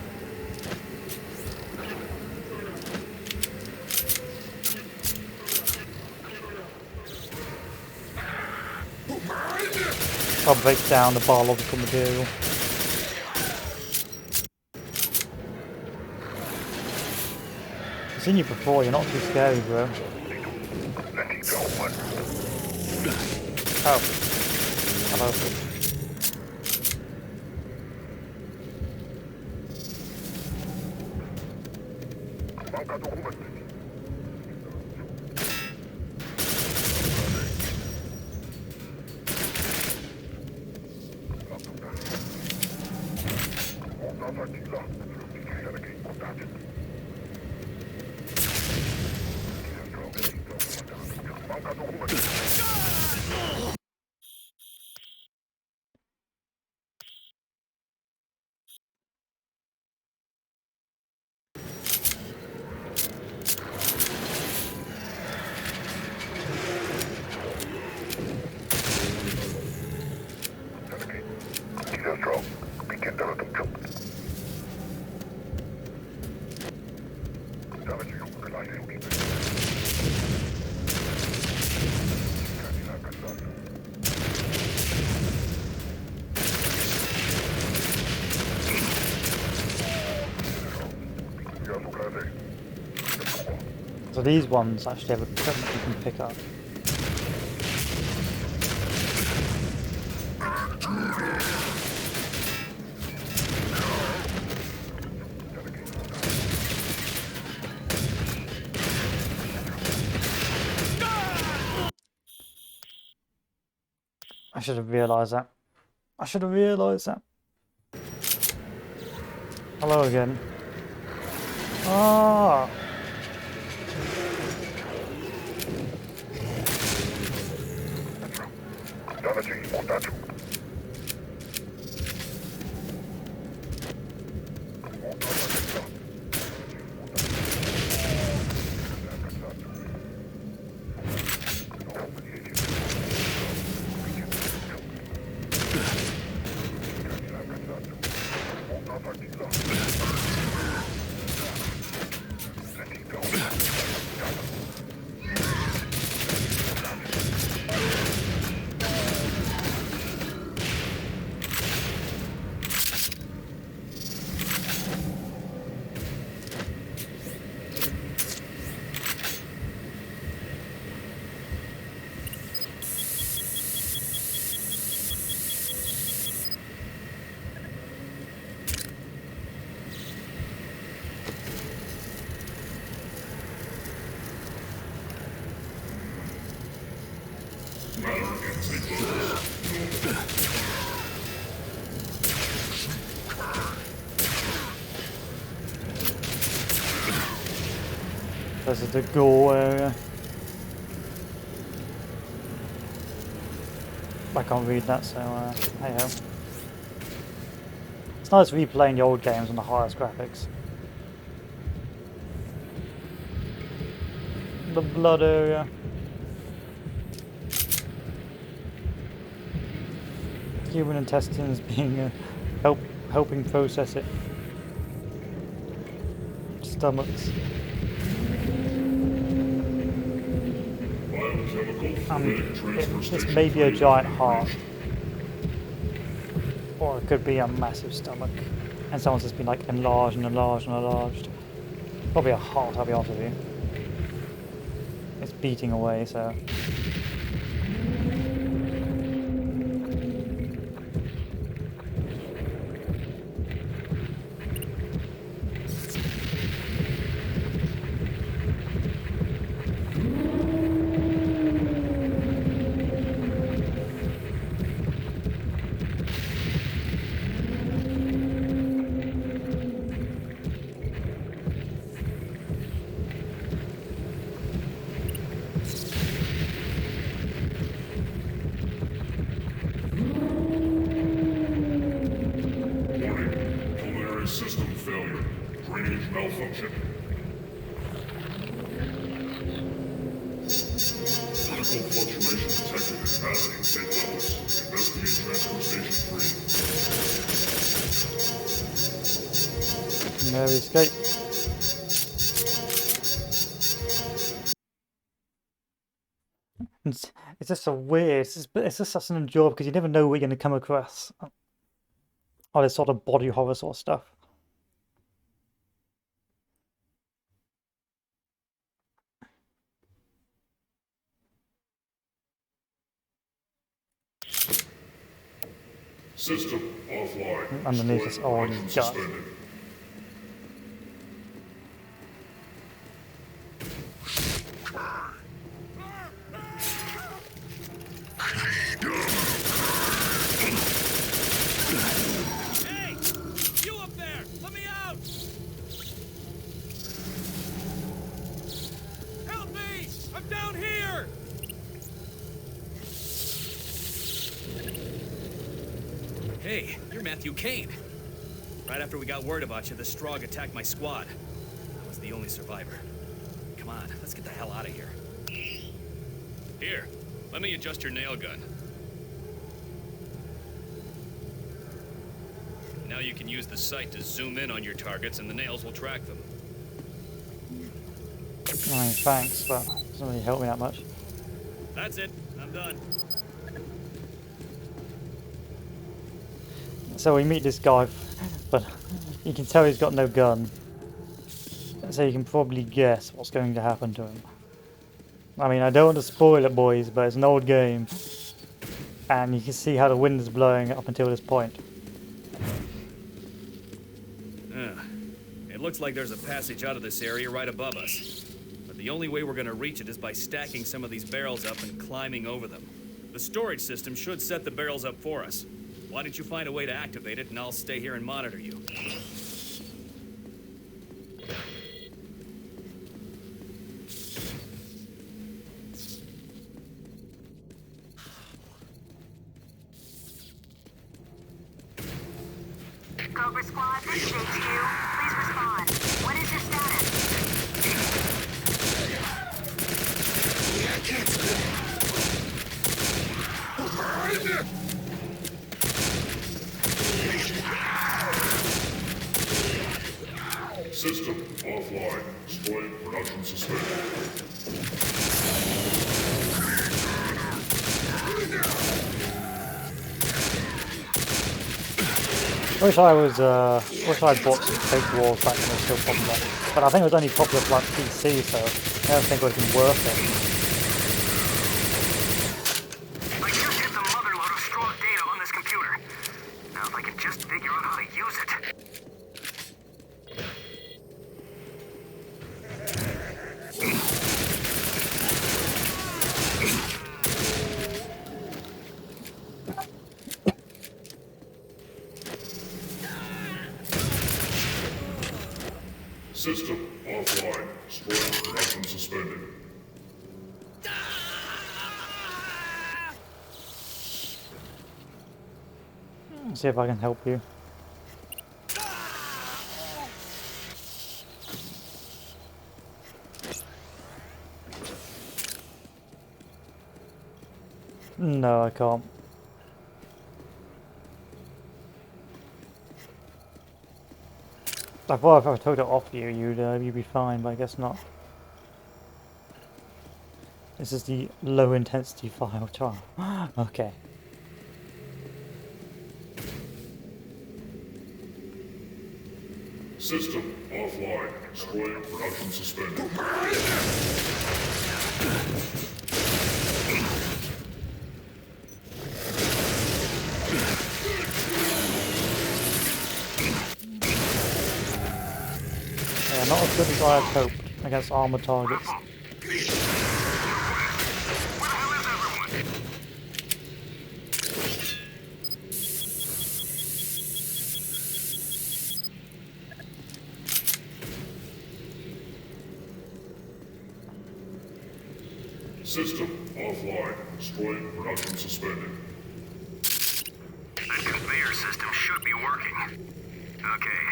I'll break down the biological material. I've seen you before, you're not too scary, bro. Oh. Hello. So these ones actually have equipment you can pick up. I should have realised that. I should have realised that. Hello again. Ah. This is the goal area. I can't read that, so hey ho. It's nice replaying the old games on the highest graphics. The blood area. Human intestines being helping process it. Stomachs. This may be a giant heart, or it could be a massive stomach, and someone's just been like enlarged and enlarged and enlarged. Probably a heart, I'll be honest with you. It's beating away, so. System failure. Drainage malfunction. Physical fluctuation detected in battery intake levels. Investigate transfer station 3. No escape. It's just so weird. It's just such an enjoyable because you never know what you're going to come across. All this sort of body horror sort of stuff. System offline. Underneath this orange Operation dust. suspended. Hey! You up there! Let me out! Help me! I'm down here! Hey, you're Matthew Kane. Right after we got word about you, the Strogg attacked my squad. I was the only survivor. Come on, let's get the hell out of here. Here, let me adjust your nail gun. Now you can use the sight to zoom in on your targets and the nails will track them. I mean, thanks, but it doesn't really help me that much. That's it. I'm done. So we meet this guy, but you can tell he's got no gun. So you can probably guess what's going to happen to him. I mean, I don't want to spoil it, boys, but it's an old game. And you can see how the wind is blowing up until this point. It looks like there's a passage out of this area right above us. But the only way we're gonna reach it is by stacking some of these barrels up and climbing over them. The storage system should set the barrels up for us. Why don't you find a way to activate it and I'll stay here and monitor you. Cobra Squad, this is HQ. Please respond. What is your status? System offline. Destroying production suspended. Wish I'd bought Fake Wars back when it was still popular. But I think it was only popular for like PC, so I don't think it would have been worth it. I just hit the motherload of Strogg data on this computer. Now if I can just figure out how to use it. System offline. Destroying production suspended. See if I can help you. No, I can't. I thought if I took it off you, you'd be fine, but I guess not. This is the low intensity file trial. Okay. System offline. Destroying production suspended. Yeah, not as good as I had hoped against armored targets. System offline. Destroying production suspended. That conveyor system should be working. Okay.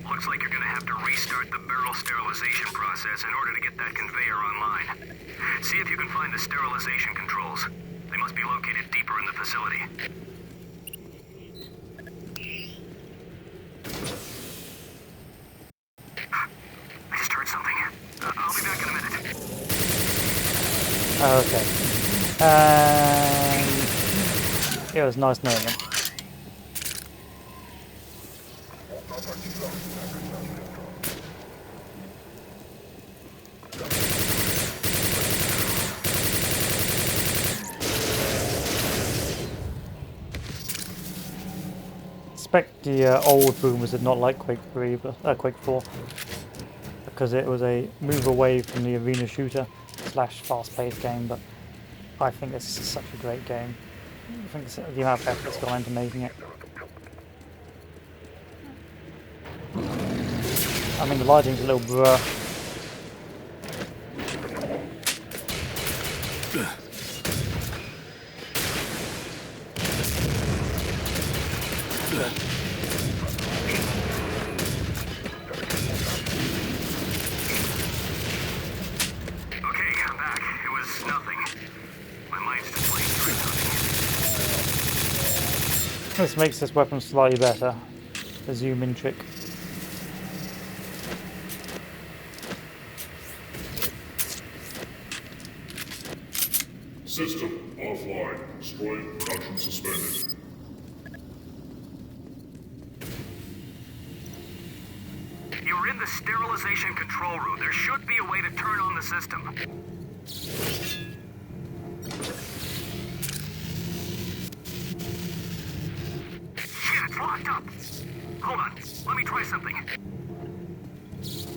Looks like you're gonna have to restart the barrel sterilization process in order to get that conveyor online. See if you can find the sterilization controls. They must be located deeper in the facility. I just heard something. I'll be back in a minute. Okay. It was nice knowing him. Expect the old boomers did not like Quake 3, but Quake 4, because it was a move away from the arena shooter / fast-paced game. But I think this is such a great game. I think the amount of effort's gone into making it. I mean, the lighting's a little blur. This makes this weapon slightly better. The zoom in trick. System offline. Destroying production suspended. You're in the sterilization control room. There should be a way to turn on the system. Shit, it's locked up. Hold on. Let me try something.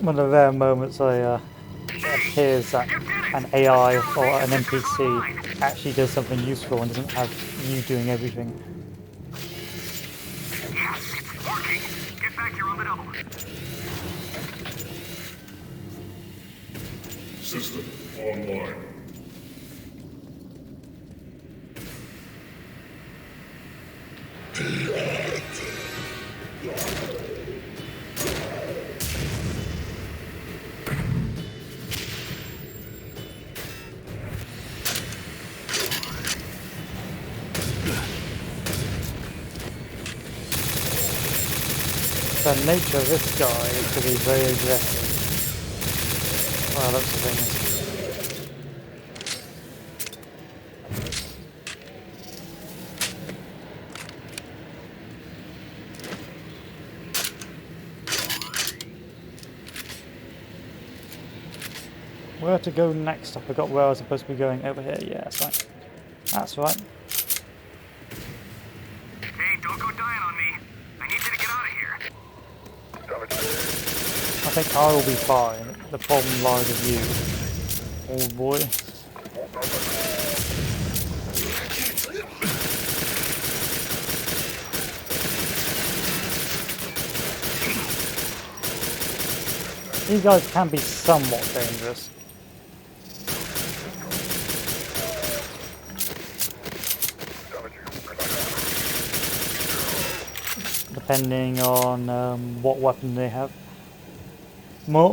One of the rare moments it appears that an AI or an NPC actually does something useful and doesn't have you doing everything. Yes, it's working. Get back here on the double. System online. The nature of this guy is to be very aggressive. Well, that's the thing. Where to go next? I forgot where I was supposed to be going. Over here. Yeah, that's right. That's right. Hey, don't go dying on me. I need you to get out of here. I think I will be fine. The problem lies with you, old boy. These guys can be somewhat dangerous. Depending on what weapon they have. More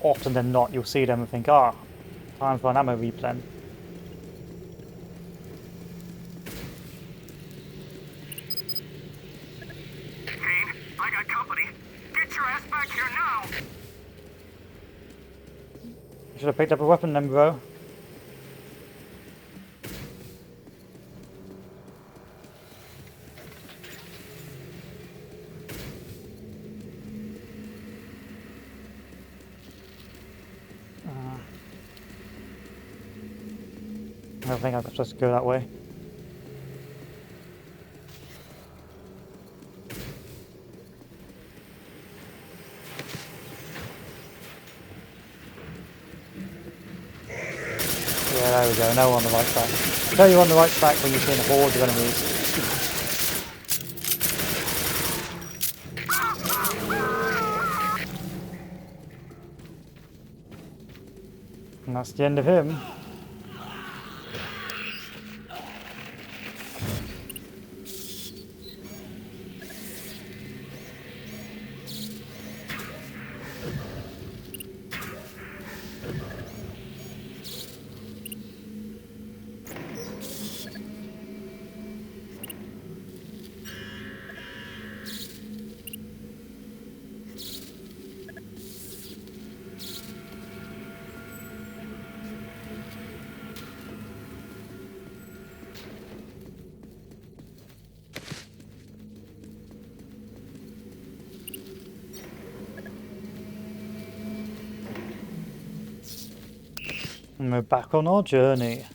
often than not, you'll see them and think, ah, time for an ammo replen. Kane, I got company. Get your ass back here now. You should have picked up a weapon then, bro. I don't think I'm supposed to go that way. Yeah, there we go. Now we're on the right track. I tell you're on the right track when you see a horde of enemies. And that's the end of him. And we're back on our journey.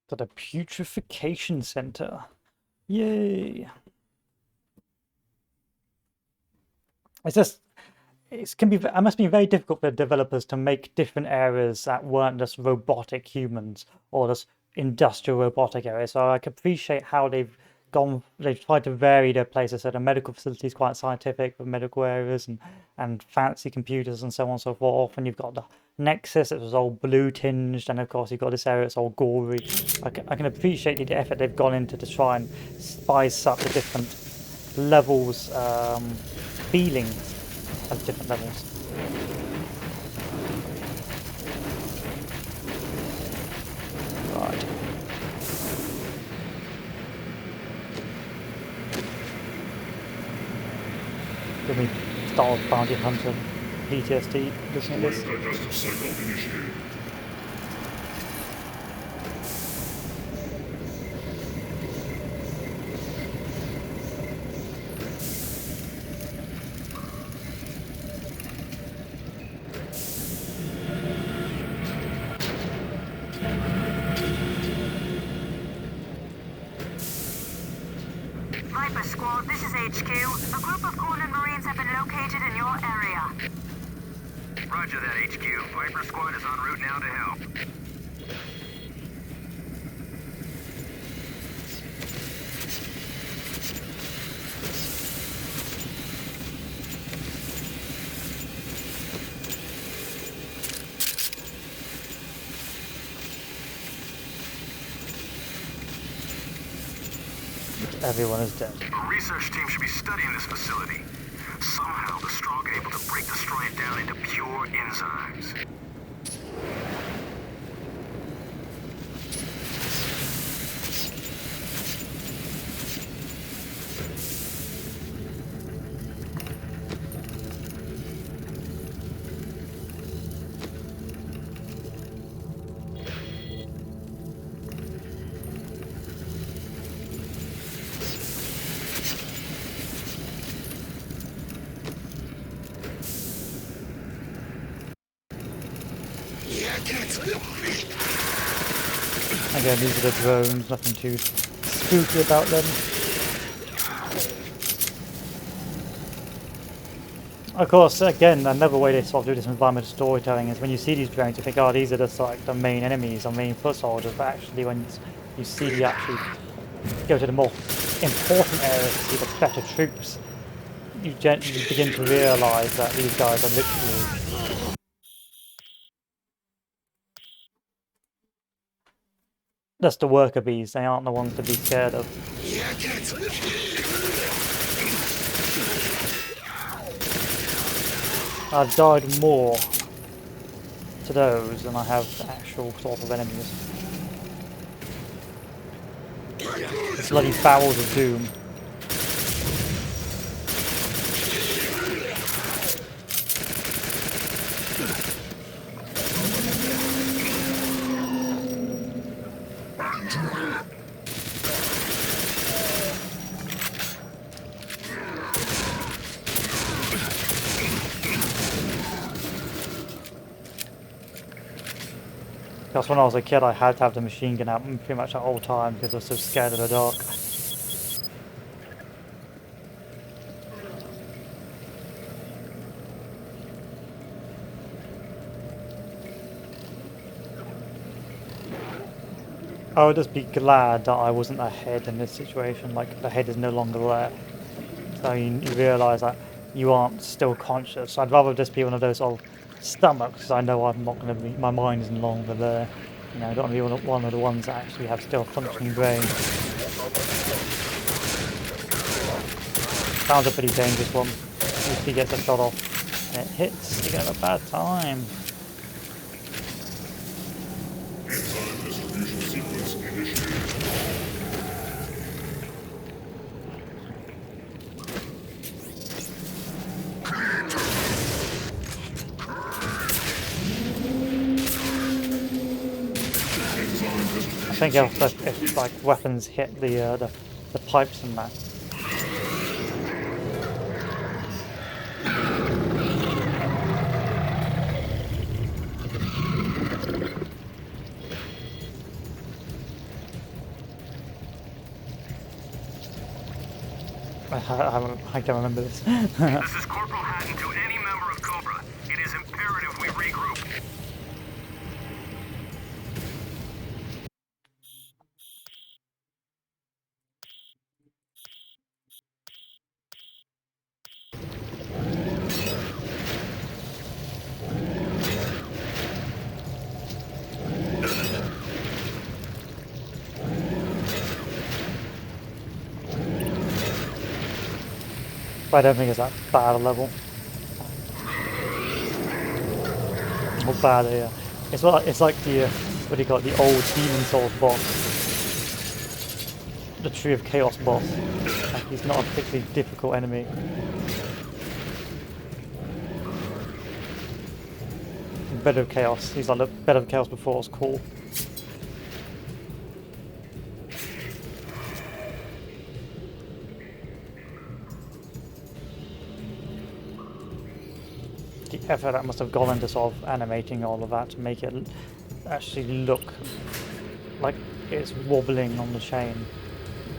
To the putrefaction center. Yay! It's just, it must be very difficult for developers to make different areas that weren't just robotic humans or just industrial robotic areas. So I can appreciate how they've tried to vary their places. So the medical facility is quite scientific for medical areas and fancy computers and so on and so forth. And you've got the Nexus, it was all blue tinged, and of course you've got this area that's all gory. I can appreciate the effort they've gone into to try and spice up the different levels, feelings of different levels. Right. Give me Star Wars Bounty Hunter PTSD looking at this. Digestive cycle initiated. Viper Squad, this is HQ. A group of cornered Marines have been located in your area. Roger that, HQ. Viper Squad is en route now to help. Everyone is dead. A research team should be studying this facility. Somehow the Strogg are able to break your insides. Again, these are the drones, nothing too spooky about them. Of course, again, another way they sort of do this environmental storytelling is when you see these drones, you think, oh, these are just like the main enemies or main foot soldiers, but actually when you see the actually go to the more important areas to see the better troops, you begin to realise that these guys are literally just the worker bees. They aren't the ones to be scared of. I've died more to those than I have to actual sort of enemies. Bloody barrels of doom. Because when I was a kid, I had to have the machine gun out pretty much at all time because I was so scared of the dark. I would just be glad that I wasn't ahead in this situation, like the head is no longer there. So you realise that you aren't still conscious. I'd rather just be one of those sort of stomachs, because I know I'm not going to be, my mind is no longer there. You know, I don't want to be one of the ones that actually have still a functioning brain. Sounds a pretty dangerous one. If he gets a shot off and it hits, you're going to have a bad time. I think if like weapons hit the pipes and that. I can't remember this. This is Corporal Hatton to any member of Cobra. It is imperative we regroup. But I don't think it's that bad a level. Not bad, yeah. It's like the what do you call it, the old Demon Souls boss, the Tree of Chaos boss. Like, he's not a particularly difficult enemy. Bed of Chaos. He's like the Bed of Chaos before it was cool. The effort that must have gone into sort of animating all of that to make it actually look like it's wobbling on the chain.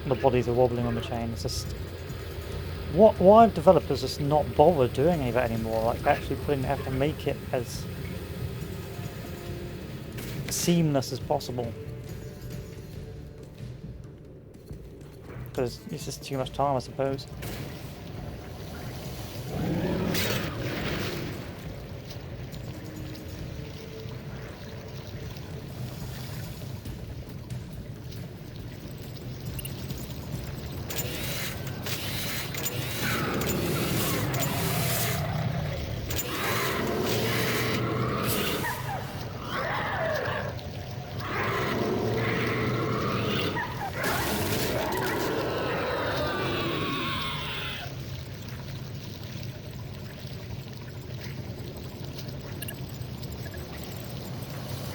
The bodies are wobbling on the chain. It's just why have developers just not bothered doing any of it anymore? Like actually putting the effort to make it as seamless as possible. Because it's just too much time, I suppose.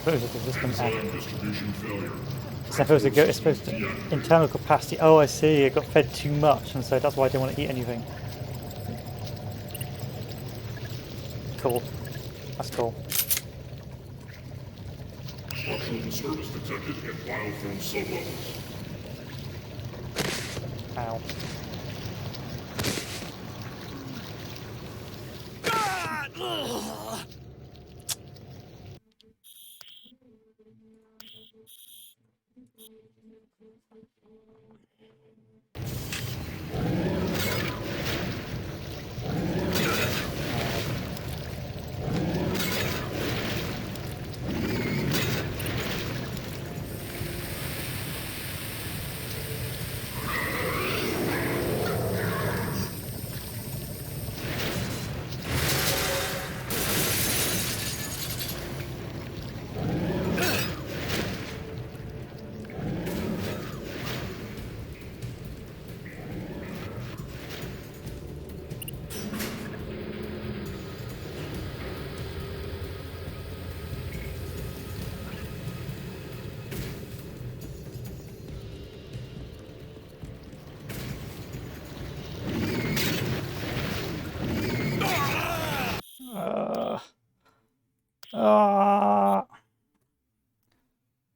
Those are the system Enzyme distribution failure. so it's supposed to internal capacity. Oh, I see. It got fed too much, and so that's why I didn't want to eat anything. Cool. That's cool. Structural disturbance detected at biofilm sublevels. Ow.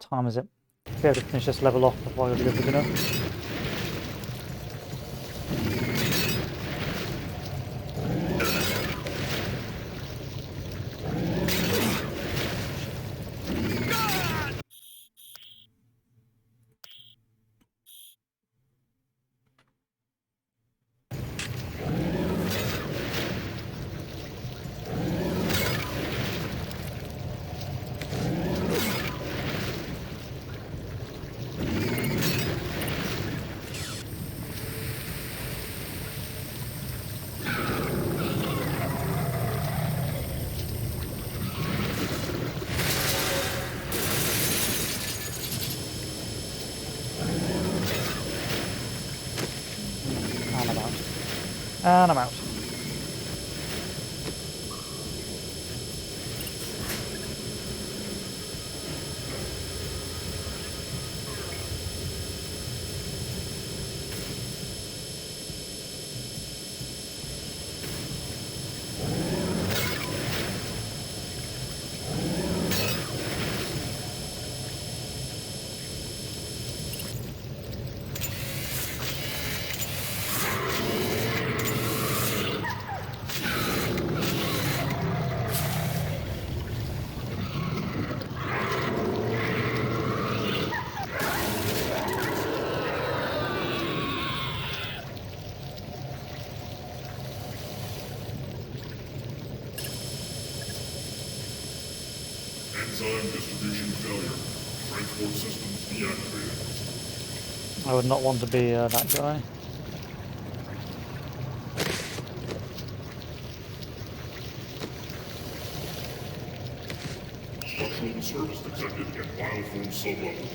Time is it? Be able to finish this level off before I go to go for dinner. And I'm out. And I'm out. Enzyme distribution failure. Transport systems deactivated. I would not want to be that guy. Structural disturbance detected at biofilm sublevels.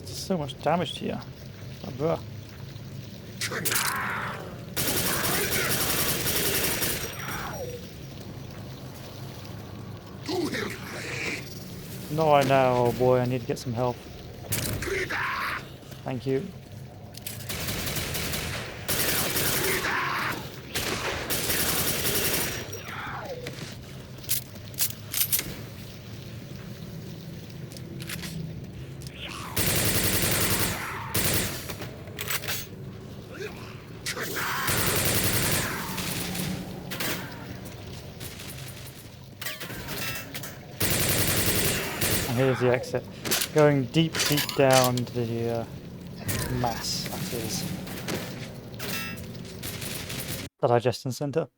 So much damage to you. Oh, bruh. No, I know. Oh boy, I need to get some health. Thank you. And here's the exit. Going deep, deep down to the mass, that is. The digestion center.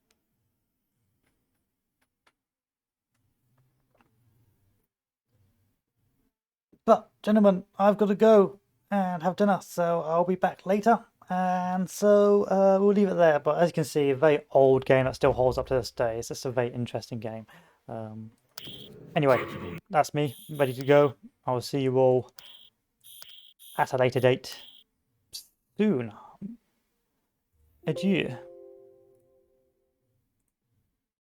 But, gentlemen, I've got to go and have dinner, so I'll be back later. And so we'll leave it there. But as you can see, a very old game that still holds up to this day. It's just a very interesting game. Anyway, that's me, ready to go. I will see you all at a later date soon. Adieu.